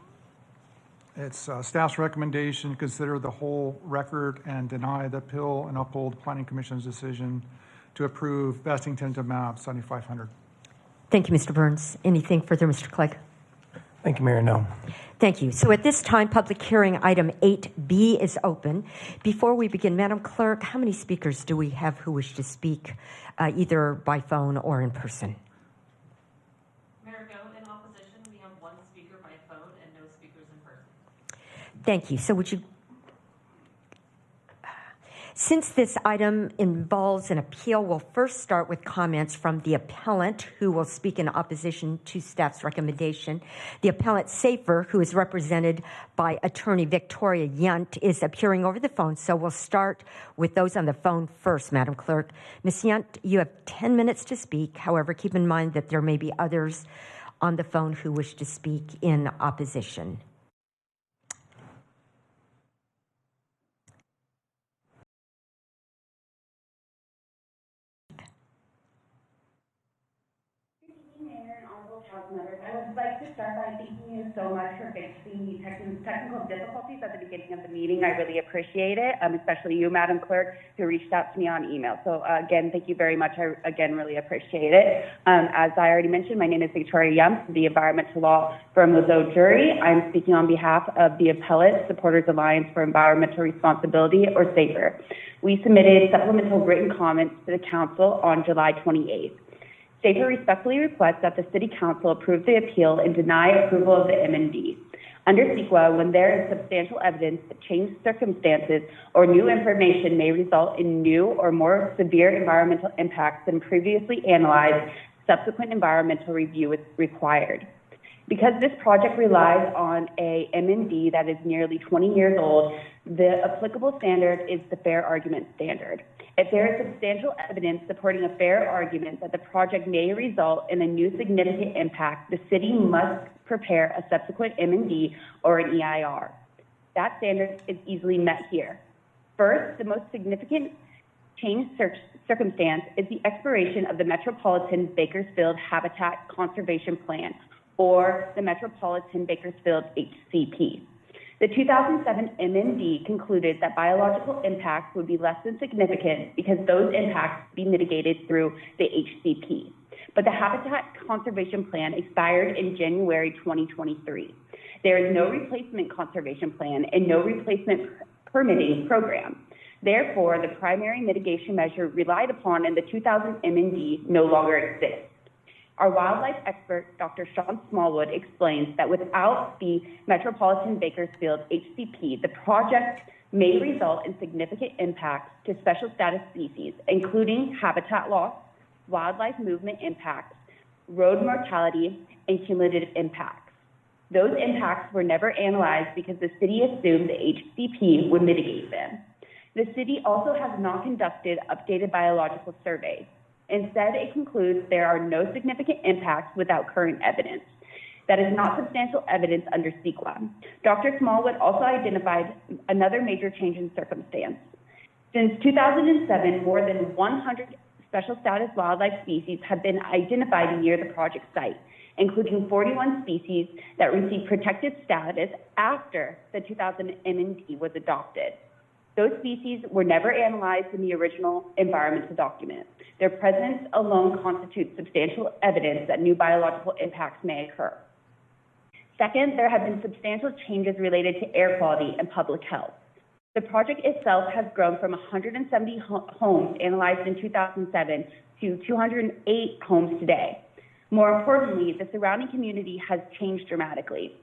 it's staff's recommendation to consider the whole record and deny the appeal and uphold Planning Commission's decision to approve vesting tentative map 7500. Thank you, Mr. Burns. Anything further, Mr. Clegg? Thank you, Mayor. No. Thank you. So at this time, public hearing item 8B is open. Before we begin, Madam Clerk, how many speakers do we have who wish to speak either by phone or in person? Mayor Go, in opposition, we have 1 speaker by phone and no speakers in person. Thank you. So would you... Since this item involves an appeal, we'll first start with comments from the appellant, who will speak in opposition to staff's recommendation. The appellant, Safer, who is represented by attorney Victoria Yunt, is appearing over the phone, so we'll start with those on the phone first, Madam Clerk. Ms. Yunt, you have 10 minutes to speak. However, keep in mind that there may be others on the phone who wish to speak in opposition. I would like to start by thanking you so much for fixing the technical difficulties at the beginning of the meeting. I really appreciate it, especially you, Madam Clerk, who reached out to me on email. So again, thank you very much. I, again, really appreciate it. As I already mentioned, my name is Victoria Yum, the environmental law firm Lazo Jury. I'm speaking on behalf of the Appellate Supporters Alliance for Environmental Responsibility, or SAFER. We submitted supplemental written comments to the council on July 28th. SAFER respectfully requests that the City Council approve the appeal and deny approval of the MND. Under CEQA, when there is substantial evidence that changed circumstances or new information may result in new or more severe environmental impacts than previously analyzed, subsequent environmental review is required. Because this project relies on a MND that is nearly 20 years old, the applicable standard is the fair argument standard. If there is substantial evidence supporting a fair argument that the project may result in a new significant impact, the city must prepare a subsequent M&D or an EIR. That standard is easily met here. First, the most significant change circumstance is the expiration of the Metropolitan Bakersfield Habitat Conservation Plan, or the Metropolitan Bakersfield HCP. The 2007 MND concluded that biological impacts would be less than significant because those impacts would be mitigated through the HCP. But the Habitat Conservation Plan expired in January 2023. There is no replacement conservation plan and no replacement permitting program. Therefore, the primary mitigation measure relied upon in the 2000 MND no longer exists. Our wildlife expert, Dr. Sean Smallwood, explains that without the Metropolitan Bakersfield HCP, the project may result in significant impacts to special status species, including habitat loss, wildlife movement impacts, road mortality, and cumulative impacts. Those impacts were never analyzed because the city assumed the HCP would mitigate them. The city also has not conducted updated biological surveys. Instead, it concludes there are no significant impacts without current evidence. That is not substantial evidence under CEQA. Dr. Smallwood also identified another major change in circumstance. Since 2007, more than 100 special status wildlife species have been identified near the project site, including 41 species that received protected status after the 2000 MND was adopted. Those species were never analyzed in the original environmental document. Their presence alone constitutes substantial evidence that new biological impacts may occur. Second, there have been substantial changes related to air quality and public health. The project itself has grown from 170 homes analyzed in 2007 to 208 homes today. More importantly, the surrounding community has changed dramatically.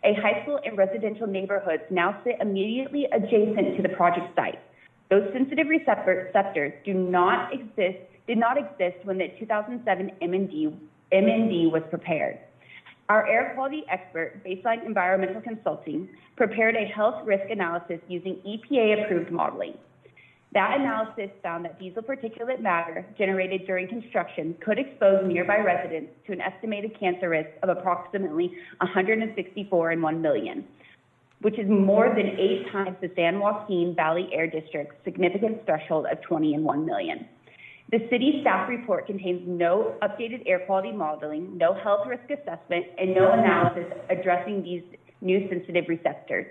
A high school and residential neighborhoods now sit immediately adjacent to the project site. Those sensitive receptors did not exist when the 2007 MND was prepared. Our air quality expert, Baseline Environmental Consulting, prepared a health risk analysis using EPA-approved modeling. That analysis found that diesel particulate matter generated during construction could expose nearby residents to an estimated cancer risk of approximately 164 in 1 million, which is more than 8 times the San Joaquin Valley Air District's significant threshold of 20 in 1 million. The city staff report contains no updated air quality modeling, no health risk assessment, and no analysis addressing these new sensitive receptors.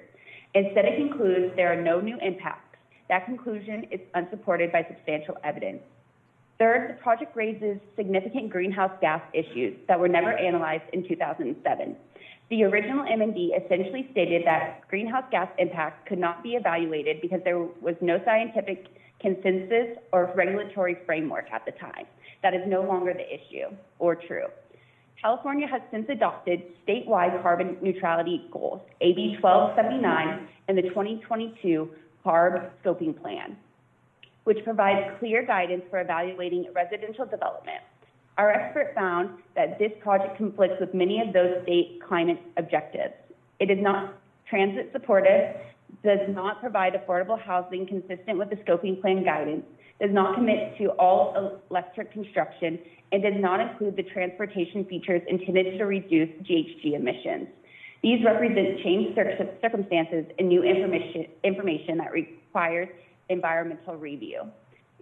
Instead, it concludes there are no new impacts. That conclusion is unsupported by substantial evidence. Third, the project raises significant greenhouse gas issues that were never analyzed in 2007. The original MND essentially stated that greenhouse gas impacts could not be evaluated because there was no scientific consensus or regulatory framework at the time. That is no longer the issue or true. California has since adopted statewide carbon neutrality goals, AB 1279 and the 2022 CARB scoping plan. which provides clear guidance for evaluating residential development. Our expert found that this project conflicts with many of those state climate objectives. It is not transit supportive, does not provide affordable housing consistent with the scoping plan guidance, does not commit to all electric construction, and does not include the transportation features intended to reduce GHG emissions. These represent changed circumstances and new information that requires environmental review.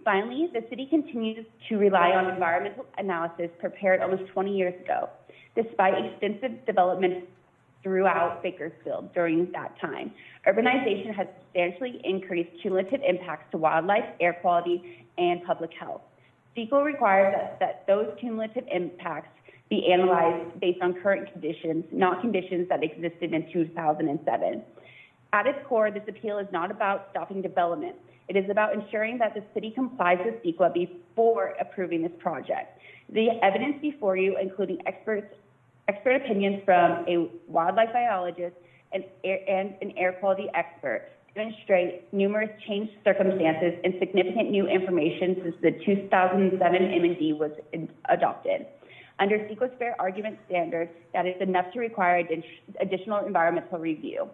Finally, the city continues to rely on environmental analysis prepared almost 20 years ago, despite extensive development throughout Bakersfield during that time. Urbanization has substantially increased cumulative impacts to wildlife, air quality, and public health. CEQA requires that those cumulative impacts be analyzed based on current conditions, not conditions that existed in 2007. At its core, this appeal is not about stopping development. It is about ensuring that the city complies with CEQA before approving this project. The evidence before you, including expert opinions from a wildlife biologist and an air quality expert, demonstrate numerous changed circumstances and significant new information since the 2007 M&D was adopted. Under CEQA's fair argument standard, that is enough to require additional environmental review.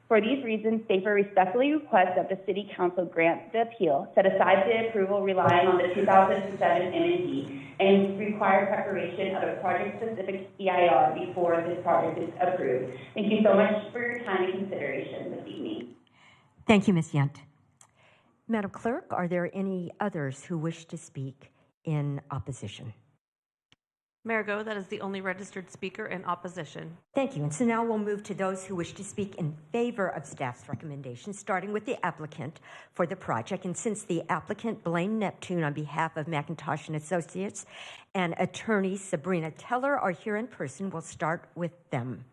For these reasons, SAFER respectfully requests that the City Council grant the appeal, set aside the approval relying on the 2007 M&D, and require preparation of a project-specific EIR before this project is approved. Thank you so much for your time and consideration this evening. Thank you, Ms. Yent. Madam Clerk, are there any others who wish to speak in opposition? Mayor Go, that is the only registered speaker in opposition. Thank you. And so now we'll move to those who wish to speak in favor of staff's recommendation, starting with the applicant for the project. And since the applicant, Blaine Neptune, on behalf of McIntosh and Associates, and attorney Sabrina Teller are here in person, we'll start with them.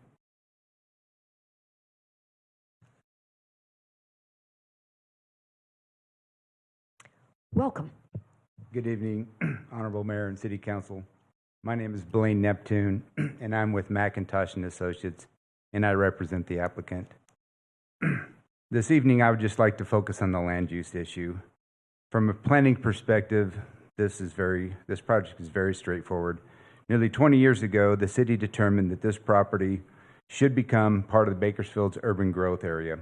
Welcome. Good evening, Honorable Mayor and City Council. My name is Blaine Neptune, and I'm with McIntosh and Associates, and I represent the applicant. This evening, I would just like to focus on the land use issue. From a planning perspective, this project is very straightforward. Nearly 20 years ago, the city determined that this property should become part of the Bakersfield's urban growth area.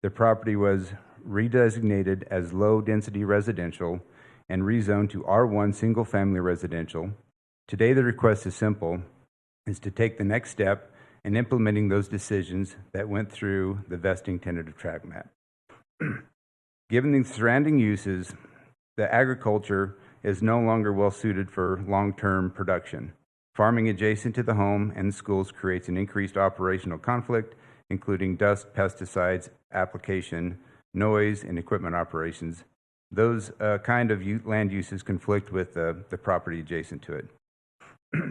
The property was redesignated as low-density residential and rezoned to R1 single-family residential. Today, the request is simple, is to take the next step in implementing those decisions that went through the vesting tentative tract map. Given the surrounding uses, the agriculture is no longer well suited for long-term production. Farming adjacent to the home and schools creates an increased operational conflict, including dust, pesticides, application, noise, and equipment operations. Those kind of land uses conflict with the property adjacent to it.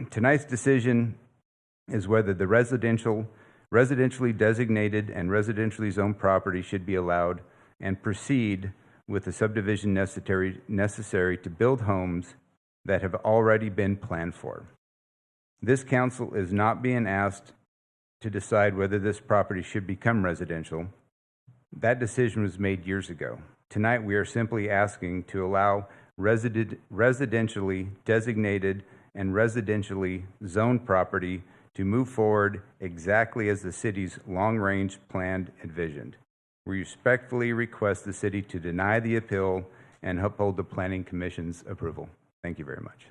Tonight's decision is whether the residentially designated and residentially zoned property should be allowed and proceed with the subdivision necessary to build homes that have already been planned for. This council is not being asked to decide whether this property should become residential. That decision was made years ago. Tonight, we are simply asking to allow residentially designated and residentially zoned property to move forward exactly as the city's long-range plan envisioned. We respectfully request the city to deny the appeal and uphold the Planning Commission's approval. Thank you very much.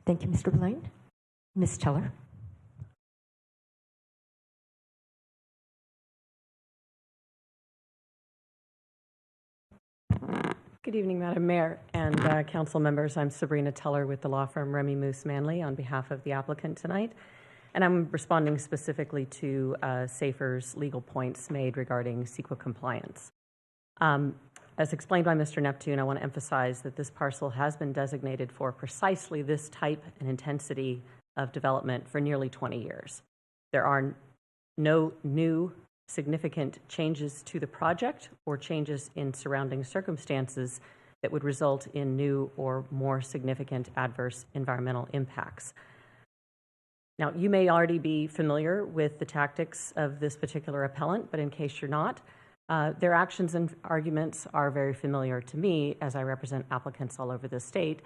Thank you, Mr. Blaine. Ms. Teller. Good evening, Madam Mayor and council members. I'm Sabrina Teller with the law firm Remy Moose Manley on behalf of the applicant tonight. And I'm responding specifically to SAFER's legal points made regarding CEQA compliance. As explained by Mr. Neptune, I want to emphasize that this parcel has been designated for precisely this type and intensity of development for nearly 20 years. There are no new significant changes to the project or changes in surrounding circumstances that would result in new or more significant adverse environmental impacts. Now, you may already be familiar with the tactics of this particular appellant, but in case you're not, Their actions and arguments are very familiar to me as I represent applicants all over the state,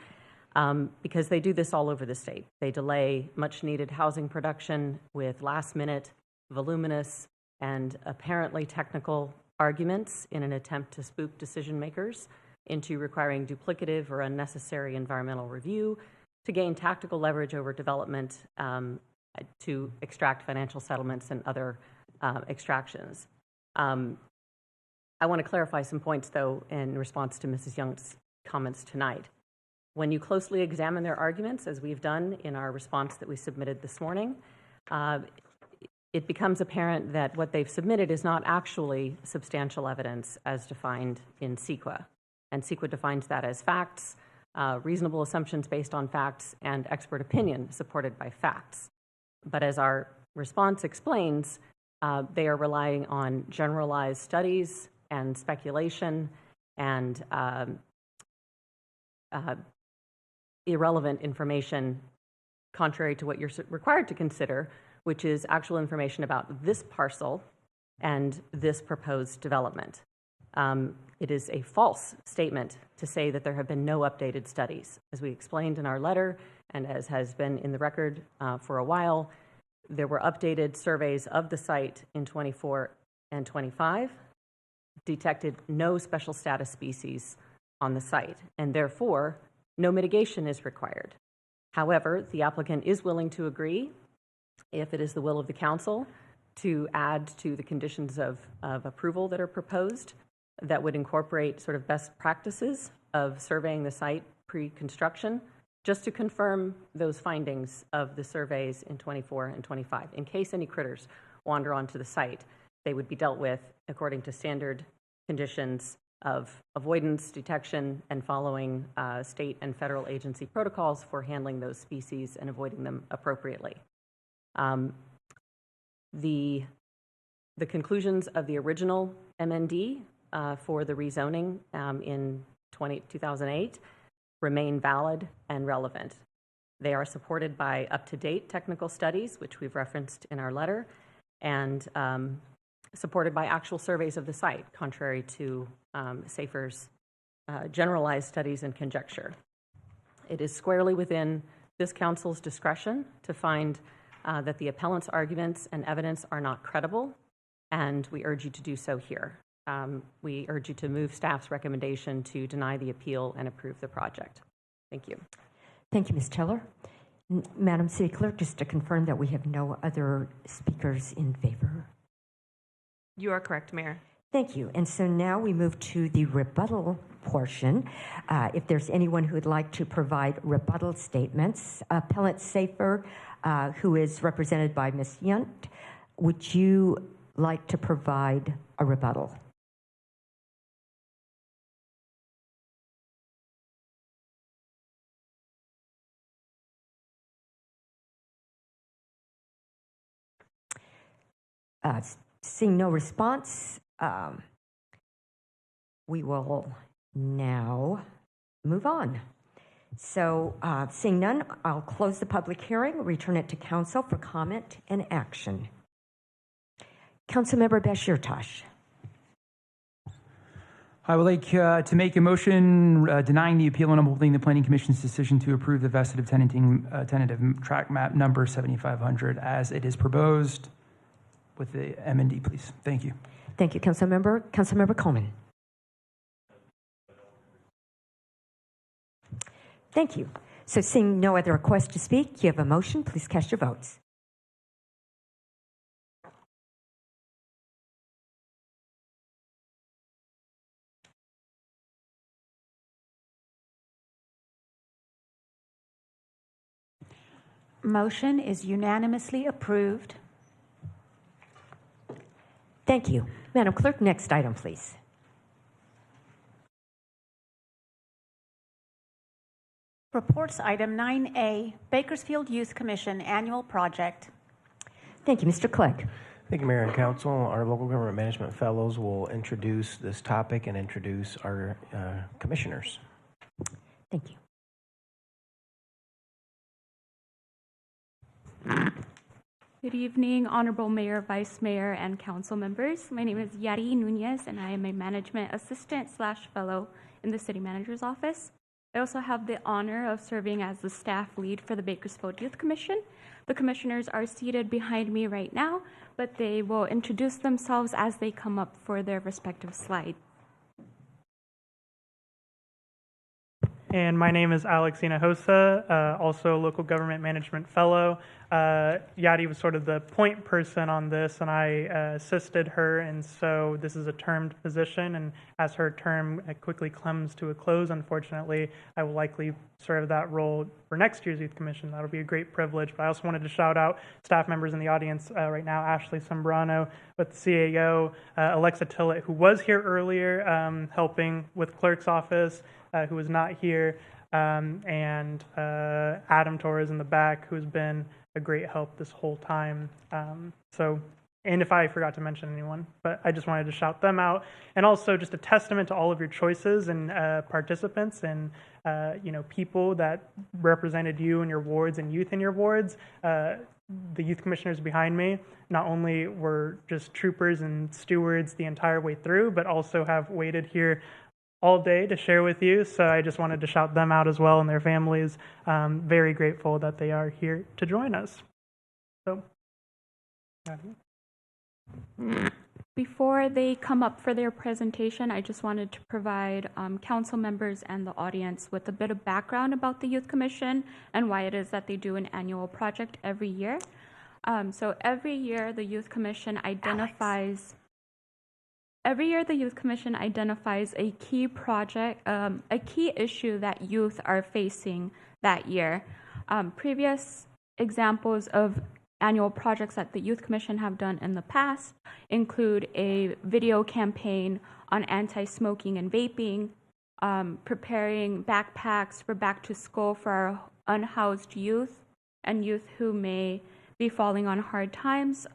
because they do this all over the state. They delay much-needed housing production with last-minute, voluminous, and apparently technical arguments in an attempt to spook decision makers into requiring duplicative or unnecessary environmental review to gain tactical leverage over development, to extract financial settlements and other extractions. I want to clarify some points, though, in response to Mrs. Young's comments tonight. When you closely examine their arguments, as we've done in our response that we submitted this morning, it becomes apparent that what they've submitted is not actually substantial evidence as defined in CEQA. And CEQA defines that as facts, reasonable assumptions based on facts, and expert opinion supported by facts. But as our response explains, they are relying on generalized studies and speculation and irrelevant information, contrary to what you're required to consider, which is actual information about this parcel and this proposed development. It is a false statement to say that there have been no updated studies. As we explained in our letter, and as has been in the record for a while, there were updated surveys of the site in 24 and 25, detected no special status species on the site, and therefore no mitigation is required. However, the applicant is willing to agree, if it is the will of the council, to add to the conditions of approval that are proposed that would incorporate sort of best practices of surveying the site pre-construction, just to confirm those findings of the surveys in 24 and 25. In case any critters wander onto the site, they would be dealt with according to standard conditions of avoidance, detection, and following state and federal agency protocols for handling those species and avoiding them appropriately. The conclusions of the original MND for the rezoning in 2008 remain valid and relevant. They are supported by up-to-date technical studies, which we've referenced in our letter, and supported by actual surveys of the site, contrary to SAFER's generalized studies and conjecture. It is squarely within this council's discretion to find that the appellant's arguments and evidence are not credible, and we urge you to do so here. We urge you to move staff's recommendation to deny the appeal and approve the project. Thank you. Thank you, Ms. Teller. Madam City Clerk, just to confirm that we have no other speakers in favor. You are correct, Mayor. Thank you. And so now we move to the rebuttal portion. If there's anyone who would like to provide rebuttal statements, Appellant Safer, who is represented by Ms. Yunt, would you like to provide a rebuttal? Seeing no response, we will now move on. So seeing none, I'll close the public hearing, return it to council for comment and action. Councilmember Bashir Tosh. I would like to make a motion denying the appeal and upholding the Planning Commission's decision to approve the vested of tentative track map number 7500 as it is proposed with the M&D, please. Thank you. Thank you, Councilmember. Councilmember Coleman. Thank you. So seeing no other requests to speak, you have a motion. Please cast your votes. Motion is unanimously approved. Thank you. Madam Clerk, next item, please. Reports item 9A, Bakersfield Youth Commission Annual Project. Thank you. Mr. Clegg. Thank you, Mayor and Council. Our local government management fellows will introduce this topic and introduce our commissioners. Thank you. Good evening, Honorable Mayor, Vice Mayor, and council members. My name is Yari Nunez, and I am a management assistant / fellow in the city manager's office. I also have the honor of serving as the staff lead for the Bakersfield Youth Commission. The commissioners are seated behind me right now, but they will introduce themselves as they come up for their respective slide. And my name is Alex Hinojosa, also local government management fellow. Yadi was sort of the point person on this, and I assisted her, and so this is a termed position, and as her term quickly comes to a close, unfortunately, I will likely serve that role for next year's Youth Commission. That'll be a great privilege, but I also wanted to shout out staff members in the audience right now, Ashley Sombrano with the CAO, Alexa Tillett, who was here earlier helping with clerk's office, who was not here, and Adam Torres in the back, who's been a great help this whole time. And if I forgot to mention anyone, but I just wanted to shout them out. And also just a testament to all of your choices and participants and people that represented you in your wards and youth in your wards. The youth commissioners behind me not only were just troopers and stewards the entire way through, but also have waited here all day to share with you. So I just wanted to shout them out as well and their families. Very grateful that they are here to join us. So, before they come up for their presentation, I just wanted to provide council members and the audience with a bit of background about the Youth Commission and why it is that they do an annual project every year. So every year the Youth Commission identifies a key project, a key issue that youth are facing that year. Previous examples of annual projects that the Youth Commission have done in the past include a video campaign on anti-smoking and vaping, preparing backpacks for back to school for our unhoused youth and youth who may be falling on hard times.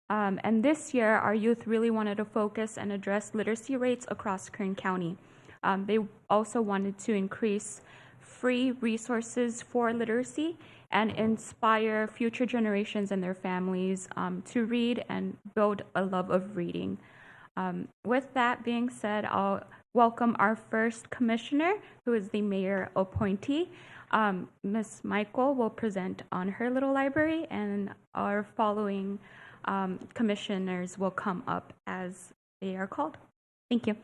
And this year, our youth really wanted to focus and address literacy rates across Kern County. They also wanted to increase free resources for literacy and inspire future generations and their families to read and build a love of reading. With that being said, I'll welcome our first commissioner, who is the mayor appointee. Ms. Michael will present on her little library, and our following commissioners will come up as they are called. Thank you.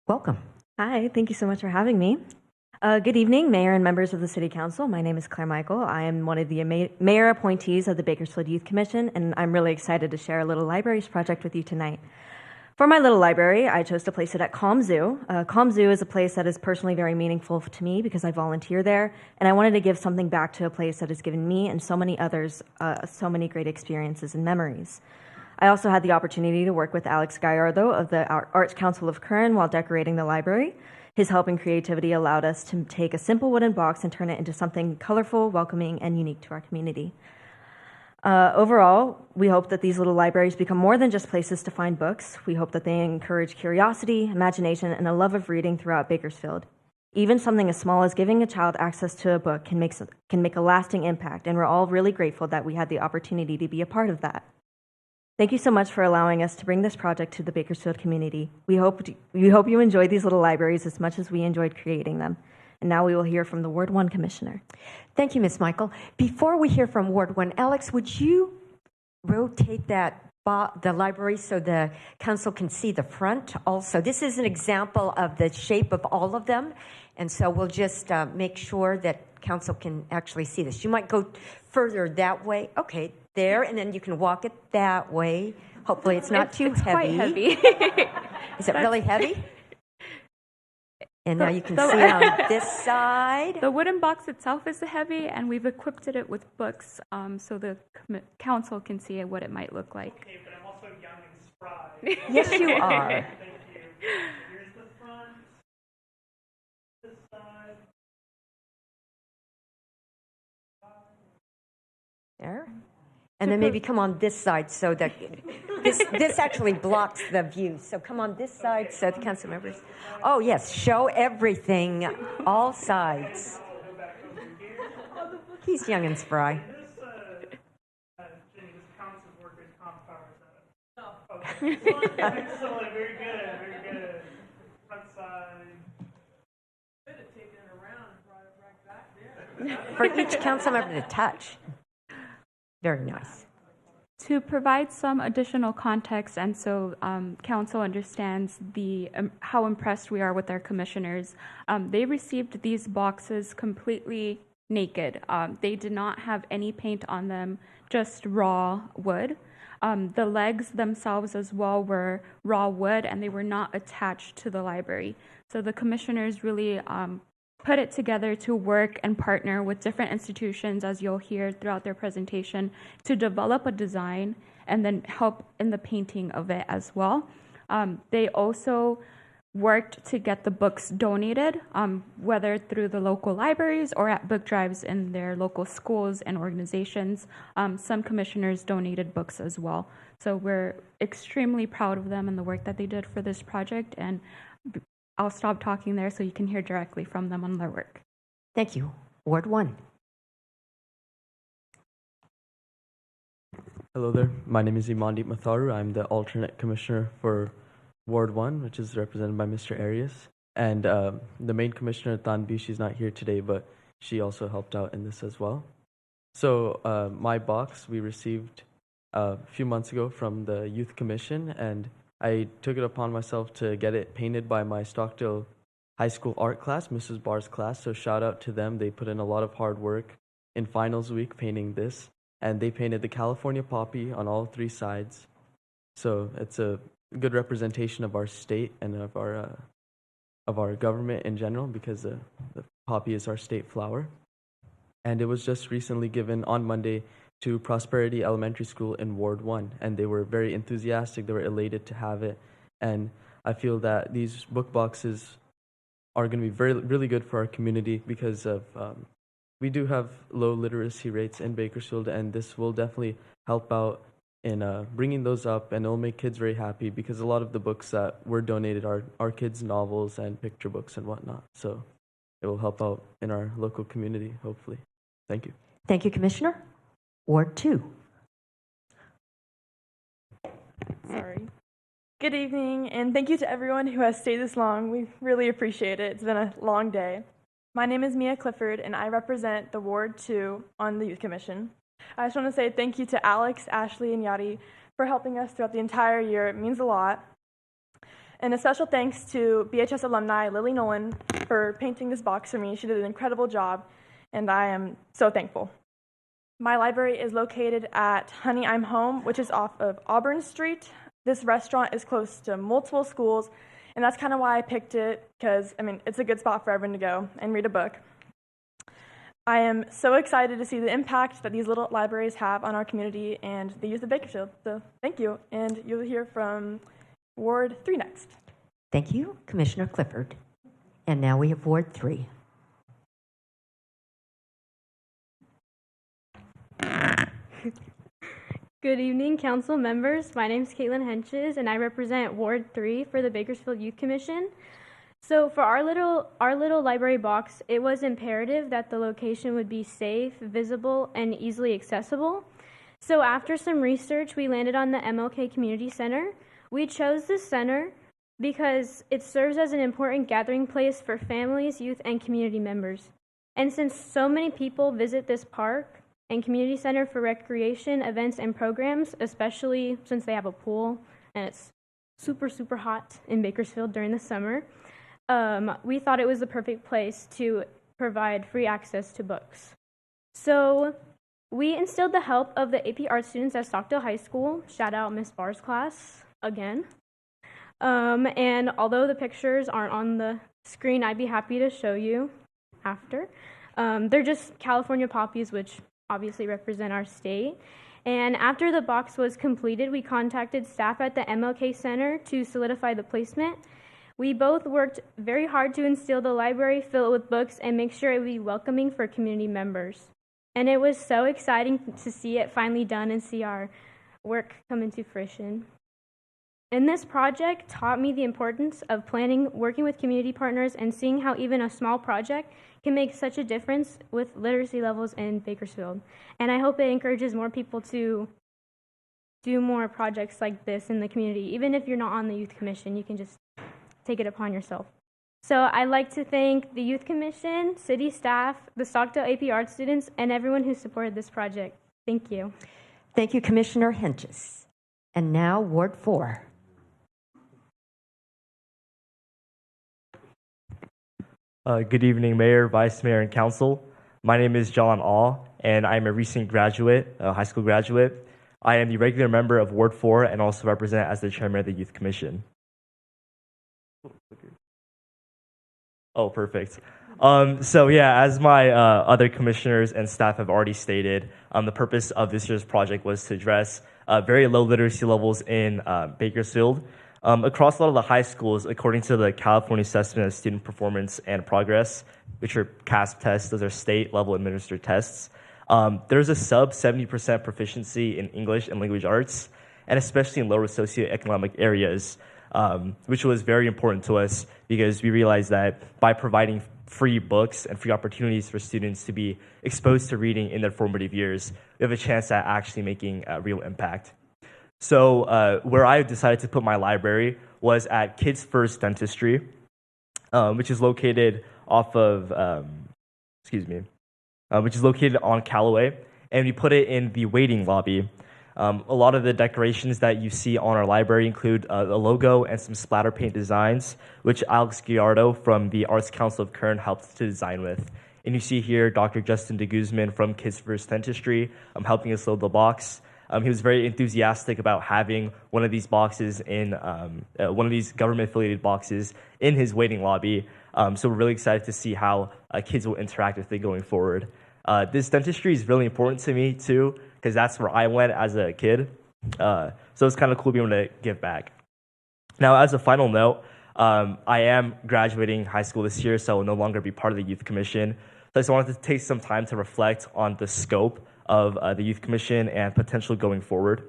Welcome. Hi, thank you so much for having me. Good evening, Mayor and members of the City Council. My name is Claire Michael. I am one of the mayor appointees of the Bakersfield Youth Commission, and I'm really excited to share a little libraries project with you tonight. For my little library, I chose to place it at Calm Zoo. Calm Zoo is a place that is personally very meaningful to me because I volunteer there, and I wanted to give something back to a place that has given me and so many others so many great experiences and memories. I also had the opportunity to work with Alex Gallardo of the Arts Council of Kern while decorating the library. His help and creativity allowed us to take a simple wooden box and turn it into something colorful, welcoming, and unique to our community. Overall, we hope that these little libraries become more than just places to find books. We hope that they encourage curiosity, imagination, and a love of reading throughout Bakersfield. Even something as small as giving a child access to a book can make a lasting impact, and we're all really grateful that we had the opportunity to be a part of that. Thank you so much for allowing us to bring this project to the Bakersfield community. We hope you enjoyed these little libraries as much as we enjoyed creating them. And now we will hear from the Ward 1 Commissioner. Thank you, Ms. Michael. Before we hear from Ward 1, Alex, would you rotate the library so the council can see the front also? This is an example of the shape of all of them, and so we'll just make sure that council can actually see this. You might go further that way. Okay, there, and then you can walk it that way. Hopefully it's not too heavy. Quite heavy. Is it really heavy? And now you can see on this side. The wooden box itself is heavy, and we've equipped it with books so the council can see what it might look like. Okay, but I'm also young and spry. Yes, you are. Thank you. Here's the front, this side. There. And then maybe come on this side so that this actually blocks the view. So come on this side so the council members. Oh, yes, show everything, all sides. He's young and spry. Very good, very good. Front side. For each council member to touch. Very nice. To provide some additional context, and so council understands how impressed we are with our commissioners, they received these boxes completely naked. They did not have any paint on them, just raw wood. The legs themselves as well were raw wood, and they were not attached to the library. So the commissioners really put it together to work and partner with different institutions, as you'll hear throughout their presentation, to develop a design and then help in the painting of it as well. They also worked to get the books donated, whether through the local libraries or at book drives in their local schools and organizations. Some commissioners donated books as well. So we're extremely proud of them and the work that they did for this project, and I'll stop talking there so you can hear directly from them on their work. Thank you. Ward 1. Hello there. My name is Imandeep Matharu. I'm the alternate commissioner for Ward 1, which is represented by Mr. Arias. And the main commissioner, Tanvi, she's not here today, but she also helped out in this as well. So my box we received a few months ago from the Youth Commission, and I took it upon myself to get it painted by my Stockdale High School art class, Mrs. Barr's class. So shout out to them. They put in a lot of hard work in finals week painting this, and they painted the California poppy on all 3 sides. So it's a good representation of our state and of our government in general, because the poppy is our state flower. And it was just recently given on Monday to Prosperity Elementary School in Ward 1, and they were very enthusiastic. They were elated to have it, and I feel that these book boxes are going to be really good for our community, because of we do have low literacy rates in Bakersfield, and this will definitely help out in bringing those up, and it'll make kids very happy, because a lot of the books that were donated are kids' novels and picture books and whatnot. So it will help out in our local community, hopefully. Thank you. Thank you, Commissioner. Ward 2. Sorry. Good evening, and thank you to everyone who has stayed this long. We really appreciate it. It's been a long day. My name is Mia Clifford, and I represent the Ward 2 on the Youth Commission. I just want to say thank you to Alex, Ashley, and Yadi for helping us throughout the entire year. It means a lot. And a special thanks to BHS alumni Lily Nolan for painting this box for me. She did an incredible job, and I am so thankful. My library is located at Honey I'm Home, which is off of Auburn Street. This restaurant is close to multiple schools, and that's kind of why I picked it, because, it's a good spot for everyone to go and read a book. I am so excited to see the impact that these little libraries have on our community and the youth of Bakersfield. So thank you, and you'll hear from Ward 3 next. Thank you, Commissioner Clifford. And now we have Ward 3. Good evening, council members. My name is Caitlin Henches, and I represent Ward 3 for the Bakersfield Youth Commission. So for our little library box, it was imperative that the location would be safe, visible, and easily accessible. So after some research, we landed on the MLK Community Center. We chose this center because it serves as an important gathering place for families, youth, and community members. And since so many people visit this park and community center for recreation, events, and programs, especially since they have a pool and it's super, super hot in Bakersfield during the summer, we thought it was the perfect place to provide free access to books. So we instilled the help of the AP Art students at Stockdale High School. Shout out Miss Barr's class again. And although the pictures aren't on the screen, I'd be happy to show you after. They're just California poppies, which obviously represent our state. And after the box was completed, we contacted staff at the MLK Center to solidify the placement. We both worked very hard to instill the library, fill it with books, and make sure it would be welcoming for community members. And it was so exciting to see it finally done and see our work come into fruition. And this project taught me the importance of planning, working with community partners, and seeing how even a small project can make such a difference with literacy levels in Bakersfield. And I hope it encourages more people to do more projects like this in the community. Even if you're not on the Youth Commission, you can just take it upon yourself. So I'd like to thank the Youth Commission, city staff, the Stockdale AP Art students, and everyone who supported this project. Thank you. Thank you, Commissioner Henches. And now, Ward 4. Good evening, Mayor, Vice Mayor, and Council. My name is John Aw, and I'm a recent graduate, high school graduate. I am the regular member of Ward 4 and also represent as the chairman of the Youth Commission. Oh, perfect. So yeah, as my other commissioners and staff have already stated, the purpose of this year's project was to address very low literacy levels in Bakersfield. Across a lot of the high schools, according to the California Assessment of Student Performance and Progress, which are CASP tests, those are state-level administered tests, there's a sub 70% proficiency in English and language arts, and especially in lower socioeconomic areas, which was very important to us because we realized that by providing free books and free opportunities for students to be exposed to reading in their formative years, we have a chance at actually making a real impact. So where I decided to put my library was at Kids First Dentistry, which is located off of, which is located on Callaway, and we put it in the waiting lobby. A lot of the decorations that you see on our library include a logo and some splatter paint designs, which Alex Gallardo from the Arts Council of Kern helped to design with. And you see here Dr. Justin de Guzman from Kids First Dentistry helping us load the box. He was very enthusiastic about having one of these boxes in, one of these government-affiliated boxes in his waiting lobby. So we're really excited to see how kids will interact with it going forward. This dentistry is really important to me too, because that's where I went as a kid. So it's kind of cool being able to give back. Now, as a final note, I am graduating high school this year, so I will no longer be part of the Youth Commission. So I just wanted to take some time to reflect on the scope of the Youth Commission and potential going forward.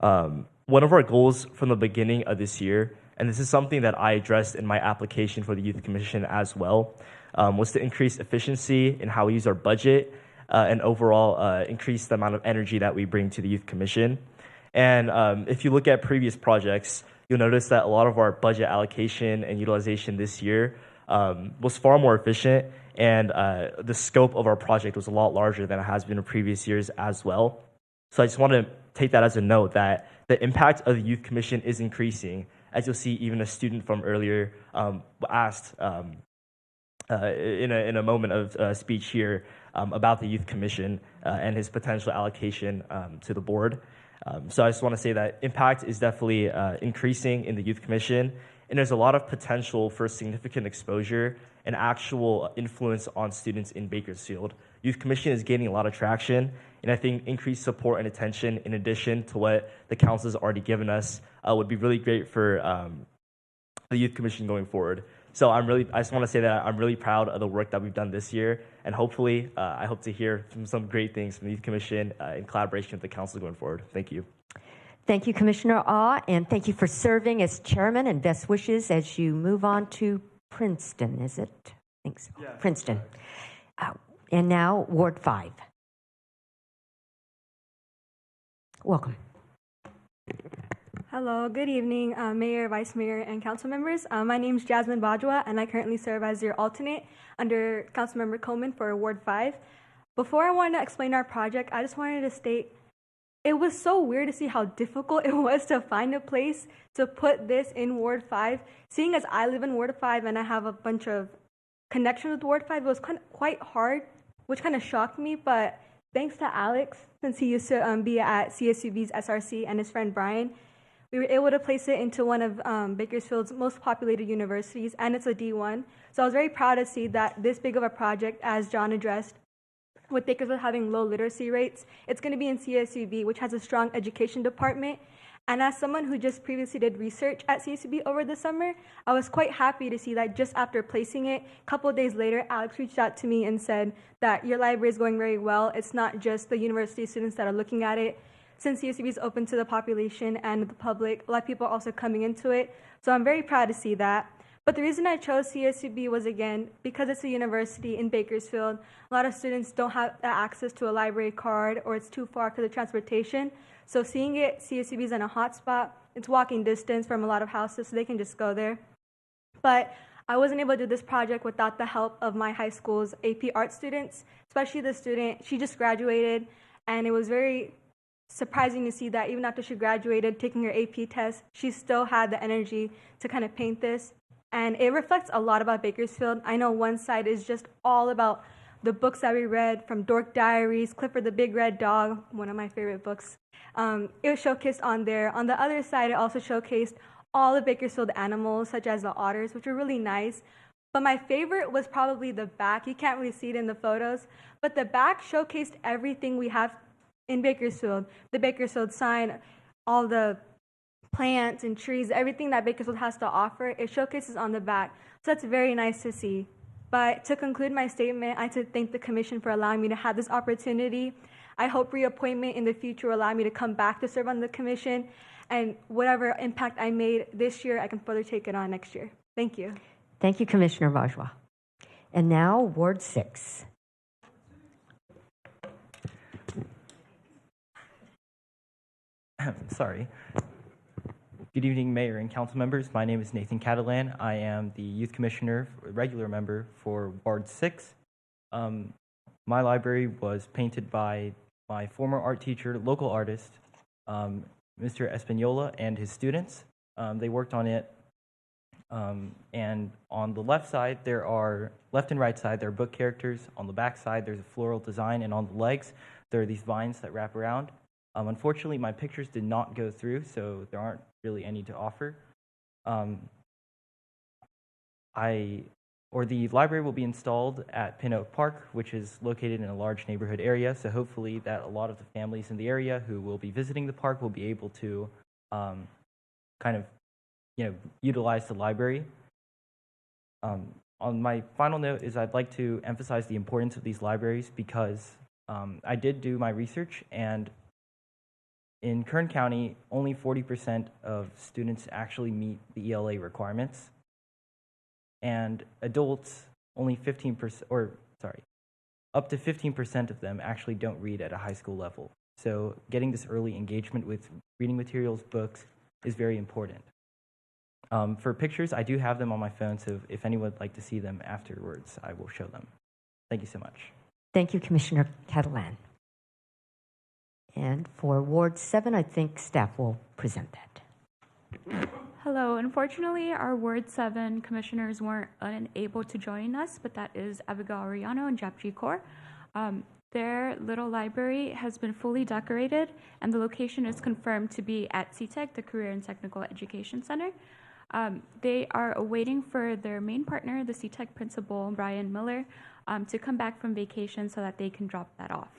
One of our goals from the beginning of this year, and this is something that I addressed in my application for the Youth Commission as well, was to increase efficiency in how we use our budget and overall increase the amount of energy that we bring to the Youth Commission. And if you look at previous projects, you'll notice that a lot of our budget allocation and utilization this year was far more efficient, and the scope of our project was a lot larger than it has been in previous years as well. So I just want to take that as a note that the impact of the Youth Commission is increasing, as you'll see even a student from earlier asked in a moment of speech here about the Youth Commission and his potential allocation to the board. So I just want to say that impact is definitely increasing in the Youth Commission, and there's a lot of potential for significant exposure and actual influence on students in Bakersfield. Youth Commission is gaining a lot of traction, and I think increased support and attention, in addition to what the council has already given us, would be really great for the Youth Commission going forward. So I just want to say that I'm really proud of the work that we've done this year, and hopefully I hope to hear some great things from the Youth Commission in collaboration with the council going forward. Thank you. Thank you, Commissioner Ah, and thank you for serving as chairman, and best wishes as you move on to Princeton, is it? I think so. Yeah. Princeton. And now, Ward 5. Welcome. Hello, good evening, Mayor, Vice Mayor, and council members. My name is Jasmine Bajwa, and I currently serve as your alternate under Councilmember Coleman for Ward 5. Before I wanted to explain our project, I just wanted to state it was so weird to see how difficult it was to find a place to put this in Ward 5. Seeing as I live in Ward 5 and I have a bunch of connections with Ward 5, it was quite hard, which kind of shocked me, but thanks to Alex, since he used to be at CSUB's SRC, and his friend Brian, we were able to place it into one of Bakersfield's most populated universities, and it's a D1. So I was very proud to see that this big of a project, as John addressed, with Bakersfield having low literacy rates, it's going to be in CSUB, which has a strong education department. And as someone who just previously did research at CSUB over the summer, I was quite happy to see that just after placing it, a couple of days later, Alex reached out to me and said that your library is going very well. It's not just the university students that are looking at it. Since CSUB is open to the population and the public, a lot of people are also coming into it. So I'm very proud to see that. But the reason I chose CSUB was, again, because it's a university in Bakersfield. A lot of students don't have access to a library card, or it's too far because of transportation. So seeing it, CSUB is in a hot spot. It's walking distance from a lot of houses, so they can just go there. But I wasn't able to do this project without the help of my high school's AP art students, especially the student. She just graduated, and it was very surprising to see that even after she graduated, taking her AP test, she still had the energy to kind of paint this. And it reflects a lot about Bakersfield. I know one side is just all about the books that we read, from Dork Diaries, Clifford the Big Red Dog, one of my favorite books. It was showcased on there. On the other side, it also showcased all the Bakersfield animals, such as the otters, which were really nice. But my favorite was probably the back. You can't really see it in the photos, but the back showcased everything we have in Bakersfield. The Bakersfield sign, all the plants and trees, everything that Bakersfield has to offer, it showcases on the back. So that's very nice to see. But to conclude my statement, I have to thank the Commission for allowing me to have this opportunity. I hope reappointment in the future will allow me to come back to serve on the Commission, and whatever impact I made this year, I can further take it on next year. Thank you. Thank you, Commissioner Bajwa. And now, Ward 6. Sorry. Good evening, Mayor and council members. My name is Nathan Catalan. I am the Youth Commissioner, regular member for Ward 6. My library was painted by my former art teacher, local artist, Mr. Espanola, and his students. They worked on it. And on the left side, left and right side, there are book characters. On the back side, there's a floral design. And on the legs, there are these vines that wrap around. Unfortunately, my pictures did not go through, so there aren't really any to offer. The library will be installed at Pin Oak Park, which is located in a large neighborhood area. So hopefully that a lot of the families in the area who will be visiting the park will be able to utilize the library. On my final note is I'd like to emphasize the importance of these libraries because I did do my research, and in Kern County, only 40% of students actually meet the ELA requirements. And adults, only 15%, up to 15% of them actually don't read at a high school level. So getting this early engagement with reading materials, books, is very important. For pictures, I do have them on my phone, so if anyone would like to see them afterwards, I will show them. Thank you so much. Thank you, Commissioner Catalan. And for Ward 7, I think staff will present that. Hello. Unfortunately, our Ward 7 commissioners weren't unable to join us, but that is Abigail Arellano and Japji Kaur. Their little library has been fully decorated, and the location is confirmed to be at CTEC, the Career and Technical Education Center. They are awaiting for their main partner, the CTEC principal, Brian Miller, to come back from vacation so that they can drop that off.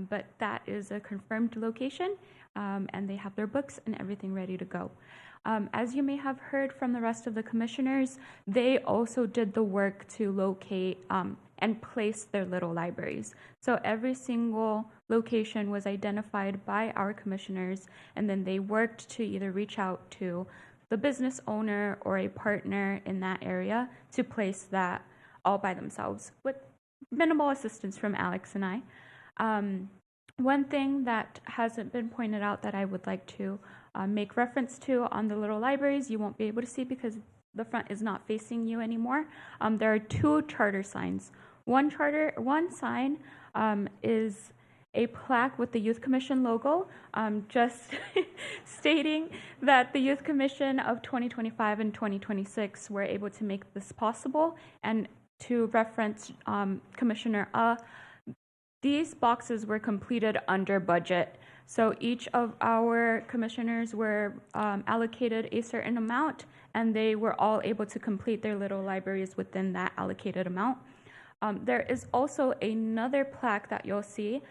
But that is a confirmed location, and they have their books and everything ready to go. As you may have heard from the rest of the commissioners, they also did the work to locate and place their little libraries. So every single location was identified by our commissioners, and then they worked to either reach out to the business owner or a partner in that area to place that all by themselves with minimal assistance from Alex and I. One thing that hasn't been pointed out that I would like to make reference to on the little libraries, you won't be able to see because the front is not facing you anymore. There are two charter signs. One sign is a plaque with the Youth Commission logo, just stating that the Youth Commission of 2025 and 2026 were able to make this possible, and to reference Commissioner these boxes were completed under budget. So each of our commissioners were allocated a certain amount, and they were all able to complete their little libraries within that allocated amount. There is also another plaque that you'll see,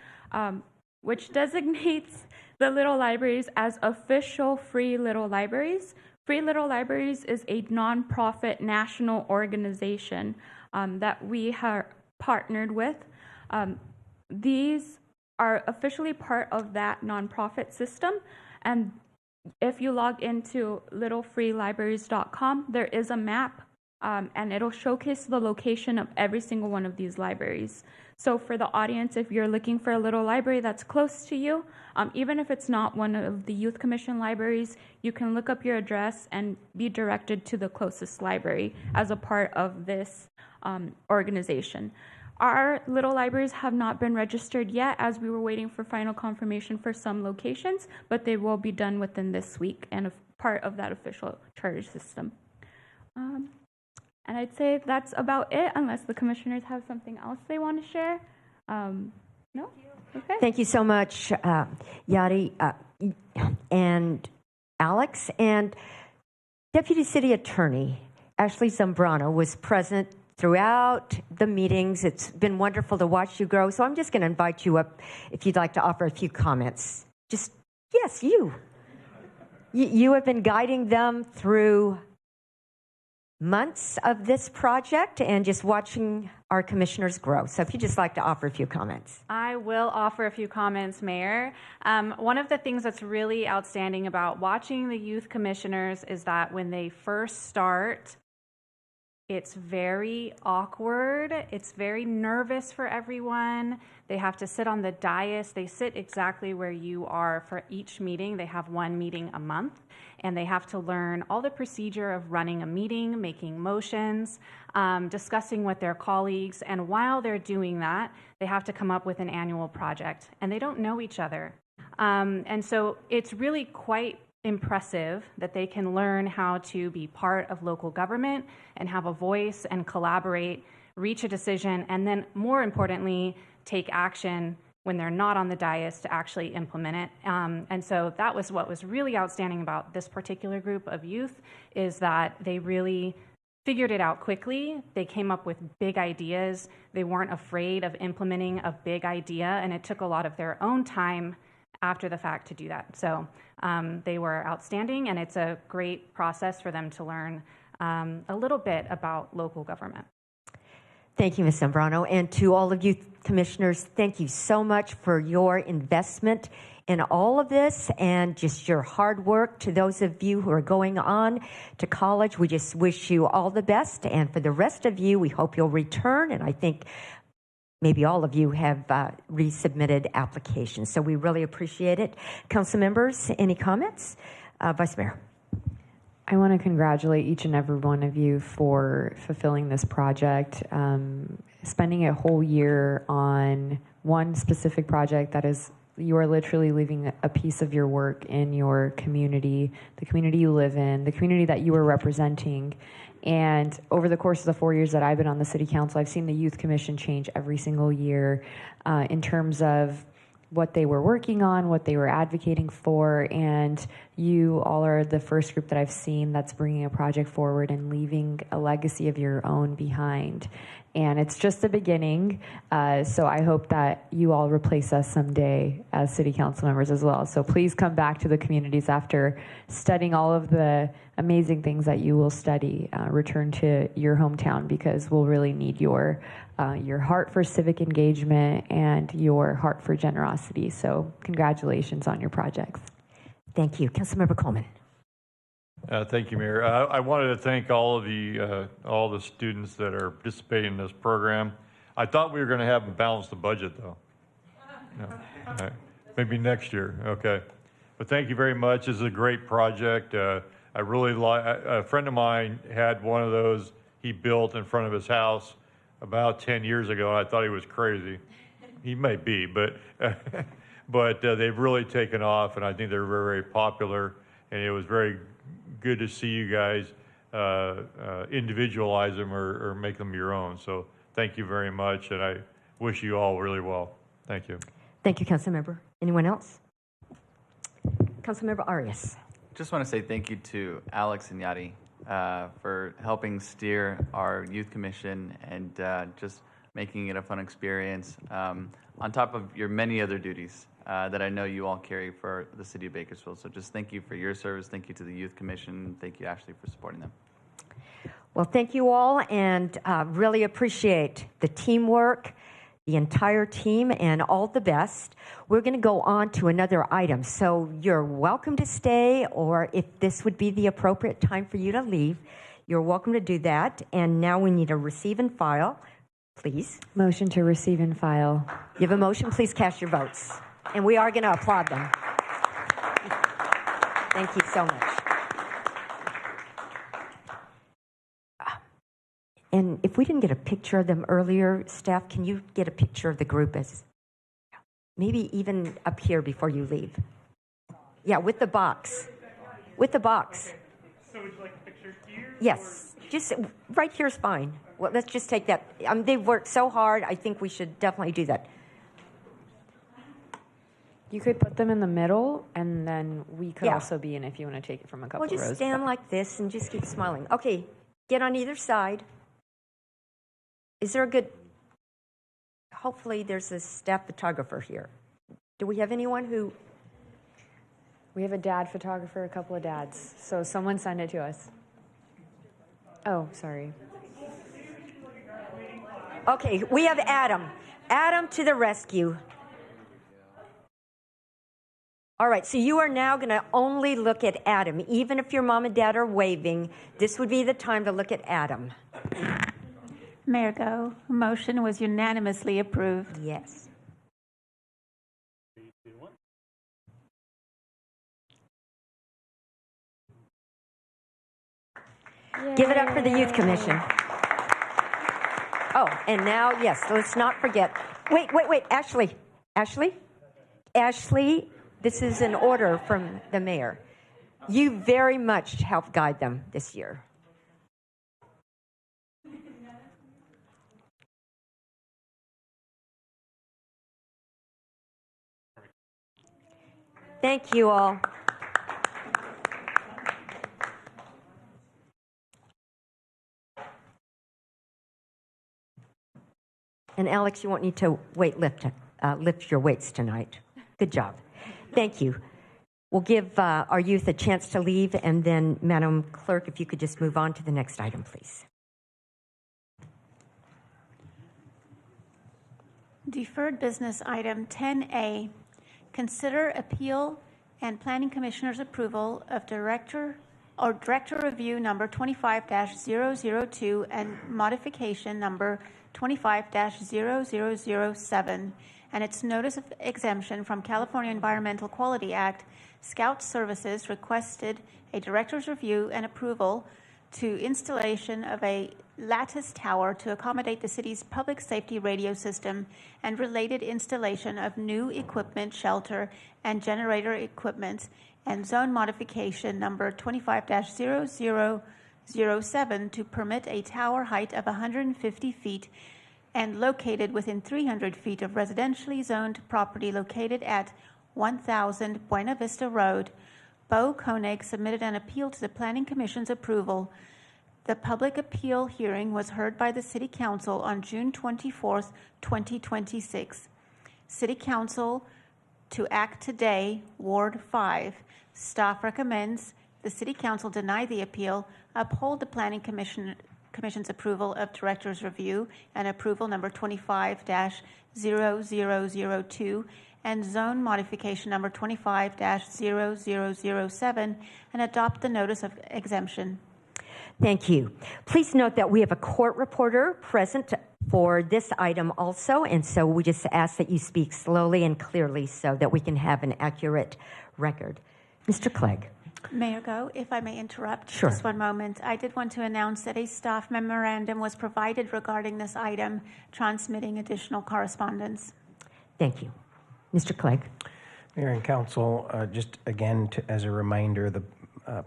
which designates the little libraries as official Free Little Libraries. Free Little Libraries is a nonprofit national organization that we have partnered with. These are officially part of that nonprofit system, and if you log into littlefreelibraries.com, there is a map and it'll showcase the location of every single one of these libraries. So for the audience, if you're looking for a little library that's close to you, even if it's not one of the Youth Commission libraries, you can look up your address and be directed to the closest library as a part of this organization. Our little libraries have not been registered yet, as we were waiting for final confirmation for some locations, but they will be done within this week and a part of that official charter system. And I'd say that's about it, unless the commissioners have something else they want to share. No? Okay. Thank you so much, Yadi and Alex. And Deputy City Attorney Ashley Zambrano was present throughout the meetings. It's been wonderful to watch you grow. So I'm just going to invite you up if you'd like to offer a few comments. Just, yes, you. You have been guiding them through months of this project and just watching our commissioners grow. So if you'd just like to offer a few comments. I will offer a few comments, Mayor. One of the things that's really outstanding about watching the youth commissioners is that when they first start, it's very awkward. It's very nervous for everyone. They have to sit on the dais. They sit exactly where you are for each meeting. They have one meeting a month, and they have to learn all the procedure of running a meeting, making motions, discussing with their colleagues. And while they're doing that, they have to come up with an annual project, and they don't know each other. And so it's really quite impressive that they can learn how to be part of local government and have a voice and collaborate, reach a decision, and then more importantly, take action when they're not on the dais to actually implement it. And so that was what was really outstanding about this particular group of youth, is that they really figured it out quickly. They came up with big ideas. They weren't afraid of implementing a big idea, and it took a lot of their own time after the fact to do that. So they were outstanding, and it's a great process for them to learn a little bit about local government. Thank you, Ms. Zambrano. And to all of you commissioners, thank you so much for your investment in all of this and just your hard work. To those of you who are going on to college, we just wish you all the best. And for the rest of you, we hope you'll return. And I think maybe all of you have resubmitted applications. So we really appreciate it. Council members, any comments? Vice Mayor. I want to congratulate each and every one of you for fulfilling this project. Spending a whole year on one specific project that is, you are literally leaving a piece of your work in your community, the community you live in, the community that you are representing. And over the course of the 4 years that I've been on the City Council, I've seen the Youth Commission change every single year in terms of what they were working on, what they were advocating for, and you all are the first group that I've seen that's bringing a project forward and leaving a legacy of your own behind. And it's just the beginning, so I hope that you all replace us someday as City Council members as well. So please come back to the communities after studying all of the amazing things that you will study. Return to your hometown, because we'll really need your heart for civic engagement and your heart for generosity. So congratulations on your projects. Thank you. Councilmember Coleman. Thank you, Mayor. I wanted to thank all the students that are participating in this program. I thought we were going to have them balance the budget, though. No. All right. Maybe next year. Okay. But thank you very much. This is a great project. I really like. A friend of mine had one of those he built in front of his house about 10 years ago, and I thought he was crazy. He may be, but they've really taken off, and I think they're very, very popular. And it was very good to see you guys individualize them or make them your own. So thank you very much, and I wish you all really well. Thank you. Thank you, Councilmember. Anyone else? Councilmember Arias. Just want to say thank you to Alex and Yadi for helping steer our youth commission and just making it a fun experience on top of your many other duties that I know you all carry for the city of Bakersfield. So just thank you for your service. Thank you to the youth commission. Thank you, Ashley, for supporting them. Well, thank you all, and really appreciate the teamwork, the entire team, and all the best. We're going to go on to another item, so you're welcome to stay, or if this would be the appropriate time for you to leave, You're welcome to do that. And now we need a receive and file, please. Motion to receive and file. You have a motion, please cast your votes. And we are going to applaud them. Thank you so much. And if we didn't get a picture of them earlier, staff, can you get a picture of the group as maybe even up here before you leave? Yeah, with the box. With the box. So would you like a picture here? Yes, just right here is fine. Well, let's just take that. They've worked so hard. I think we should definitely do that. You could put them in the middle, and then we could Yeah. also be in if you want to take it from a couple Well, just rows. stand like this and just keep smiling. Okay, get on either side. Is there a good, hopefully there's a staff photographer here. Do we have anyone who? We have a dad photographer, a couple of dads. So someone send it to us. Oh, sorry. Okay, we have Adam. Adam to the rescue. All right, so you are now going to only look at Adam. Even if your mom and dad are waving, this would be the time to look at Adam. Mayor Go, motion was unanimously approved. Yes. Give it up for the Youth Commission. Oh, and now, yes, let's not forget. Wait, Ashley. Ashley, this is an order from the mayor. You very much helped guide them this year. Thank you all. And Alex, you won't need to lift your weights tonight. Good job. Thank you. We'll give our youth a chance to leave, and then, Madam Clerk, if you could just move on to the next item, please. Deferred business item 10A. Consider appeal and planning commissioner's approval of director review number 25-002 and modification number 25-0007 and its notice of exemption from California Environmental Quality Act. Scout Services requested a director's review and approval to installation of a lattice tower to accommodate the city's public safety radio system and related installation of new equipment, shelter, and generator equipment, and zone modification number 25-0007 to permit a tower height of 150 feet and located within 300 feet of residentially zoned property located at 1000 Buena Vista Road. Bo Koenig submitted an appeal to the Planning Commission's approval. The public appeal hearing was heard by the City Council on June 24, 2026. City Council to act today, Ward 5. Staff recommends the City Council deny the appeal, uphold the Planning Commission's approval of Director's Review and approval number 25-0002 and zone modification number 25-0007 and adopt the notice of exemption. Thank you. Please note that we have a court reporter present for this item also, and so we just ask that you speak slowly and clearly so that we can have an accurate record. Mr. Clegg. Mayor Go, if I may interrupt Sure. just one moment. I did want to announce that a staff memorandum was provided regarding this item, transmitting additional correspondence. Thank you. Mr. Clegg. Mayor and Council, just again, as a reminder, the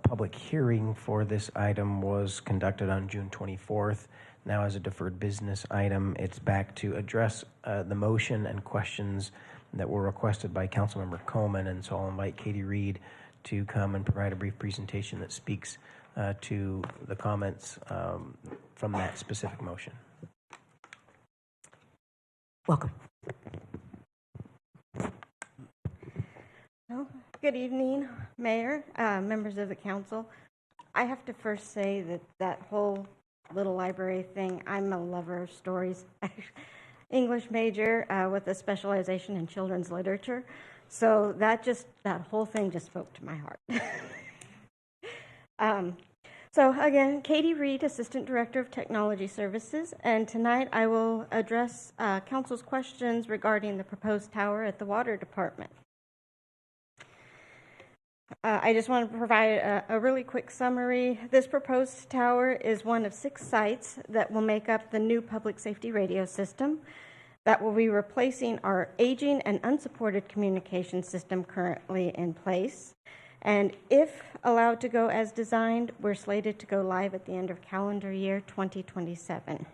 public hearing for this item was conducted on June 24th. Now, as a deferred business item, it's back to address the motion and questions that were requested by Councilmember Coleman, and so I'll invite Katie Reed to come and provide a brief presentation that speaks to the comments from that specific motion. Welcome. Well, good evening, Mayor, members of the council. I have to first say that whole little library thing, I'm a lover of stories. English major with a specialization in children's literature. So that whole thing just spoke to my heart. So again, Katie Reed, Assistant Director of Technology Services, and tonight I will address Council's questions regarding the proposed tower at the Water Department. I just want to provide a really quick summary. This proposed tower is one of 6 sites that will make up the new public safety radio system that will be replacing our aging and unsupported communication system currently in place. And if allowed to go as designed, we're slated to go live at the end of calendar year 2027.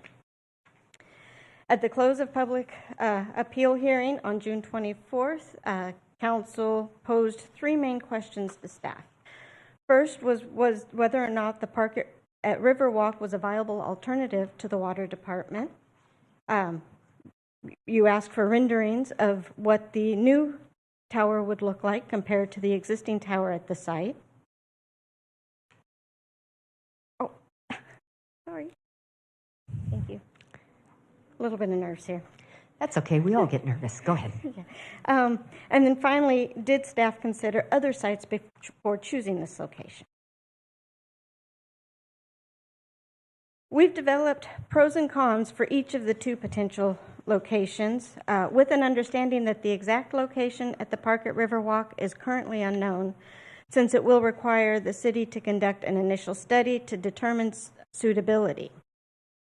At the close of public appeal hearing on June 24th, Council posed 3 main questions to staff. First was whether or not the park at Riverwalk was a viable alternative to the Water Department. You asked for renderings of what the new tower would look like compared to the existing tower at the site. Oh, sorry. Thank you. A little bit of nerves here. That's okay. We all get nervous. Go ahead. Yeah. And then finally, did staff consider other sites before choosing this location? We've developed pros and cons for each of the 2 potential locations, with an understanding that the exact location at the park at Riverwalk is currently unknown, since it will require the city to conduct an initial study to determine suitability.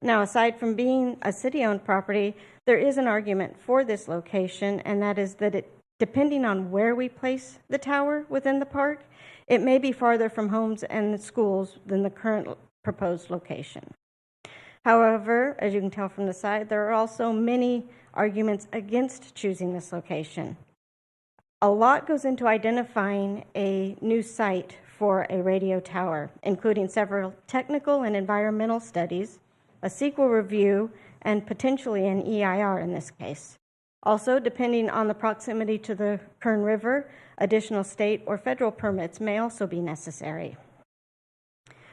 Now, aside from being a city-owned property, there is an argument for this location, and that is that depending on where we place the tower within the park, it may be farther from homes and schools than the current proposed location. However, as you can tell from the side, there are also many arguments against choosing this location. A lot goes into identifying a new site for a radio tower, including several technical and environmental studies, a CEQA review, and potentially an EIR in this case. Also, depending on the proximity to the Kern River, additional state or federal permits may also be necessary.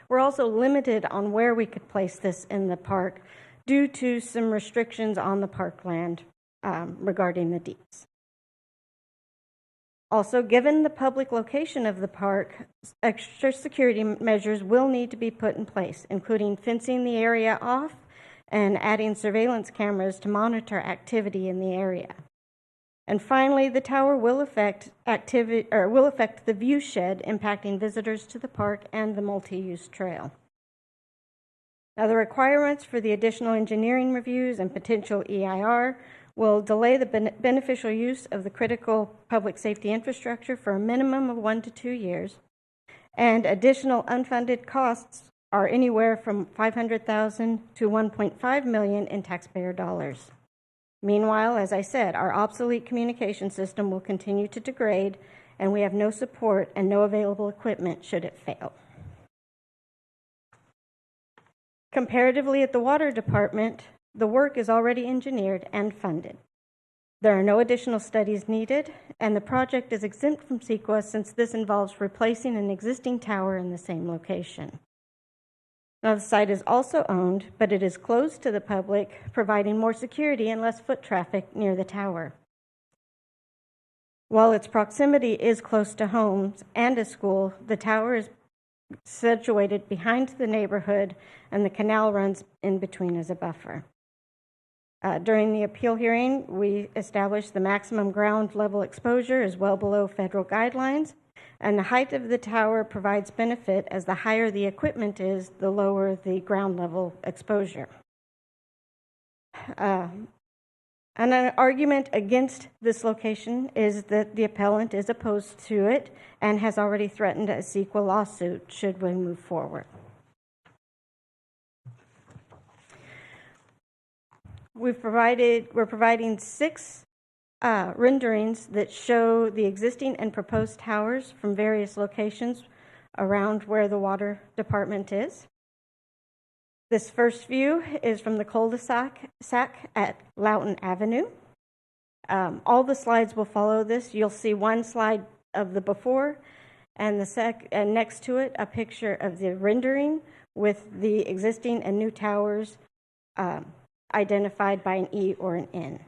We're also limited on where we could place this in the park due to some restrictions on the parkland regarding the deeds. Also, given the public location of the park, extra security measures will need to be put in place, including fencing the area off and adding surveillance cameras to monitor activity in the area. And finally, the tower will affect the view shed, impacting visitors to the park and the multi-use trail. Now, the requirements for the additional engineering reviews and potential EIR will delay the beneficial use of the critical public safety infrastructure for a minimum of 1 to 2 years, and additional unfunded costs are anywhere from $500,000 to $1.5 million in taxpayer dollars. Meanwhile, as I said, our obsolete communication system will continue to degrade, and we have no support and no available equipment should it fail. Comparatively, at the Water Department, the work is already engineered and funded. There are no additional studies needed, and the project is exempt from CEQA since this involves replacing an existing tower in the same location. Now, the site is also owned, but it is closed to the public, providing more security and less foot traffic near the tower. While its proximity is close to homes and a school, the tower is situated behind the neighborhood, and the canal runs in between as a buffer. During the appeal hearing, we established the maximum ground level exposure is well below federal guidelines, and the height of the tower provides benefit as the higher the equipment is, the lower the ground level exposure. And an argument against this location is that the appellant is opposed to it and has already threatened a CEQA lawsuit should we move forward. We're providing 6 renderings that show the existing and proposed towers from various locations around where the Water Department is. This first view is from the cul-de-sac at Loughton Avenue. All the slides will follow this. You'll see one slide of the before, and next to it, a picture of the rendering with the existing and new towers identified by an E or an N.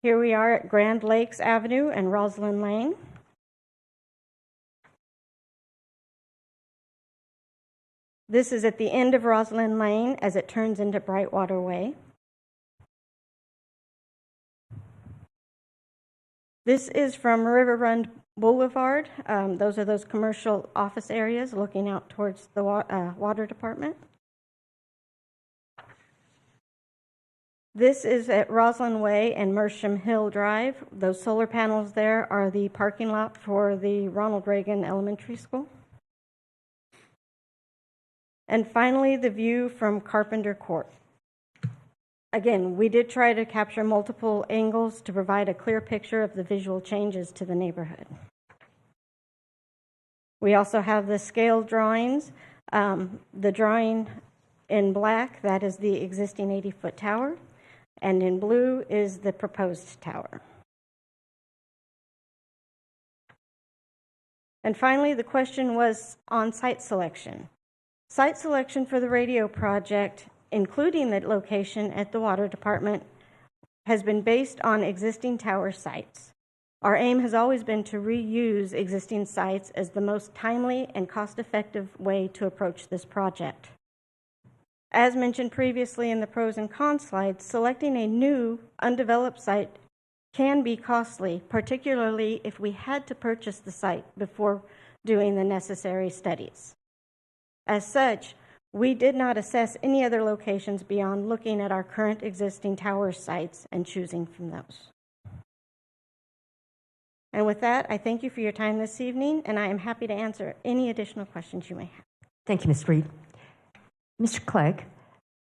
Here we are at Grand Lakes Avenue and Roslyn Lane. This is at the end of Roslyn Lane as it turns into Brightwater Way. This is from River Run Boulevard. Those are those commercial office areas looking out towards the water department. This is at Roslyn Way and Mersham Hill Drive. Those solar panels there are the parking lot for the Ronald Reagan Elementary School. And finally, the view from Carpenter Court. Again, we did try to capture multiple angles to provide a clear picture of the visual changes to the neighborhood. We also have the scale drawings. The drawing in black, that is the existing 80-foot tower, and in blue is the proposed tower. And finally, the question was on site selection. Site selection for the radio project, including the location at the water department, has been based on existing tower sites. Our aim has always been to reuse existing sites as the most timely and cost-effective way to approach this project. As mentioned previously in the pros and cons slides, selecting a new, undeveloped site can be costly, particularly if we had to purchase the site before doing the necessary studies. As such, we did not assess any other locations beyond looking at our current existing tower sites and choosing from those. And with that, I thank you for your time this evening, and I am happy to answer any additional questions you may have. Thank you, Ms. Reed. Mr. Clegg,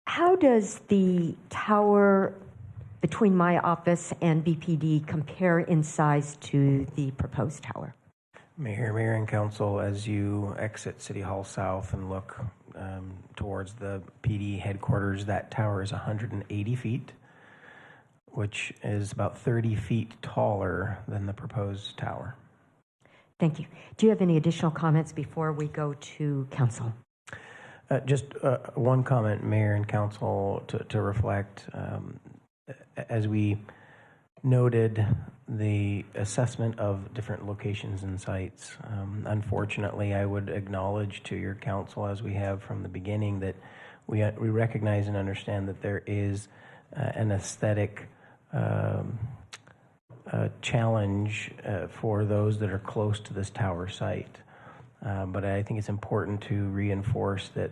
how does the tower between my office and BPD compare in size to the proposed tower? Mayor and Council, as you exit City Hall South and look towards the PD headquarters, that tower is 180 feet, which is about 30 feet taller than the proposed tower. Thank you. Do you have any additional comments before we go to Council? Just one comment, Mayor and Council, to reflect. As we noted the assessment of different locations and sites, unfortunately, I would acknowledge to your council, as we have from the beginning, that we recognize and understand that there is an aesthetic challenge for those that are close to this tower site. But I think it's important to reinforce that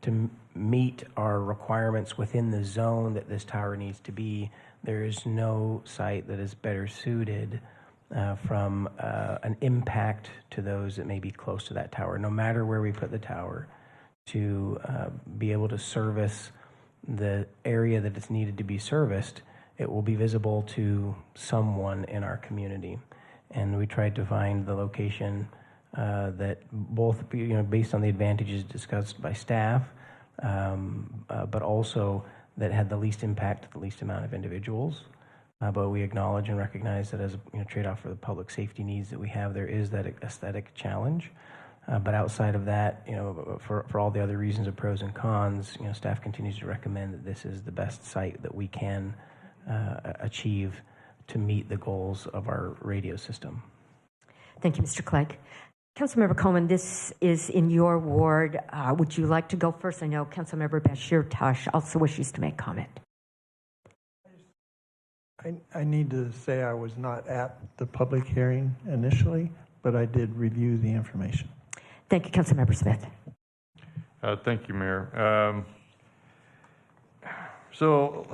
to meet our requirements within the zone that this tower needs to be, there is no site that is better suited from an impact to those that may be close to that tower, no matter where we put the tower, to be able to service the area that it's needed to be serviced. It will be visible to someone in our community. And we tried to find the location that both, based on the advantages discussed by staff, but also that had the least impact to the least amount of individuals. But we acknowledge and recognize that as a trade-off for the public safety needs that we have, there is that aesthetic challenge. But outside of that, for all the other reasons of pros and cons, staff continues to recommend that this is the best site that we can achieve to meet the goals of our radio system. Thank you, Mr. Clegg. Councilmember Coleman, this is in your ward. Would you like to go first? I know Councilmember Bashir Tosh also wishes to make comment. I need to say I was not at the public hearing initially, but I did review the information. Thank you, Councilmember Smith. Thank you, Mayor. So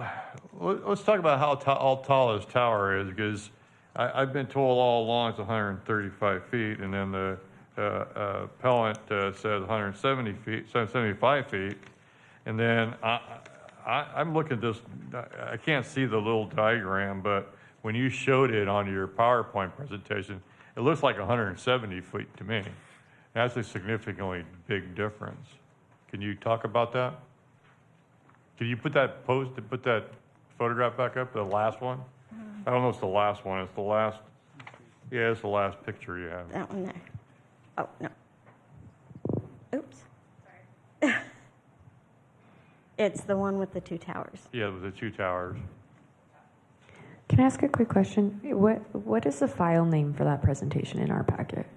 let's talk about how tall this tower is, because I've been told all along it's 135 feet, and then the appellant says 175 feet, and then I'm looking at this. I can't see the little diagram, but when you showed it on your PowerPoint presentation, it looks like 170 feet to me. That's a significantly big difference. Can you talk about that? Can you put that photograph back up, the last one? I don't know if it's the last one. It's the last, yeah, it's the last picture you have. That one there. Oh, no. Oops. Sorry. It's the one with the two towers. Yeah, with the two towers. Can I ask a quick question? What is the file name for that presentation in our packet?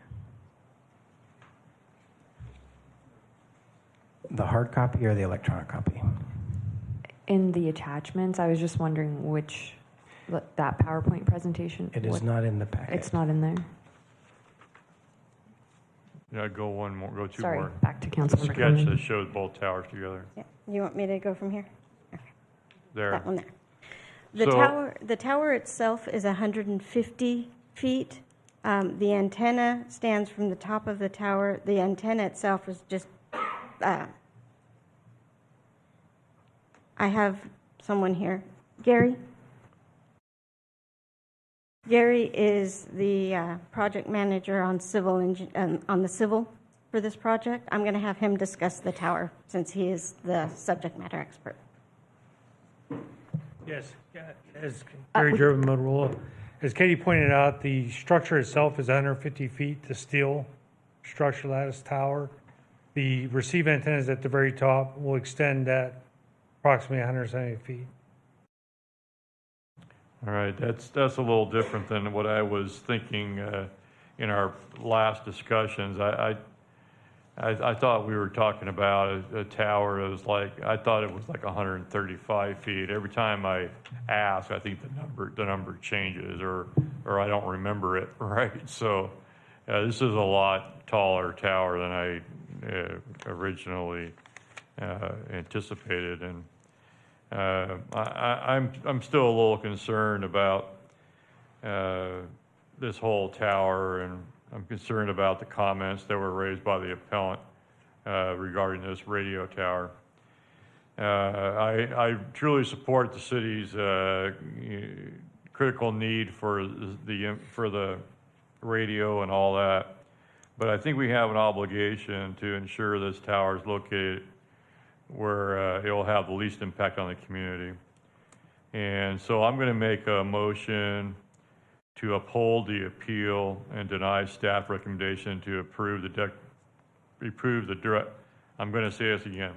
The hard copy or the electronic copy? In the attachments, I was just wondering which, that PowerPoint presentation. It is not in the packet. It's not in there. Yeah, go one more, go two Sorry, more. back to The Councilmember sketch Coleman. that shows both towers together. Yeah. You want me to go from here? There. That one there. The So- tower itself is 150 feet. The antenna stands from the top of the tower. The antenna itself is just, I have someone here. Gary? Gary is the project manager on on the civil for this project. I'm going to have him discuss the tower since he is the subject matter expert. Yes, as Gary Durbin, Motorola. As Katie pointed out, the structure itself is 150 feet, the steel structure lattice tower. The receive antennas at the very top will extend that approximately 170 feet. All right, that's a little different than what I was thinking in our last discussions. I thought we were talking about a tower that was like, I thought it was like 135 feet. Every time I ask, I think the number changes or I don't remember it, right? So this is a lot taller tower than I originally anticipated. And I'm still a little concerned about this whole tower, and I'm concerned about the comments that were raised by the appellant regarding this radio tower. I truly support the city's critical need for the radio and all that, but I think we have an obligation to ensure this tower is located where it will have the least impact on the community. And so I'm going to make a motion to uphold the appeal and deny staff recommendation to approve I'm going to say this again.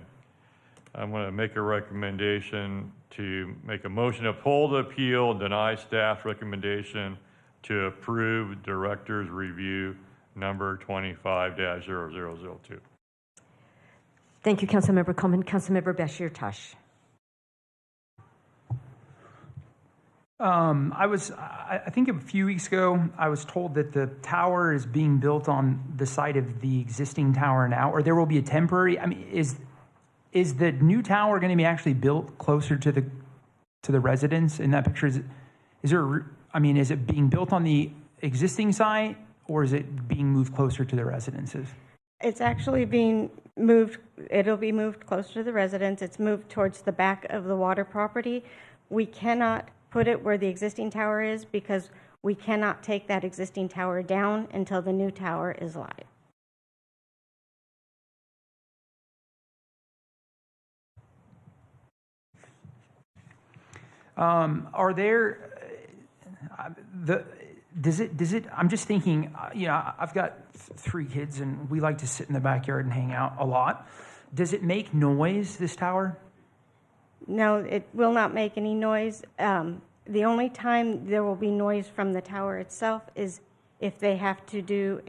I'm going to make a recommendation to make a motion to uphold the appeal and deny staff recommendation to approve director's review number 25-0002. Thank you, Councilmember Coleman. Councilmember Bashir Tosh. I think a few weeks ago, I was told that the tower is being built on the site of the existing tower now, or there will be a temporary. I mean, is the new tower going to be actually built closer to the residents in that picture? Is it being built on the existing site, or is it being moved closer to the residences? It's actually being moved, it'll be moved closer to the residents. It's moved towards the back of the water property. We cannot put it where the existing tower is because we cannot take that existing tower down until the new tower is live. Are there does it I'm just thinking, I've got 3 kids and we like to sit in the backyard and hang out a lot. Does it make noise, this tower? No, it will not make any noise. The only time there will be noise from the tower itself is if they have to do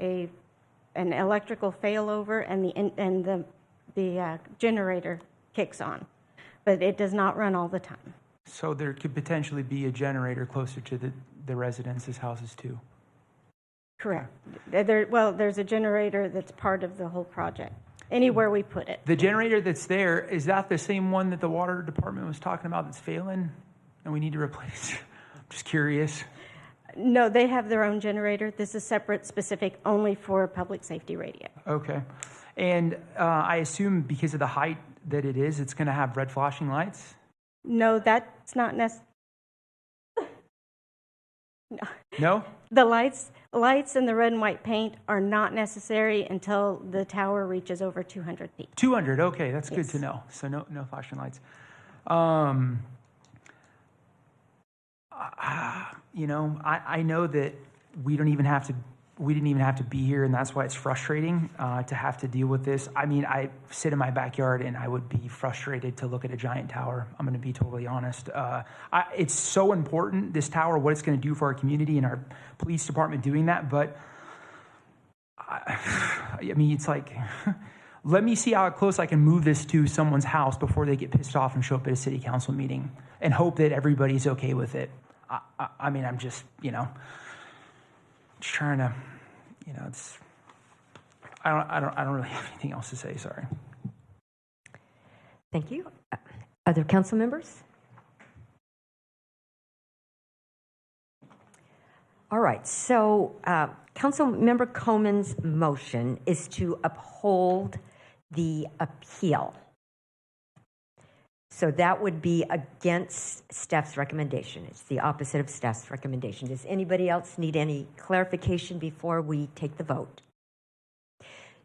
an electrical failover and the generator kicks on, but it does not run all the time. So there could potentially be a generator closer to the residents' houses too. Correct. There's a generator that's part of the whole project. Anywhere we put it. The generator that's there, is that the same one that the water department was talking about that's failing and we need to replace? I'm just curious. No, they have their own generator. This is separate, specific only for public safety radio. Okay. And I assume because of the height that it is, it's going to have red flashing lights? No, that's not necessary. No? The lights and the red and white paint are not necessary until the tower reaches over 200 feet. 200, okay, that's Yes. good to know. So no flashing lights. I know that we didn't even have to be here, and that's why it's frustrating to have to deal with this. I mean, I sit in my backyard and I would be frustrated to look at a giant tower. I'm going to be totally honest. It's so important, this tower, what it's going to do for our community and our police department doing that. But I mean, it's like let me see how close I can move this to someone's house before they get pissed off and show up at a city council meeting, and hope that everybody's okay with it. I mean, I'm just, just trying to, it's, I don't really have anything else to say. Sorry. Thank you. Other council members? All right, so Councilmember Coleman's motion is to uphold the appeal. So that would be against staff's recommendation. It's the opposite of staff's recommendation. Does anybody else need any clarification before we take the vote?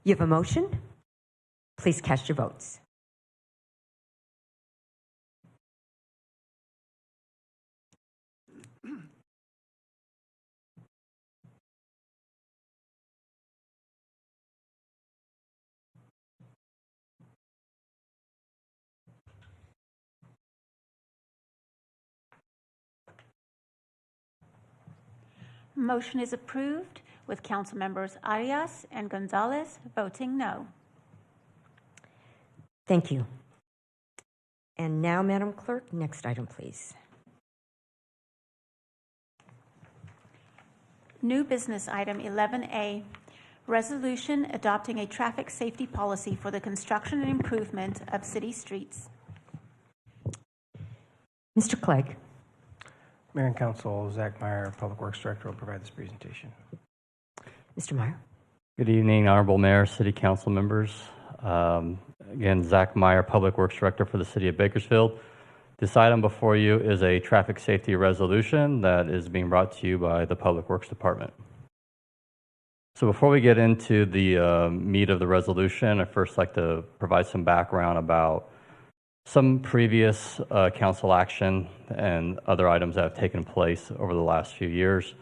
You have a motion? Please cast your votes. Motion is approved with Council Members Arias and Gonzalez voting no. Thank you. And now, Madam Clerk, next item, please. New business item 11A, resolution adopting a traffic safety policy for the construction and improvement of city streets. Mr. Clegg. Mayor and Council, Zach Meyer, Public Works Director, will provide this presentation. Mr. Meyer. Good evening, Honorable Mayor, City Council members. Again, Zach Meyer, Public Works Director for the City of Bakersfield. This item before you is a traffic safety resolution that is being brought to you by the Public Works Department. So before we get into the meat of the resolution, I'd first like to provide some background about some previous council action and other items that have taken place over the last few years.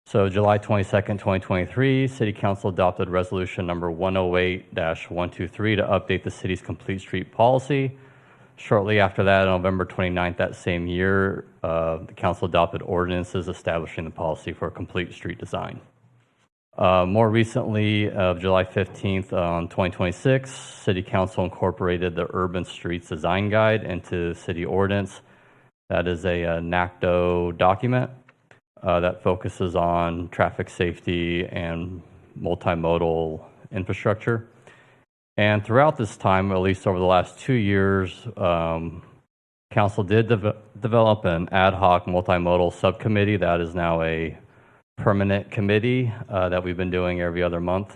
So July 22nd, 2023, City Council adopted resolution number 108-123 to update the city's complete street policy. Shortly after that, on November 29th that same year, the council adopted ordinances establishing the policy for a complete street design. More recently, July 15th, 2026, City Council incorporated the Urban Streets Design Guide into City Ordinance. That is a NACDO document that focuses on traffic safety and multimodal infrastructure. And throughout this time, at least over the last 2 years, Council did develop an ad hoc multimodal subcommittee that is now a permanent committee that we've been doing every other month.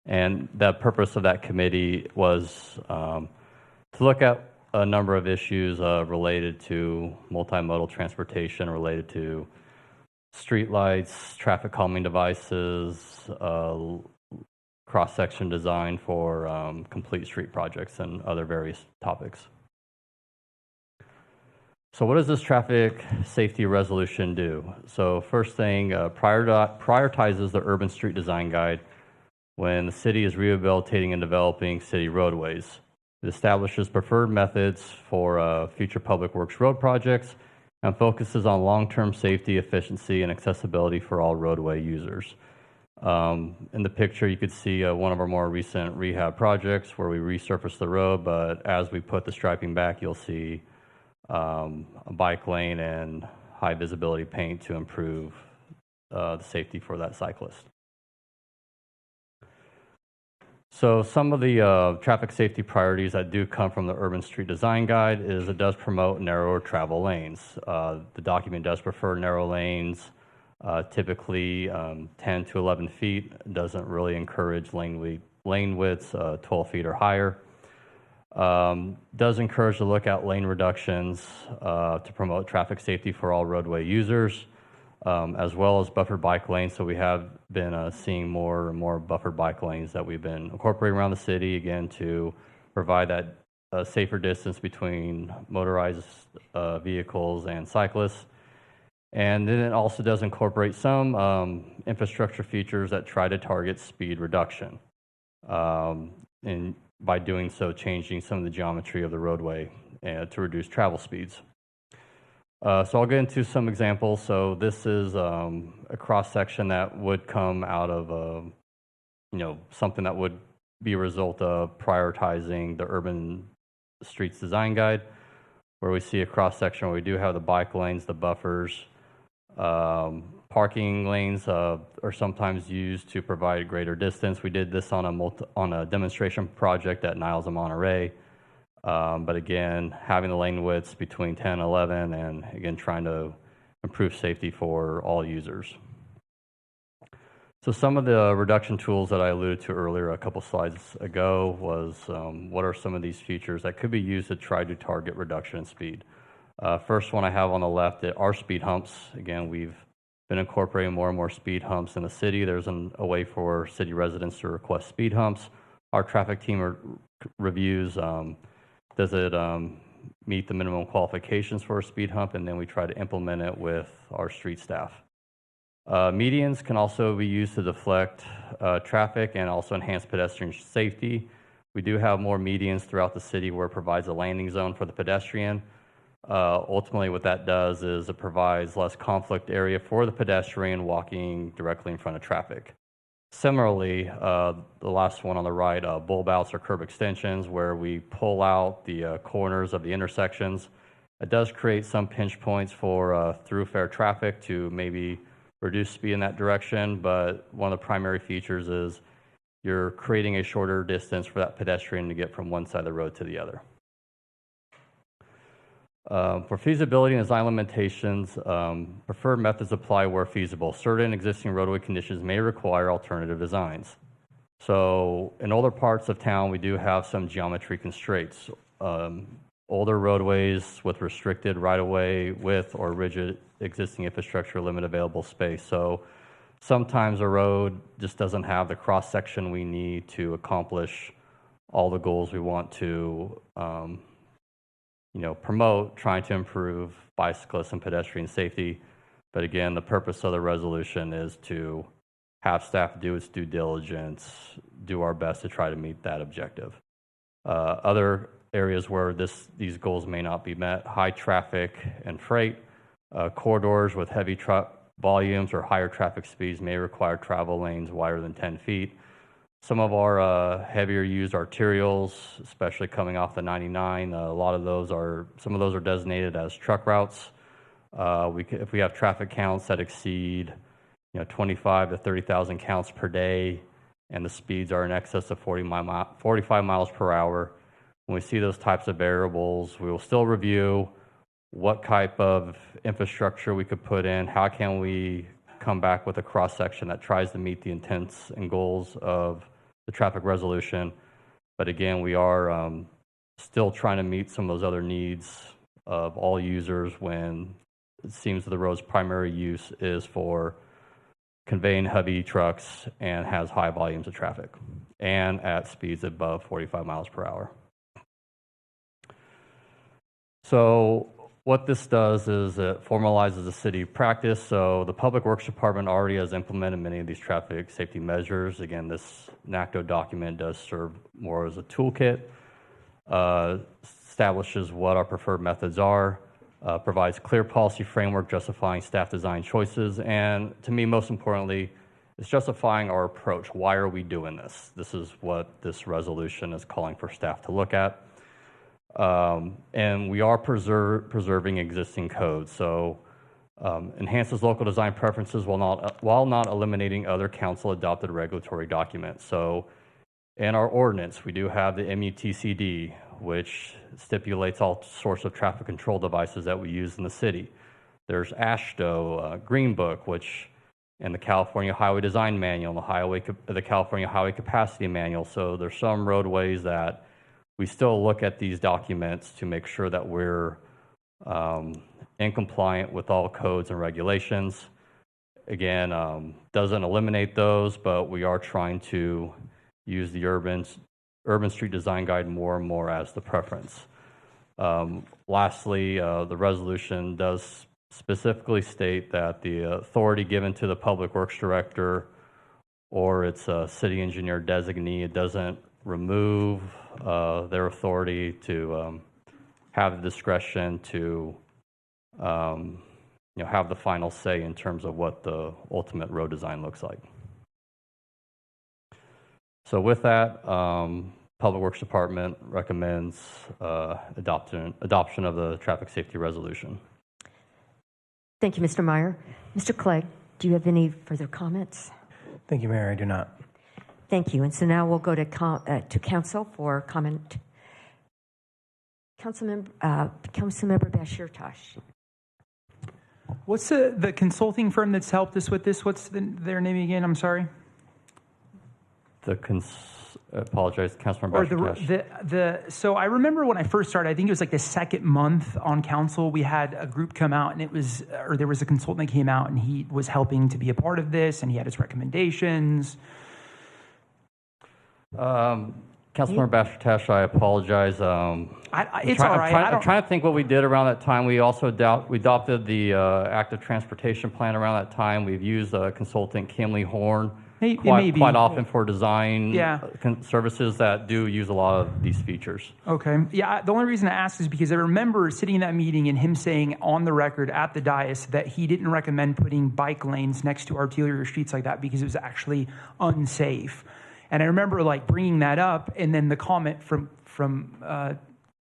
And the purpose of that committee was to look at a number of issues related to multimodal transportation, related to streetlights, traffic calming devices, cross-section design for complete street projects, and other various topics. So what does this traffic safety resolution do? So first thing, prioritizes the Urban Street Design Guide when the city is rehabilitating and developing city roadways. It establishes preferred methods for future public works road projects and focuses on long-term safety, efficiency, and accessibility for all roadway users. In the picture, you could see one of our more recent rehab projects where we resurfaced the road, but as we put the striping back, you'll see a bike lane and high visibility paint to improve the safety for that cyclist. So some of the traffic safety priorities that do come from the Urban Street Design Guide is it does promote narrower travel lanes. The document does prefer narrow lanes, typically 10 to 11 feet. It doesn't really encourage lane widths 12 feet or higher. Does encourage to look at lane reductions to promote traffic safety for all roadway users, as well as buffered bike lanes. So we have been seeing more and more buffered bike lanes that we've been incorporating around the city, again, to provide that safer distance between motorized vehicles and cyclists. And then it also does incorporate some infrastructure features that try to target speed reduction. And by doing so, changing some of the geometry of the roadway to reduce travel speeds. So I'll get into some examples. So this is a cross section that would come out of something that would be a result of prioritizing the urban streets design guide, where we see a cross section where we do have the bike lanes, the buffers. Parking lanes are sometimes used to provide greater distance. We did this on a demonstration project at Niles and Monterey. But again, having the lane widths between 10 and 11, and again, trying to improve safety for all users. So some of the reduction tools that I alluded to earlier a couple slides ago was what are some of these features that could be used to try to target reduction in speed. First one I have on the left are speed humps. Again, we've been incorporating more and more speed humps in the city. There's a way for city residents to request speed humps. Our traffic team reviews, does it meet the minimum qualifications for a speed hump, and then we try to implement it with our street staff. Medians can also be used to deflect traffic and also enhance pedestrian safety. We do have more medians throughout the city where it provides a landing zone for the pedestrian. Ultimately, what that does is it provides less conflict area for the pedestrian walking directly in front of traffic. Similarly, the last one on the right, bulb outs or curb extensions, where we pull out the corners of the intersections. It does create some pinch points for thoroughfare traffic to maybe reduce speed in that direction, but one of the primary features is you're creating a shorter distance for that pedestrian to get from one side of the road to the other. For feasibility and design limitations, preferred methods apply where feasible. Certain existing roadway conditions may require alternative designs. So in older parts of town, we do have some geometry constraints. Older roadways with restricted right-of-way width or rigid existing infrastructure limit available space. So sometimes a road just doesn't have the cross-section we need to accomplish all the goals we want to promote, trying to improve bicyclist and pedestrian safety. But again, the purpose of the resolution is to have staff do its due diligence, do our best to try to meet that objective. Other areas where these goals may not be met, high traffic and freight, corridors with heavy truck volumes or higher traffic speeds may require travel lanes wider than 10 feet. Some of our heavier used arterials, especially coming off the 99, some of those are designated as truck routes. If we have traffic counts that exceed 25 to 30,000 counts per day, and the speeds are in excess of 45 miles per hour, when we see those types of variables, we will still review what type of infrastructure we could put in, how can we come back with a cross-section that tries to meet the intents and goals of the traffic resolution. But again, we are still trying to meet some of those other needs of all users when it seems that the road's primary use is for conveying heavy trucks and has high volumes of traffic and at speeds above 45 miles per hour. So what this does is it formalizes a city practice. So the Public Works Department already has implemented many of these traffic safety measures. Again, this NACDO document does serve more as a toolkit, establishes what our preferred methods are, provides clear policy framework justifying staff design choices, and to me, most importantly, it's justifying our approach. Why are we doing this? This is what this resolution is calling for staff to look at. And we are preserving existing codes. So enhances local design preferences while not eliminating other council adopted regulatory documents. So in our ordinance, we do have the MUTCD, which stipulates all sorts of traffic control devices that we use in the city. There's AASHTO, Green Book, which and the California Highway Design Manual, the California Highway Capacity Manual. So there's some roadways that we still look at these documents to make sure that we're in compliant with all codes and regulations. Again, doesn't eliminate those, but we are trying to use the urban street design guide more and more as the preference. Lastly, the resolution does specifically state that the authority given to the Public Works Director or its city engineer designee, it doesn't remove their authority to have the discretion to have the final say in terms of what the ultimate road design looks like. So with that, Public Works Department recommends adoption of the traffic safety resolution. Thank you, Mr. Meyer. Mr. Clegg, do you have any further comments? Thank you, Mayor. I do not. Thank you. And so now we'll go to council for comment. Councilmember Bashir Tosh. What's the consulting firm that's helped us with this? What's their name again? I'm sorry. Apologize, Councilmember Bashir. So I remember when I first started, I think it was like the second month on council, we had a group come out and there was a consultant that came out and he was helping to be a part of this and he had his recommendations. Councilmember Bashir, I apologize. It's all right. I'm trying to think what we did around that time. We also adopted the active transportation plan around that time. We've used consultant Kimley Horn quite often for design services that do use a lot of these features. Okay. Yeah, the only reason I asked is because I remember sitting in that meeting and him saying on the record at the dais that he didn't recommend putting bike lanes next to arterial streets like that because it was actually unsafe. And I remember like bringing that up, and then the comment from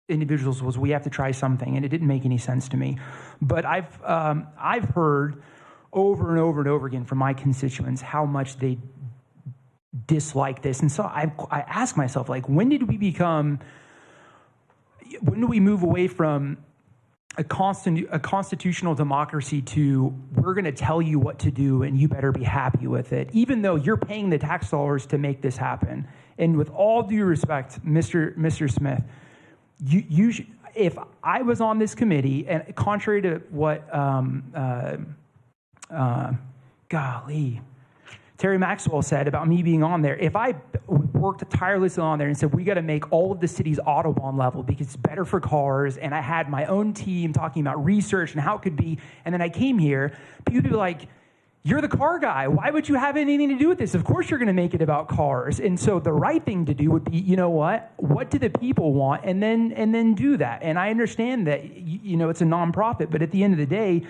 individuals was, "We have to try something," and it didn't make any sense to me. But I've heard over and over and over again from my constituents how much they dislike this, and so I ask myself, like, when do we move away from a constitutional democracy to we're going to tell you what to do and you better be happy with it, even though you're paying the tax dollars to make this happen? And with all due respect, Mr. Smith, if I was on this committee, and contrary to what Terry Maxwell said about me being on there, if I worked tirelessly on there and said, we got to make all of the cities Autobahn level because it's better for cars, and I had my own team talking about research and how it could be, and then I came here, people would be like, you're the car guy. Why would you have anything to do with this? Of course you're going to make it about cars. And so the right thing to do would be, you know what do the people want? And then do that. And I understand that, it's a nonprofit, but at the end of the day,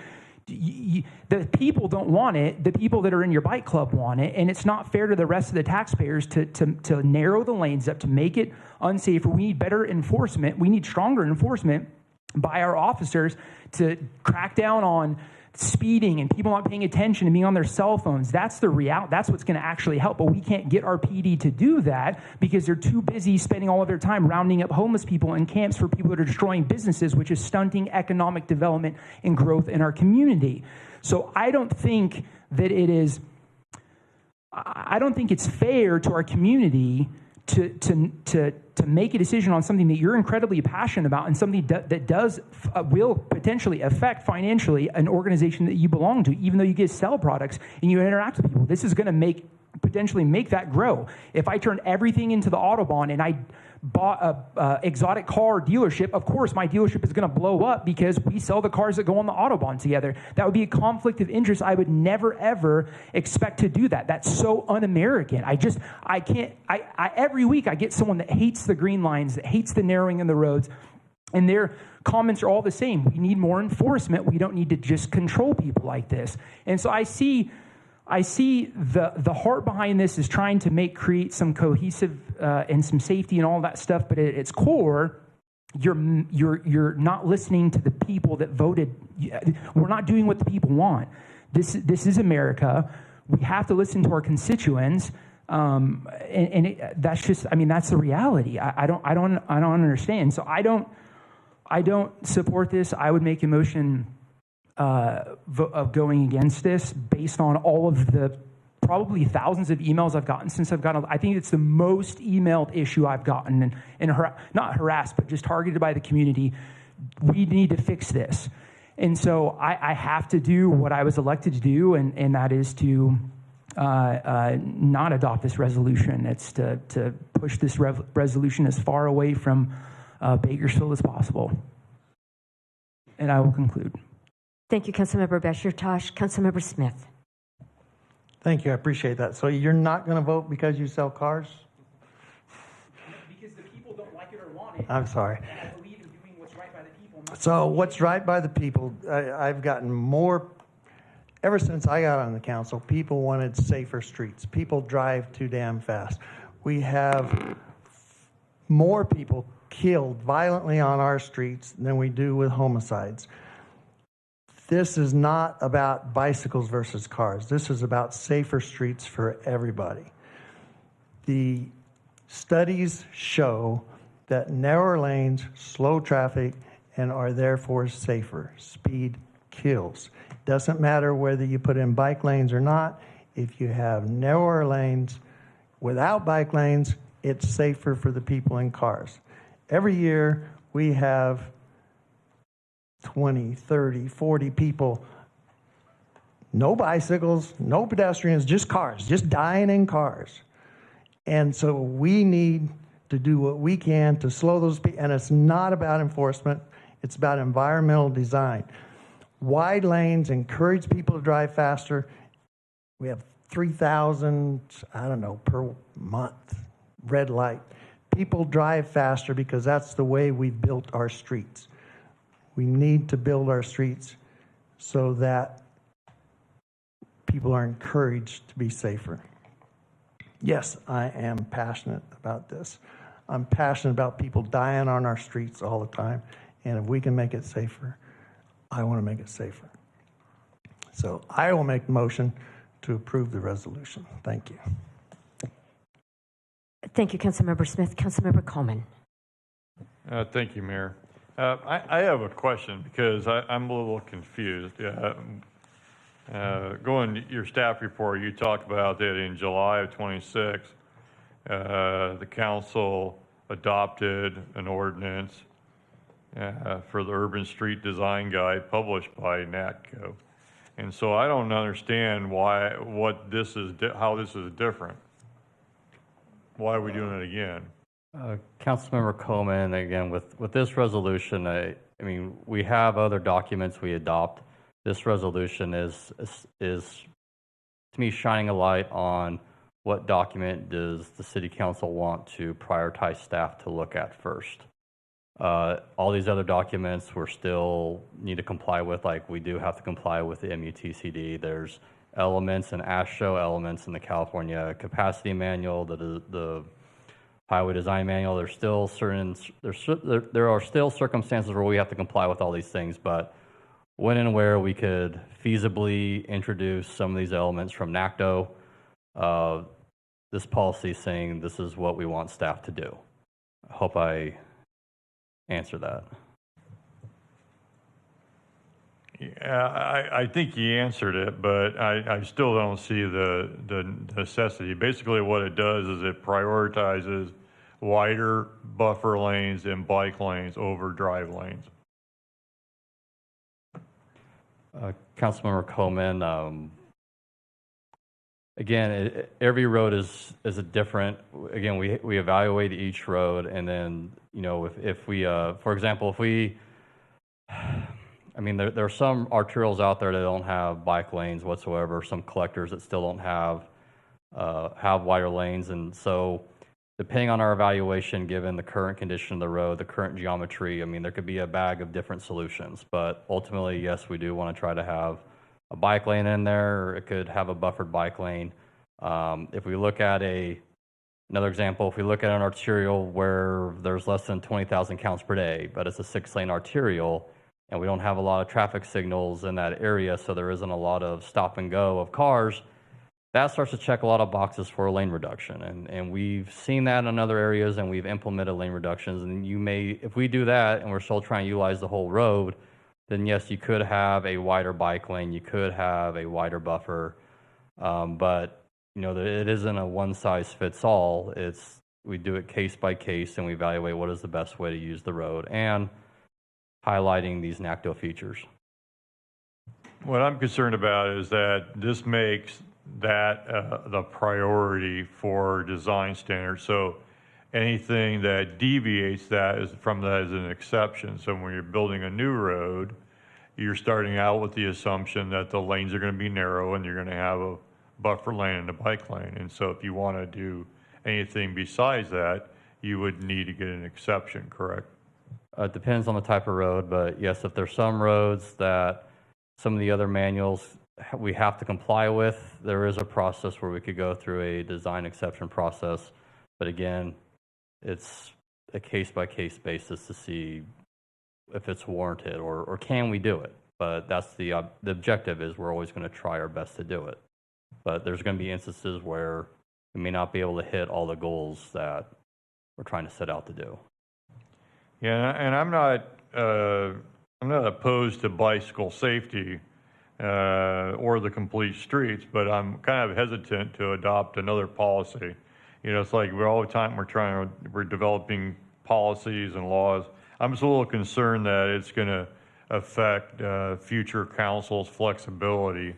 the people don't want it. The people that are in your bike club want it, and it's not fair to the rest of the taxpayers to narrow the lanes up, to make it unsafer. We need better enforcement. We need stronger enforcement by our officers to crack down on speeding and people not paying attention and being on their cell phones. That's the reality. That's what's going to actually help. But we can't get our PD to do that because they're too busy spending all of their time rounding up homeless people in camps for people that are destroying businesses, which is stunting economic development and growth in our community. So I don't think it's fair to our community to make a decision on something that you're incredibly passionate about and something that will potentially affect financially an organization that you belong to, even though you get sell products and you interact with people. This is going to potentially make that grow. If I turn everything into the Autobahn and I bought a exotic car dealership, of course my dealership is going to blow up because we sell the cars that go on the Autobahn together. That would be a conflict of interest. I would never ever expect to do that. That's so un-American. I can't. Every week I get someone that hates the green lines, that hates the narrowing of the roads, and their comments are all the same. We need more enforcement. We don't need to just control people like this. And so I see the heart behind this is trying to create some cohesive and some safety and all that stuff, but at its core, you're not listening to the people that voted. We're not doing what the people want. This is America. We have to listen to our constituents, that's just. That's the reality. I don't understand. So I don't support this. I would make a motion of going against this based on all of the probably thousands of emails I've gotten since I've gotten. I think it's the most emailed issue I've gotten and not harassed, but just targeted by the community. We need to fix this. And so I have to do what I was elected to do, and that is to not adopt this resolution. It's to push this resolution as far away from Bakersfield as possible. And I will conclude. Thank you, Councilmember Bashir Tosh. Councilmember Smith. Thank you. I appreciate that. So you're not going to vote because you sell cars? Because the people don't like it or want it. I'm sorry. And I believe in doing what's right by the people. So what's right by the people, I've gotten more, ever since I got on the council, people wanted safer streets. People drive too damn fast. we have more people killed violently on our streets than we do with homicides. This is not about bicycles versus cars. This is about safer streets for everybody. The studies show that narrower lanes slow traffic and are therefore safer. Speed kills. Doesn't matter whether you put in bike lanes or not. If you have narrower lanes without bike lanes, it's safer for the people in cars. Every year we have 20, 30, 40 people, no bicycles, no pedestrians, just cars, just dying in cars. And so we need to do what we can to slow those people. And it's not about enforcement, it's about environmental design. Wide lanes encourage people to drive faster. We have 3,000, per month, red light. People drive faster because that's the way we've built our streets. We need to build our streets so that people are encouraged to be safer. Yes, I am passionate about this. I'm passionate about people dying on our streets all the time. And if we can make it safer, I want to make it safer. So I will make the motion to approve the resolution. Thank you. Thank you, Councilmember Smith. Councilmember Coleman. Thank you, Mayor. I have a question because I'm a little confused. Going to your staff report, you talked about that in July of 26, the council adopted an ordinance for the Urban Street Design Guide published by NATCO. And so I don't understand how this is different. Why are we doing it again? Councilmember Coleman, again, with this resolution, I mean, we have other documents we adopt. This resolution is to me shining a light on what document does the city council want to prioritize staff to look at first. All these other documents we're still need to comply with, like we do have to comply with the MUTCD. There's elements in AASHTO, elements in the California Capacity Manual, the Highway Design Manual. There's still there are still circumstances where we have to comply with all these things, but when and where we could feasibly introduce some of these elements from NACTO, this policy is saying this is what we want staff to do. I hope I answer that. Yeah, I think you answered it, but I still don't see the necessity. Basically what it does is it prioritizes wider buffer lanes and bike lanes over drive lanes. Councilmember Coleman, again, every road is a different. Again, we evaluate each road, and then if we, for example, if we, I mean, there are some arterials out there that don't have bike lanes whatsoever. Some collectors that still don't have wider lanes, and so depending on our evaluation, given the current condition of the road, the current geometry, I mean, there could be a bag of different solutions. But ultimately, yes, we do want to try to have a bike lane in there, or it could have a buffered bike lane. If we look at another example, if we look at an arterial where there's less than 20,000 counts per day, but it's a 6-lane arterial, and we don't have a lot of traffic signals in that area, so there isn't a lot of stop and go of cars, that starts to check a lot of boxes for lane reduction. And we've seen that in other areas, and we've implemented lane reductions. And if we do that and we're still trying to utilize the whole road, then yes, you could have a wider bike lane, you could have a wider buffer, but it isn't a one-size-fits-all. We do it case by case, and we evaluate what is the best way to use the road, and highlighting these NACTO features. What I'm concerned about is that this makes that the priority for design standards. So anything that deviates from that is an exception. So when you're building a new road, you're starting out with the assumption that the lanes are going to be narrow and you're going to have a buffer lane and a bike lane. And so if you want to do anything besides that, you would need to get an exception, correct? It depends on the type of road, but yes, if there's some roads that some of the other manuals we have to comply with, there is a process where we could go through a design exception process. But again, it's a case-by-case basis to see if it's warranted or can we do it. But that's the objective is we're always going to try our best to do it. But there's going to be instances where we may not be able to hit all the goals that we're trying to set out to do. Yeah, and I'm not opposed to bicycle safety or the complete streets, but I'm kind of hesitant to adopt another policy. It's like all the time we're developing policies and laws. I'm just a little concerned that it's going to affect future council's flexibility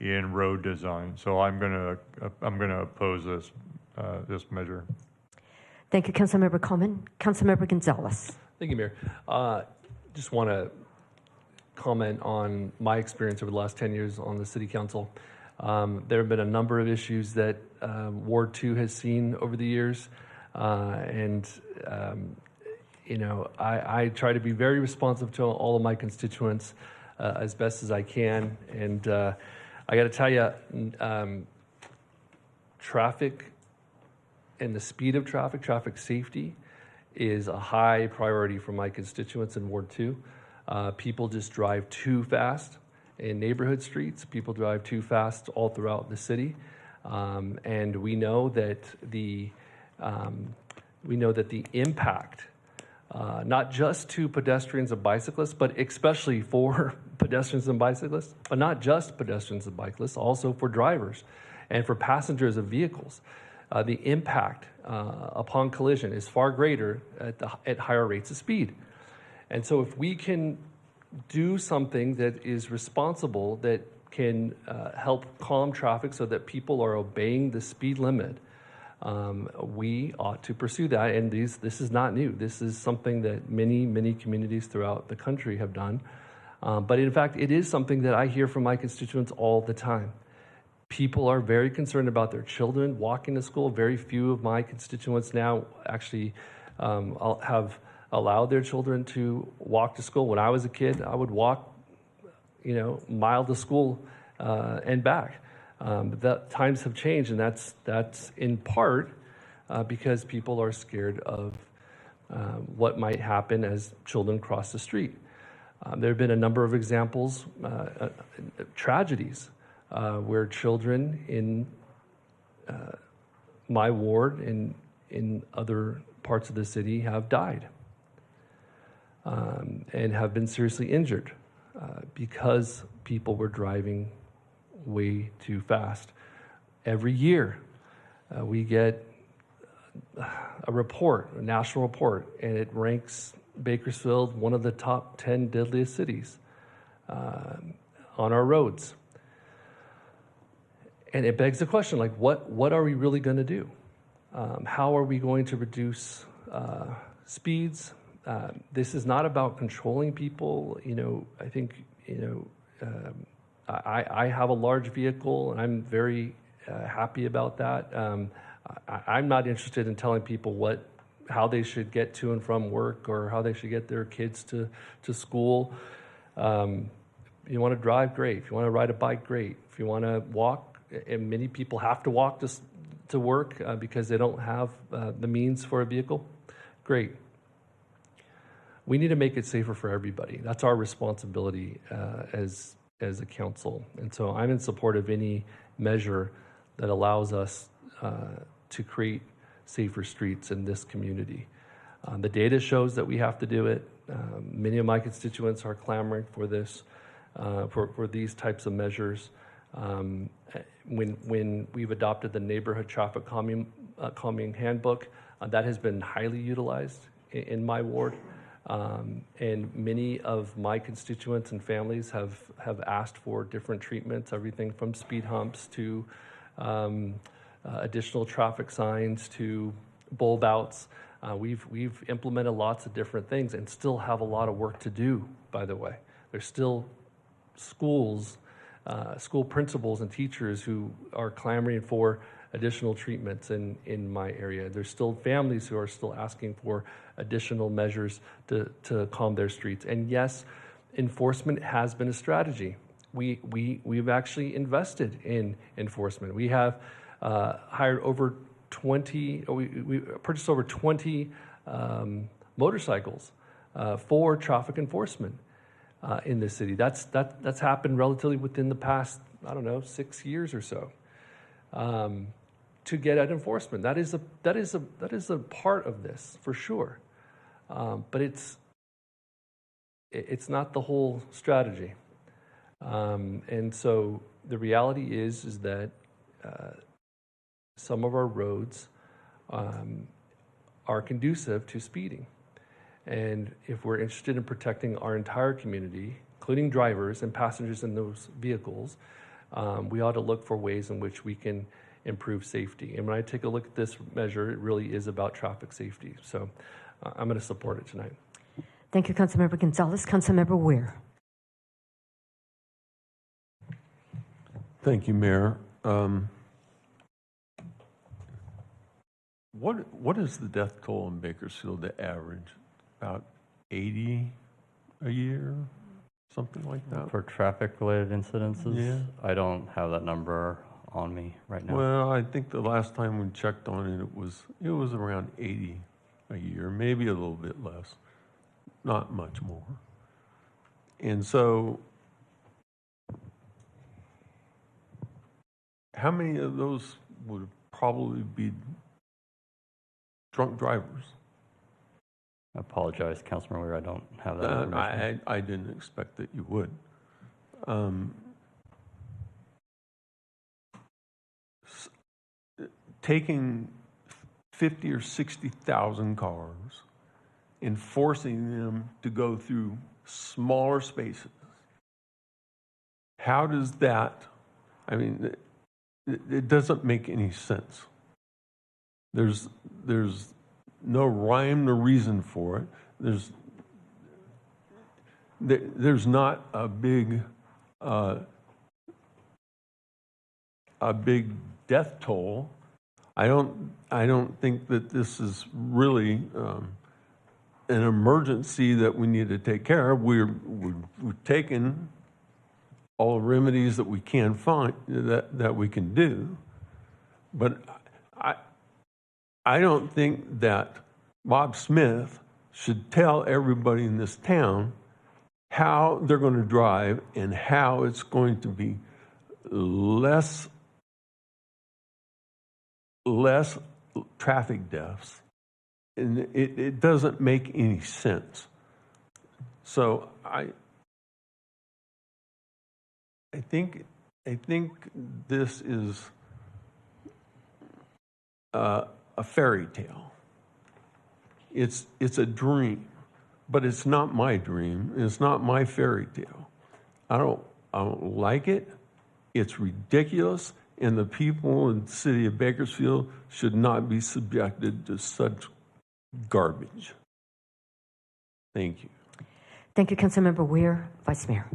in road design. So I'm going to oppose this measure. Thank you, Councilmember Coleman. Councilmember Gonzalez. Thank you, Mayor. Just want to comment on my experience over the last 10 years on the City Council. There have been a number of issues that Ward 2 has seen over the years. I try to be very responsive to all of my constituents as best as I can. And I got to tell you, traffic and the speed of traffic safety is a high priority for my constituents in Ward 2. People just drive too fast in neighborhood streets. People drive too fast all throughout the city. And we know that the impact, not just to pedestrians and bicyclists, but especially for pedestrians and bicyclists, but not just pedestrians and bicyclists, also for drivers and for passengers of vehicles. The impact upon collision is far greater at higher rates of speed. And so if we can do something that is responsible, that can help calm traffic so that people are obeying the speed limit, we ought to pursue that. And this is not new. This is something that many communities throughout the country have done. But in fact, it is something that I hear from my constituents all the time. People are very concerned about their children walking to school. Very few of my constituents now actually have allowed their children to walk to school. When I was a kid, I would walk, mile to school and back. But times have changed, and that's in part because people are scared of what might happen as children cross the street. There have been a number of examples, tragedies, where children in my ward and in other parts of the city have died and have been seriously injured because people were driving way too fast. Every year, we get a report, a national report, and it ranks Bakersfield one of the top 10 deadliest cities on our roads. And it begs the question, like, what are we really going to do? How are we going to reduce speeds? This is not about controlling people. I think, I have a large vehicle, and I'm very happy about that. I'm not interested in telling people how they should get to and from work or how they should get their kids to school. You want to drive, great. If you want to ride a bike, great. If you want to walk, and many people have to walk to work because they don't have the means for a vehicle, great. We need to make it safer for everybody. That's our responsibility as a council. And so I'm in support of any measure that allows us to create safer streets in this community. The data shows that we have to do it. Many of my constituents are clamoring for this, for these types of measures. When we've adopted the neighborhood traffic calming handbook, that has been highly utilized in my ward. And many of my constituents and families have asked for different treatments, everything from speed humps to additional traffic signs to bulb outs. We've implemented lots of different things and still have a lot of work to do, by the way. There's still schools, school principals and teachers who are clamoring for additional treatments in my area. There's still families who are still asking for additional measures to calm their streets. And yes, enforcement has been a strategy. We've actually invested in enforcement. We have hired over 20, we purchased over 20 motorcycles for traffic enforcement in this city. That's happened relatively within the past, 6 years or so. To get at enforcement, that is a part of this for sure, but it's not the whole strategy. And so the reality is that some of our roads are conducive to speeding. And if we're interested in protecting our entire community, including drivers and passengers in those vehicles, we ought to look for ways in which we can improve safety. And when I take a look at this measure, it really is about traffic safety. So I'm going to support it tonight. Thank you, Councilmember Gonzalez. Councilmember Weir. Thank you, Mayor. What is the death toll in Bakersfield, the average? About 80 a year, something like that? For traffic-related incidences? Yeah. I don't have that number on me right now. Well, I think the last time we checked on it, it was around 80 a year, maybe a little bit less, not much more. And so, how many of those would probably be drunk drivers? I apologize, Councilman Weir, I don't have that information. I didn't expect that you would. Taking 50 or 60,000 cars and forcing them to go through smaller spaces, how does that, it doesn't make any sense. There's no rhyme or reason for it. There's not a big death toll. I don't think that this is really an emergency that we need to take care of. We've taken all the remedies that we can find that we can do, but I don't think that Bob Smith should tell everybody in this town how they're going to drive and how it's going to be less traffic deaths. And it doesn't make any sense. So I think this is a fairy tale. It's a dream, but it's not my dream. It's not my fairy tale. I don't like it. It's ridiculous, and the people in the city of Bakersfield should not be subjected to such garbage. Thank you. Thank you, Councilmember Weir. Vice Mayor.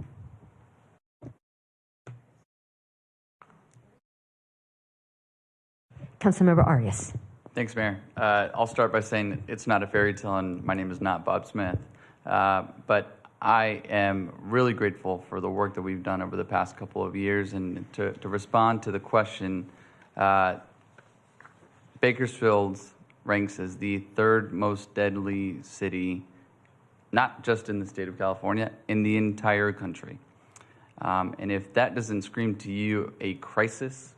Councilmember Arias. Thanks, Mayor. I'll start by saying it's not a fairy tale, and my name is not Bob Smith. But I am really grateful for the work that we've done over the past couple of years. And to respond to the question, Bakersfield ranks as the third most deadly city, not just in the state of California, in the entire country. And if that doesn't scream to you a crisis,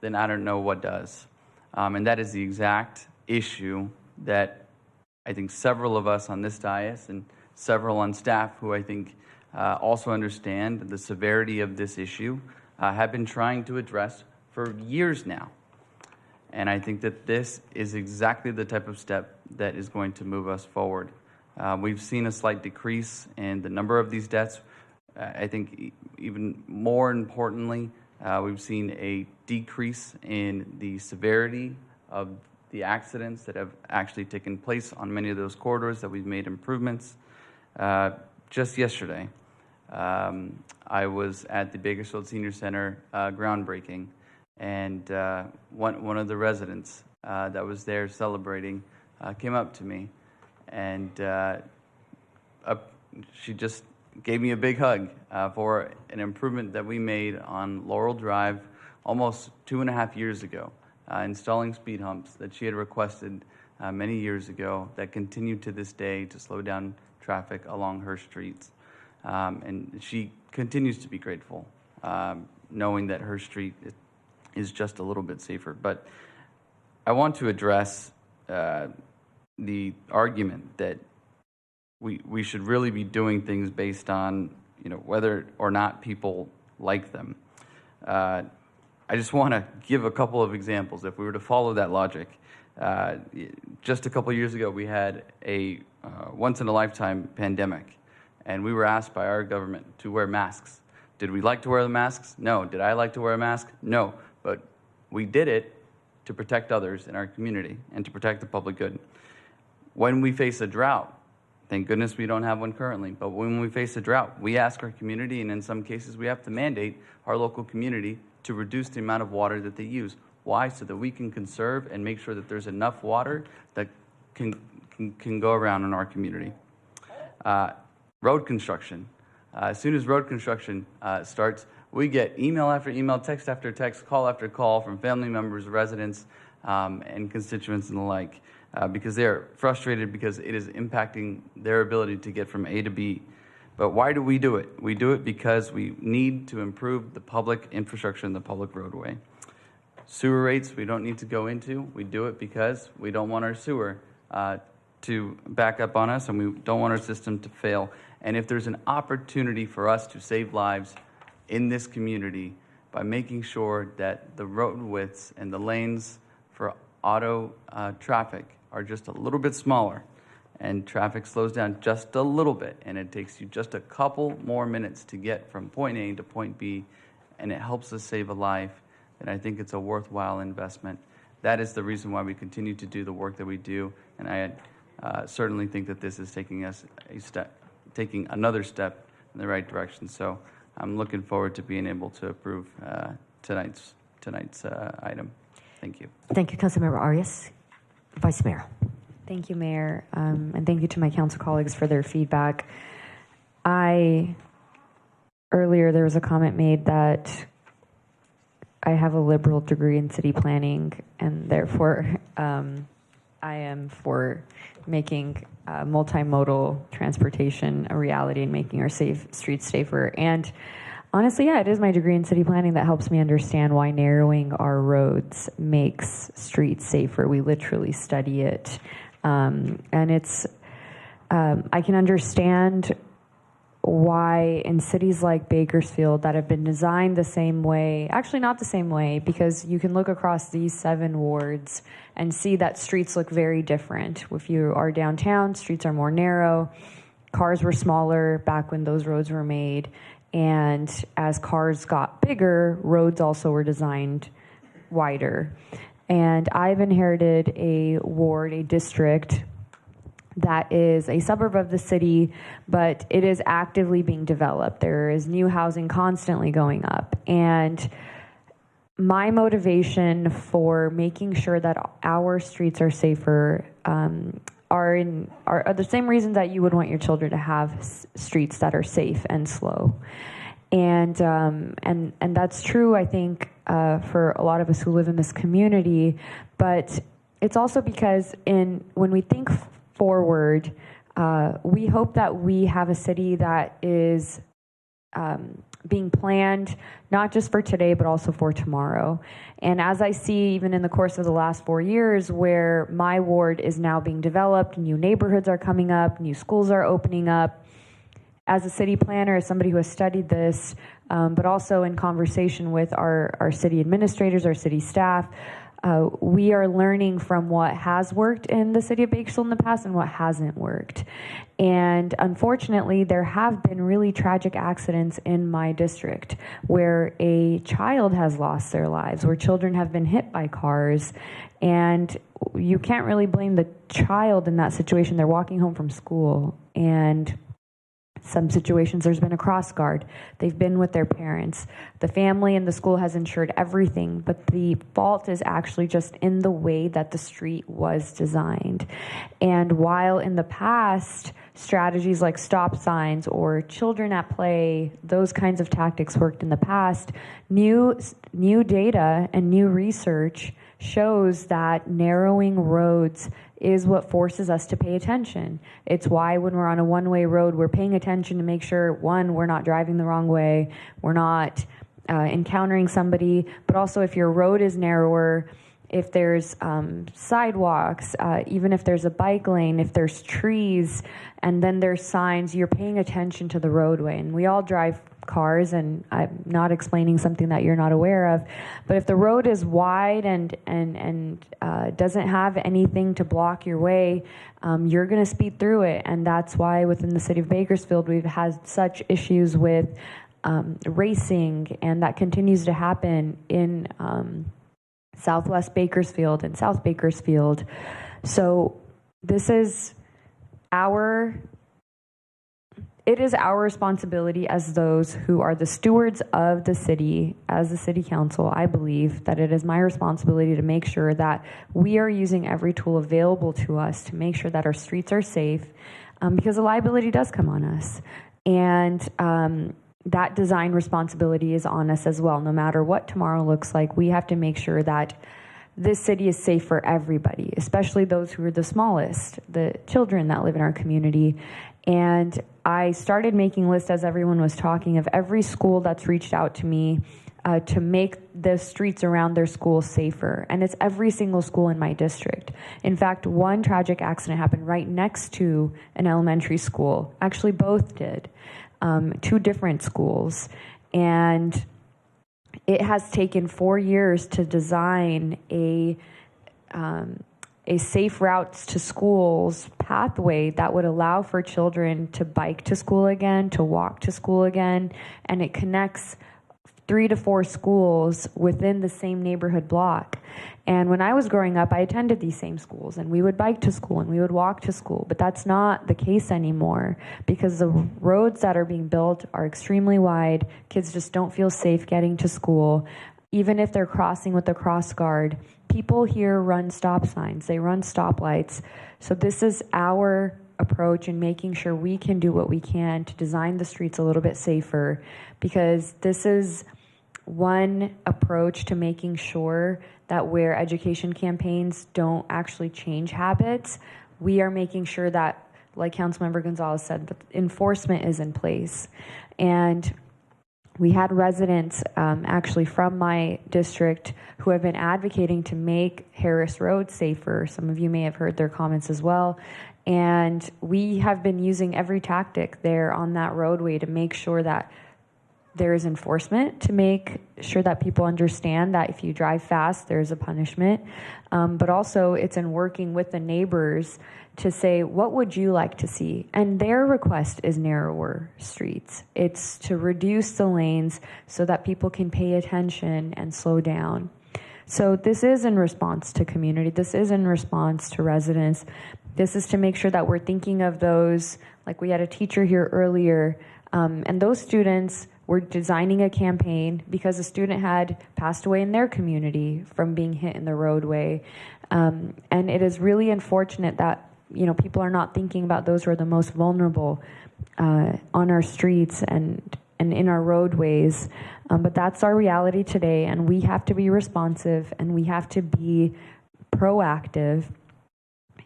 then I don't know what does. And that is the exact issue that I think several of us on this dais and several on staff who I think also understand the severity of this issue have been trying to address for years now. And I think that this is exactly the type of step that is going to move us forward. We've seen a slight decrease in the number of these deaths. I think even more importantly, we've seen a decrease in the severity of the accidents that have actually taken place on many of those corridors that we've made improvements. Just yesterday, I was at the Bakersfield Senior Center groundbreaking, and one of the residents that was there celebrating came up to me, and she just gave me a big hug for an improvement that we made on Laurel Drive almost 2.5 years ago. installing speed humps that she had requested many years ago that continue to this day to slow down traffic along her streets. And she continues to be grateful, knowing that her street is just a little bit safer. But I want to address the argument that we should really be doing things based on whether or not people like them. I just want to give a couple of examples. If we were to follow that logic, just a couple of years ago, we had a once-in-a-lifetime pandemic, and we were asked by our government to wear masks. Did we like to wear the masks? No. Did I like to wear a mask? No. But we did it to protect others in our community and to protect the public good. When we face a drought, thank goodness we don't have one currently, but when we face a drought, we ask our community, and in some cases we have to mandate our local community to reduce the amount of water that they use. Why? So that we can conserve and make sure that there's enough water that can go around in our community. Road construction. As soon as road construction starts, we get email after email, text after text, call after call from family members, residents, and constituents and the like, because they're frustrated because it is impacting their ability to get from A to B. But why do we do it? We do it because we need to improve the public infrastructure and the public roadway. Sewer rates we don't need to go into. We do it because we don't want our sewer to back up on us, and we don't want our system to fail. And if there's an opportunity for us to save lives in this community by making sure that the road widths and the lanes for auto traffic are just a little bit smaller, and traffic slows down just a little bit, and it takes you just a couple more minutes to get from point A to point B, and it helps us save a life, then I think it's a worthwhile investment. That is the reason why we continue to do the work that we do, and I certainly think that this is taking us taking another step in the right direction. So I'm looking forward to being able to approve tonight's item. Thank you. Thank you, Councilmember Arias. Vice Mayor. Thank you, Mayor, and thank you to my council colleagues for their feedback. Earlier there was a comment made that I have a liberal degree in city planning, and therefore I am for making multimodal transportation a reality and making our streets safer. And honestly, yeah, it is my degree in city planning that helps me understand why narrowing our roads makes streets safer. We literally study it. And it's, I can understand why in cities like Bakersfield that have been designed the same way, actually not the same way, because you can look across these 7 wards and see that streets look very different. If you are downtown, streets are more narrow. Cars were smaller back when those roads were made. And as cars got bigger, roads also were designed wider. And I've inherited a ward, a district that is a suburb of the city, but it is actively being developed. There is new housing constantly going up. And my motivation for making sure that our streets are safer are the same reasons that you would want your children to have streets that are safe and slow. And that's true, I think, for a lot of us who live in this community, but it's also because when we think forward, we hope that we have a city that is being planned not just for today, but also for tomorrow. And as I see, even in the course of the last 4 years, where my ward is now being developed, new neighborhoods are coming up, new schools are opening up, as a city planner, as somebody who has studied this, but also in conversation with our city administrators, our city staff, we are learning from what has worked in the city of Bakersfield in the past and what hasn't worked. And unfortunately, there have been really tragic accidents in my district where a child has lost their lives, where children have been hit by cars, and you can't really blame the child in that situation. They're walking home from school, and Some situations there's been a cross guard. They've been with their parents. The family and the school has insured everything, but the fault is actually just in the way that the street was designed. And while in the past, strategies like stop signs or children at play, those kinds of tactics worked in the past, new data and new research shows that narrowing roads is what forces us to pay attention. It's why when we're on a one-way road, we're paying attention to make sure, one, we're not driving the wrong way, we're not encountering somebody, but also if your road is narrower, if there's sidewalks, even if there's a bike lane, if there's trees, and then there's signs, you're paying attention to the roadway. And we all drive cars, and I'm not explaining something that you're not aware of, but if the road is wide and doesn't have anything to block your way, you're going to speed through it. And that's why within the city of Bakersfield, we've had such issues with racing, and that continues to happen in Southwest Bakersfield and South Bakersfield. So it is our responsibility as those who are the stewards of the city, as the city council. I believe that it is my responsibility to make sure that we are using every tool available to us to make sure that our streets are safe, because the liability does come on us. And that design responsibility is on us as well. No matter what tomorrow looks like, we have to make sure that this city is safe for everybody, especially those who are the smallest, the children that live in our community. And I started making lists as everyone was talking of every school that's reached out to me to make the streets around their school safer. And it's every single school in my district. In fact, one tragic accident happened right next to an elementary school. Actually, both did. Two different schools. And it has taken 4 years to design a safe routes to schools pathway that would allow for children to bike to school again, to walk to school again, and it connects 3 to 4 schools within the same neighborhood block. And when I was growing up, I attended these same schools, and we would bike to school and we would walk to school, but that's not the case anymore because the roads that are being built are extremely wide. Kids just don't feel safe getting to school. Even if they're crossing with a cross guard, people here run stop signs, they run stoplights. So this is our approach in making sure we can do what we can to design the streets a little bit safer, because this is one approach to making sure that where education campaigns don't actually change habits, we are making sure that, like Councilmember Gonzalez said, that enforcement is in place. And we had residents actually from my district who have been advocating to make Harris Road safer. Some of you may have heard their comments as well. And we have been using every tactic there on that roadway to make sure that there is enforcement, to make sure that people understand that if you drive fast, there's a punishment. But also it's in working with the neighbors to say, what would you like to see? And their request is narrower streets. It's to reduce the lanes so that people can pay attention and slow down. So this is in response to community. This is in response to residents. This is to make sure that we're thinking of those, like we had a teacher here earlier, and those students were designing a campaign because a student had passed away in their community from being hit in the roadway. And it is really unfortunate that people are not thinking about those who are the most vulnerable on our streets and in our roadways. But that's our reality today, and we have to be responsive and we have to be proactive.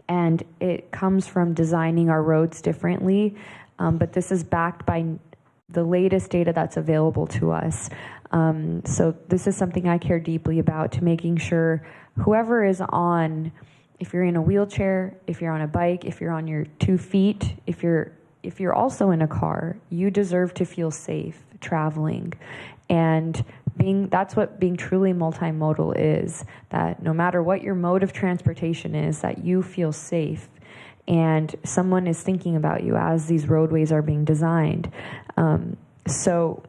And it comes from designing our roads differently. But this is backed by the latest data that's available to us. So this is something I care deeply about, to making sure whoever is on, if you're in a wheelchair, if you're on a bike, if you're on your 2 feet, if you're also in a car, you deserve to feel safe traveling. And that's what being truly multimodal is, that no matter what your mode of transportation is, that you feel safe and someone is thinking about you as these roadways are being designed. So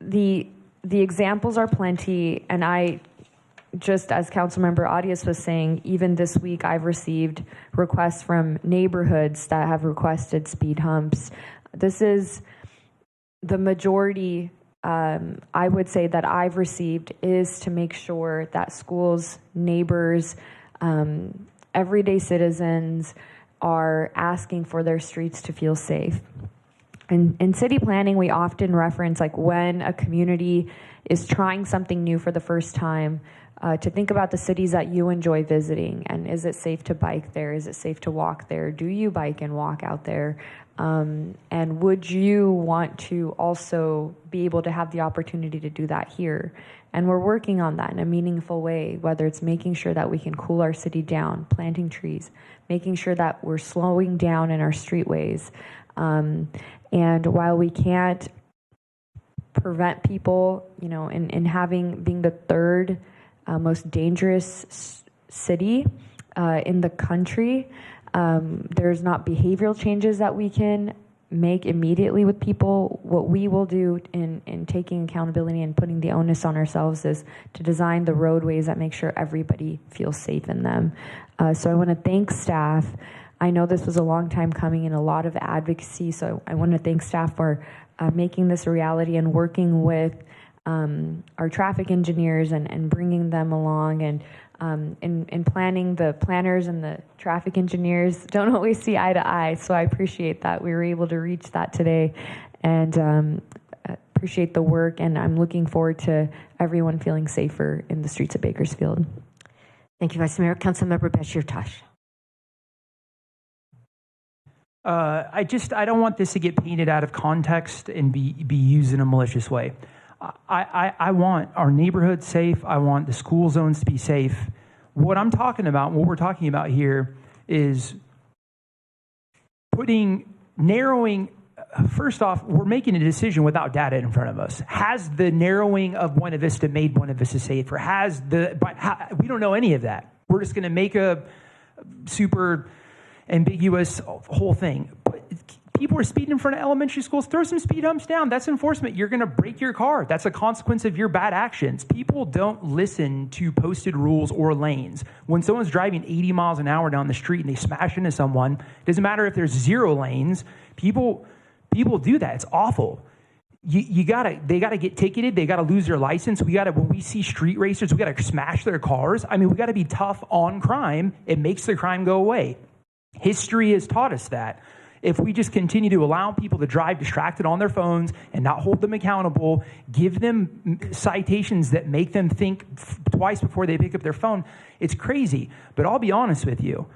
the examples are plenty, and I just as Councilmember Arias was saying, even this week I've received requests from neighborhoods that have requested speed humps. This is the majority, I would say, that I've received is to make sure that schools, neighbors, everyday citizens are asking for their streets to feel safe. In city planning, we often reference like when a community is trying something new for the first time, to think about the cities that you enjoy visiting, and is it safe to bike there? Is it safe to walk there? Do you bike and walk out there? And would you want to also be able to have the opportunity to do that here? And we're working on that in a meaningful way, whether it's making sure that we can cool our city down, planting trees, making sure that we're slowing down in our streetways. And while we can't prevent people, in being the third most dangerous city in the country, there's not behavioral changes that we can make immediately with people. What we will do in taking accountability and putting the onus on ourselves is to design the roadways that make sure everybody feels safe in them. So I want to thank staff. I know this was a long time coming and a lot of advocacy, so I want to thank staff for making this a reality and working with our traffic engineers and bringing them along. And in planning, the planners and the traffic engineers don't always see eye to eye, so I appreciate that we were able to reach that today, and appreciate the work, and I'm looking forward to everyone feeling safer in the streets of Bakersfield. Thank you, Vice Mayor. Councilmember Bashir Tosh. I don't want this to get painted out of context and be used in a malicious way. I want our neighborhoods safe. I want the school zones to be safe. What I'm talking about, what we're talking about here is narrowing. First off, we're making a decision without data in front of us. Has the narrowing of Buena Vista made Buena Vista safer? We don't know any of that. We're just going to make a super ambiguous whole thing. But people are speeding in front of elementary schools. Throw some speed humps down. That's enforcement. You're going to break your car. That's a consequence of your bad actions. People don't listen to posted rules or lanes. When someone's driving 80 miles an hour down the street and they smash into someone, it doesn't matter if there's 0 lanes. People do that. It's awful. They gotta get ticketed. They gotta lose their license. When we see street racers, we gotta smash their cars. I mean, we gotta be tough on crime. It makes the crime go away. History has taught us that. If we just continue to allow people to drive distracted on their phones and not hold them accountable, give them citations that make them think twice before they pick up their phone, it's crazy. But I'll be honest with you.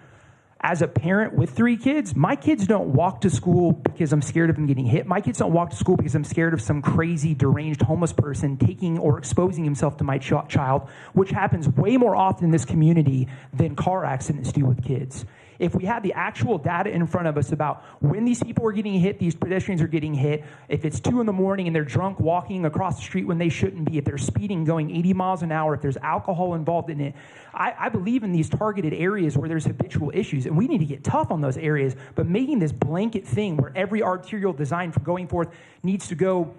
As a parent with 3 kids, my kids don't walk to school because I'm scared of them getting hit. My kids don't walk to school because I'm scared of some crazy, deranged homeless person taking or exposing himself to my child, which happens way more often in this community than car accidents do with kids. If we had the actual data in front of us about when these people are getting hit, these pedestrians are getting hit, if it's 2 a.m. and they're drunk walking across the street when they shouldn't be, if they're speeding going 80 miles an hour, if there's alcohol involved in it, I believe in these targeted areas where there's habitual issues, and we need to get tough on those areas, but making this blanket thing where every arterial design from going forth needs to go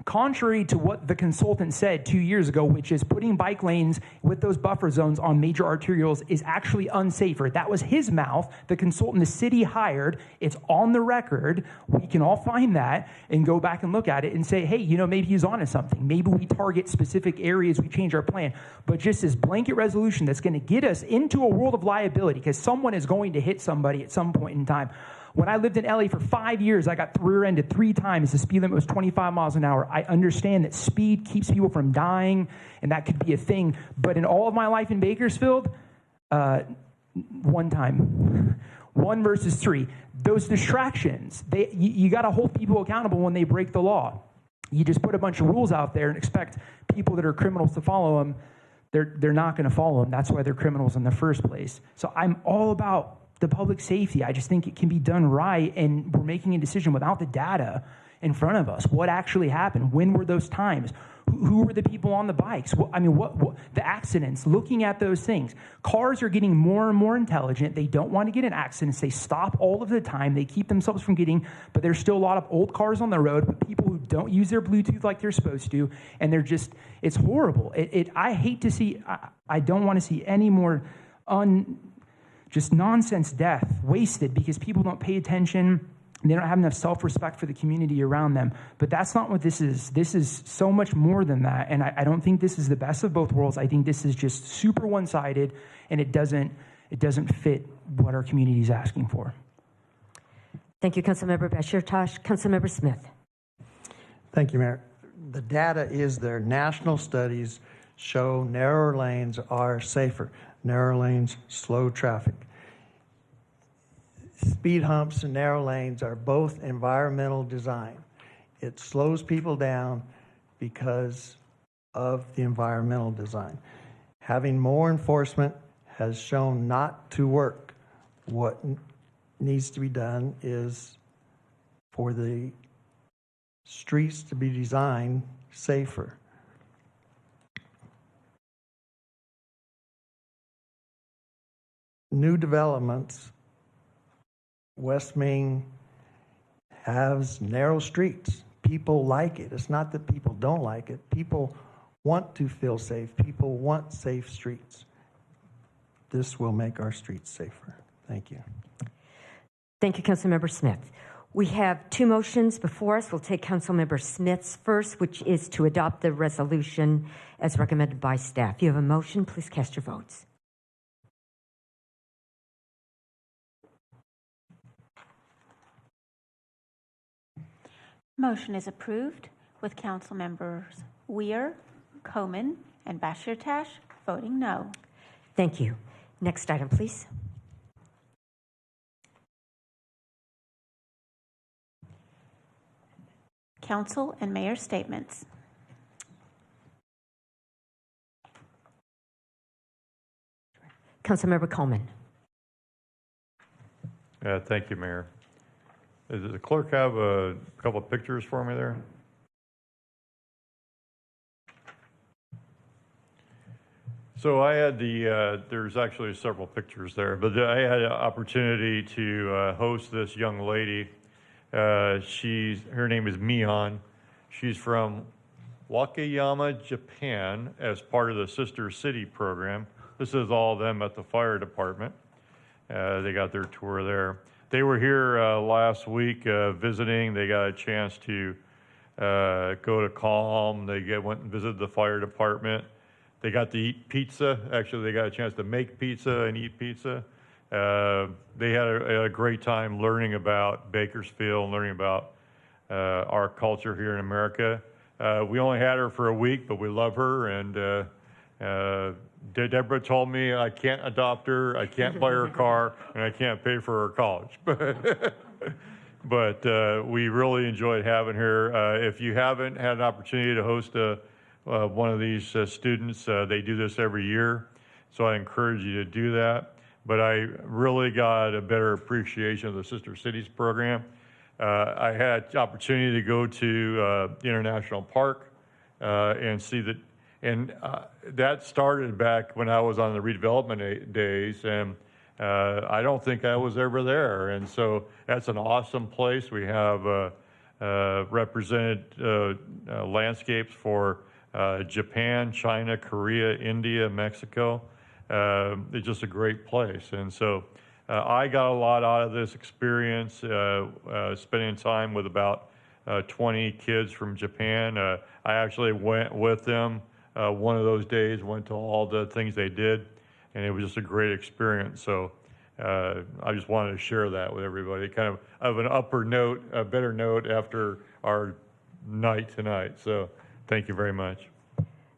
contrary to what the consultant said 2 years ago, which is putting bike lanes with those buffer zones on major arterials is actually unsafer. That was his mouth. The consultant the city hired. It's on the record. We can all find that and go back and look at it and say, hey, maybe he's onto something. Maybe we target specific areas, we change our plan. But just this blanket resolution that's going to get us into a world of liability because someone is going to hit somebody at some point in time. When I lived in LA for 5 years, I got rear-ended 3 times. The speed limit was 25 miles an hour. I understand that speed keeps people from dying, and that could be a thing. But in all of my life in Bakersfield, 1 time. 1 versus 3. Those distractions, you got to hold people accountable when they break the law. You just put a bunch of rules out there and expect people that are criminals to follow them. They're not going to follow them. That's why they're criminals in the first place. So I'm all about the public safety. I just think it can be done right, and we're making a decision without the data in front of us. What actually happened? When were those times? Who are the people on the bikes? I mean, what the accidents, looking at those things. Cars are getting more and more intelligent. They don't want to get in accidents. They stop all of the time. They keep themselves from getting, but there's still a lot of old cars on the road with people who don't use their Bluetooth like they're supposed to. And they're just, it's horrible. I hate to see, I don't want to see any more just nonsense death wasted because people don't pay attention. They don't have enough self-respect for the community around them. But that's not what this is. This is so much more than that. And I don't think this is the best of both worlds. I think this is just super one-sided, and it doesn't fit what our community is asking for. Thank you, Councilmember Bashir Tosh. Councilmember Smith. Thank you, Mayor. The data is there. National studies show narrower lanes are safer. Narrow lanes slow traffic. Speed humps and narrow lanes are both environmental design. It slows people down because of the environmental design. Having more enforcement has shown not to work. What needs to be done is for the streets to be designed safer. New developments, West Main has narrow streets. People like it. It's not that people don't like it. People want to feel safe. People want safe streets. This will make our streets safer. Thank you. Thank you, Councilmember Smith. We have two motions before us. We'll take Councilmember Smith's first, which is to adopt the resolution as recommended by staff. You have a motion. Please cast your votes. Motion is approved with Council Members Weir, Coman, and Bashir Tash voting no. Thank you. Next item, please. Council and Mayor statements. Councilmember Coleman. Thank you, Mayor. Does the clerk have a couple of pictures for me there? So I had there's actually several pictures there, but I had an opportunity to host this young lady. Her name is Mion. She's from Wakayama, Japan, as part of the Sister City program. This is all of them at the fire department. They got their tour there. They were here last week visiting. They got a chance to go to Calm. They went and visited the fire department. They got to eat pizza. Actually, they got a chance to make pizza and eat pizza. They had a great time learning about Bakersfield, learning about our culture here in America. We only had her for a week, but we love her. And Deborah told me I can't adopt her, I can't buy her a car, and I can't pay for her college. But we really enjoyed having her. If you haven't had an opportunity to host one of these students, they do this every year, so I encourage you to do that. But I really got a better appreciation of the Sister Cities program. I had the opportunity to go to International Park and see that, and that started back when I was on the redevelopment days, and I don't think I was ever there. And so that's an awesome place. We have represented landscapes for Japan, China, Korea, India, Mexico. It's just a great place. And so I got a lot out of this experience, spending time with about 20 kids from Japan. I actually went with them one of those days, went to all the things they did, and it was just a great experience. So I just wanted to share that with everybody, kind of an upper note, a better note after our night tonight. So thank you very much.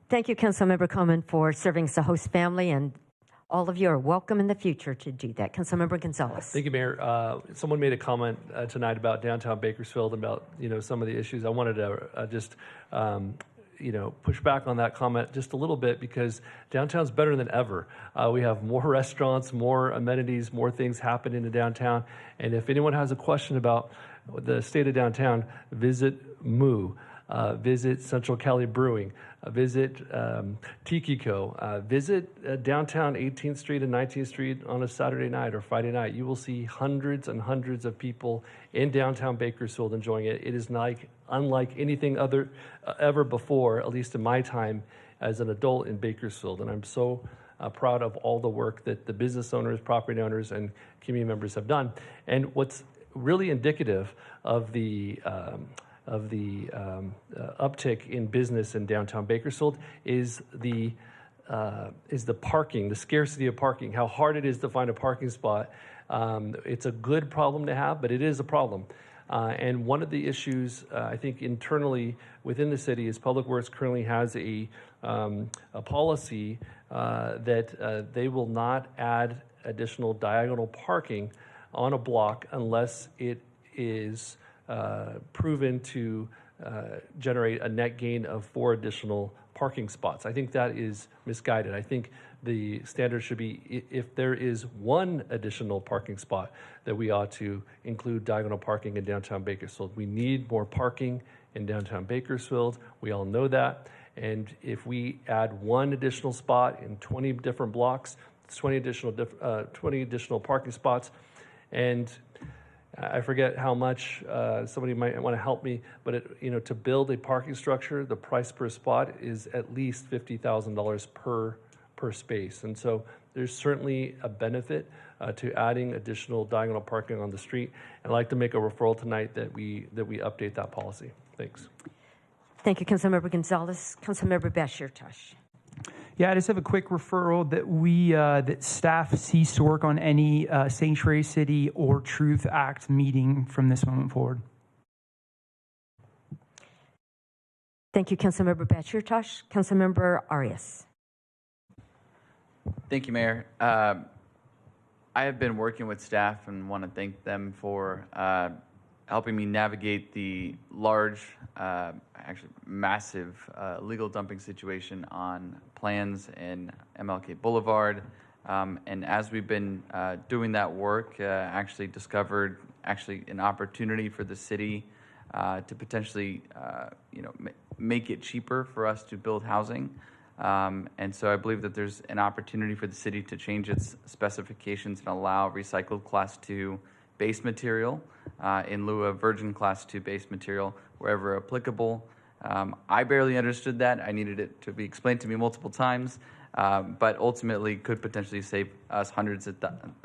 Thank you, Councilmember Coleman, for serving as a host family, and all of you are welcome in the future to do that. Councilmember Gonzalez. Thank you, Mayor. Someone made a comment tonight about downtown Bakersfield, about some of the issues. I wanted to just push back on that comment just a little bit, because downtown's better than ever. We have more restaurants, more amenities, more things happening in downtown. And if anyone has a question about the state of downtown, visit MOO. visit Central Cali Brewing, visit Tiki Co., visit downtown 18th Street and 19th Street on a Saturday night or Friday night. You will see hundreds and hundreds of people in downtown Bakersfield enjoying it. It is unlike anything ever before, at least in my time as an adult in Bakersfield. And I'm so proud of all the work that the business owners, property owners, and community members have done. And what's really indicative of the uptick in business in downtown Bakersfield is the parking, the scarcity of parking, how hard it is to find a parking spot. It's a good problem to have, but it is a problem. And one of the issues, I think, internally within the city is Public Works currently has a policy that they will not add additional diagonal parking on a block unless it is proven to generate a net gain of 4 additional parking spots. I think that is misguided. I think the standard should be if there is 1 additional parking spot that we ought to include diagonal parking in downtown Bakersfield. We need more parking in downtown Bakersfield. We all know that. And if we add 1 additional spot in 20 different blocks, it's 20 additional parking spots. And I forget how much, somebody might want to help me, but to build a parking structure, the price per spot is at least $50,000 per space. And so there's certainly a benefit to adding additional diagonal parking on the street. And I'd like to make a referral tonight that we update that policy. Thanks. Thank you, Councilmember Gonzalez. Councilmember Bashir Tosh. Yeah, I just have a quick referral that that staff cease to work on any Sanctuary City or Truth Act meeting from this moment forward. Thank you, Councilmember Bashir Tosh. Councilmember Arias. Thank you, Mayor. I have been working with staff and want to thank them for helping me navigate the large, actually massive legal dumping situation on plans in MLK Boulevard. And as we've been doing that work, actually discovered an opportunity for the city to potentially, make it cheaper for us to build housing. And so I believe that there's an opportunity for the city to change its specifications and allow recycled Class 2 base material in lieu of virgin Class 2 base material wherever applicable. I barely understood that. I needed it to be explained to me multiple times, but ultimately could potentially save us hundreds of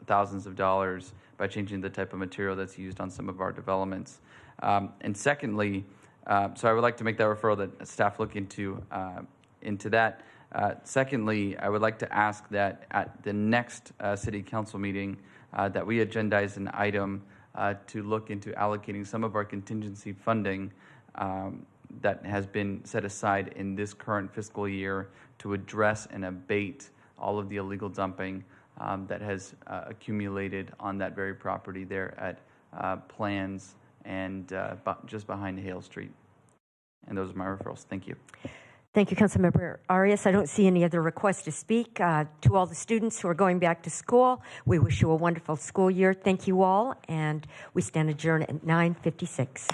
thousands of dollars by changing the type of material that's used on some of our developments. And secondly, so I would like to make that referral that staff look into that. Secondly, I would like to ask that at the next city council meeting that we agendize an item to look into allocating some of our contingency funding that has been set aside in this current fiscal year to address and abate all of the illegal dumping that has accumulated on that very property there at Plans and just behind Hale Street. And those are my referrals. Thank you. Thank you, Councilmember Arias. I don't see any other requests to speak. To all the students who are going back to school, we wish you a wonderful school year. Thank you all, and we stand adjourned at 9:56.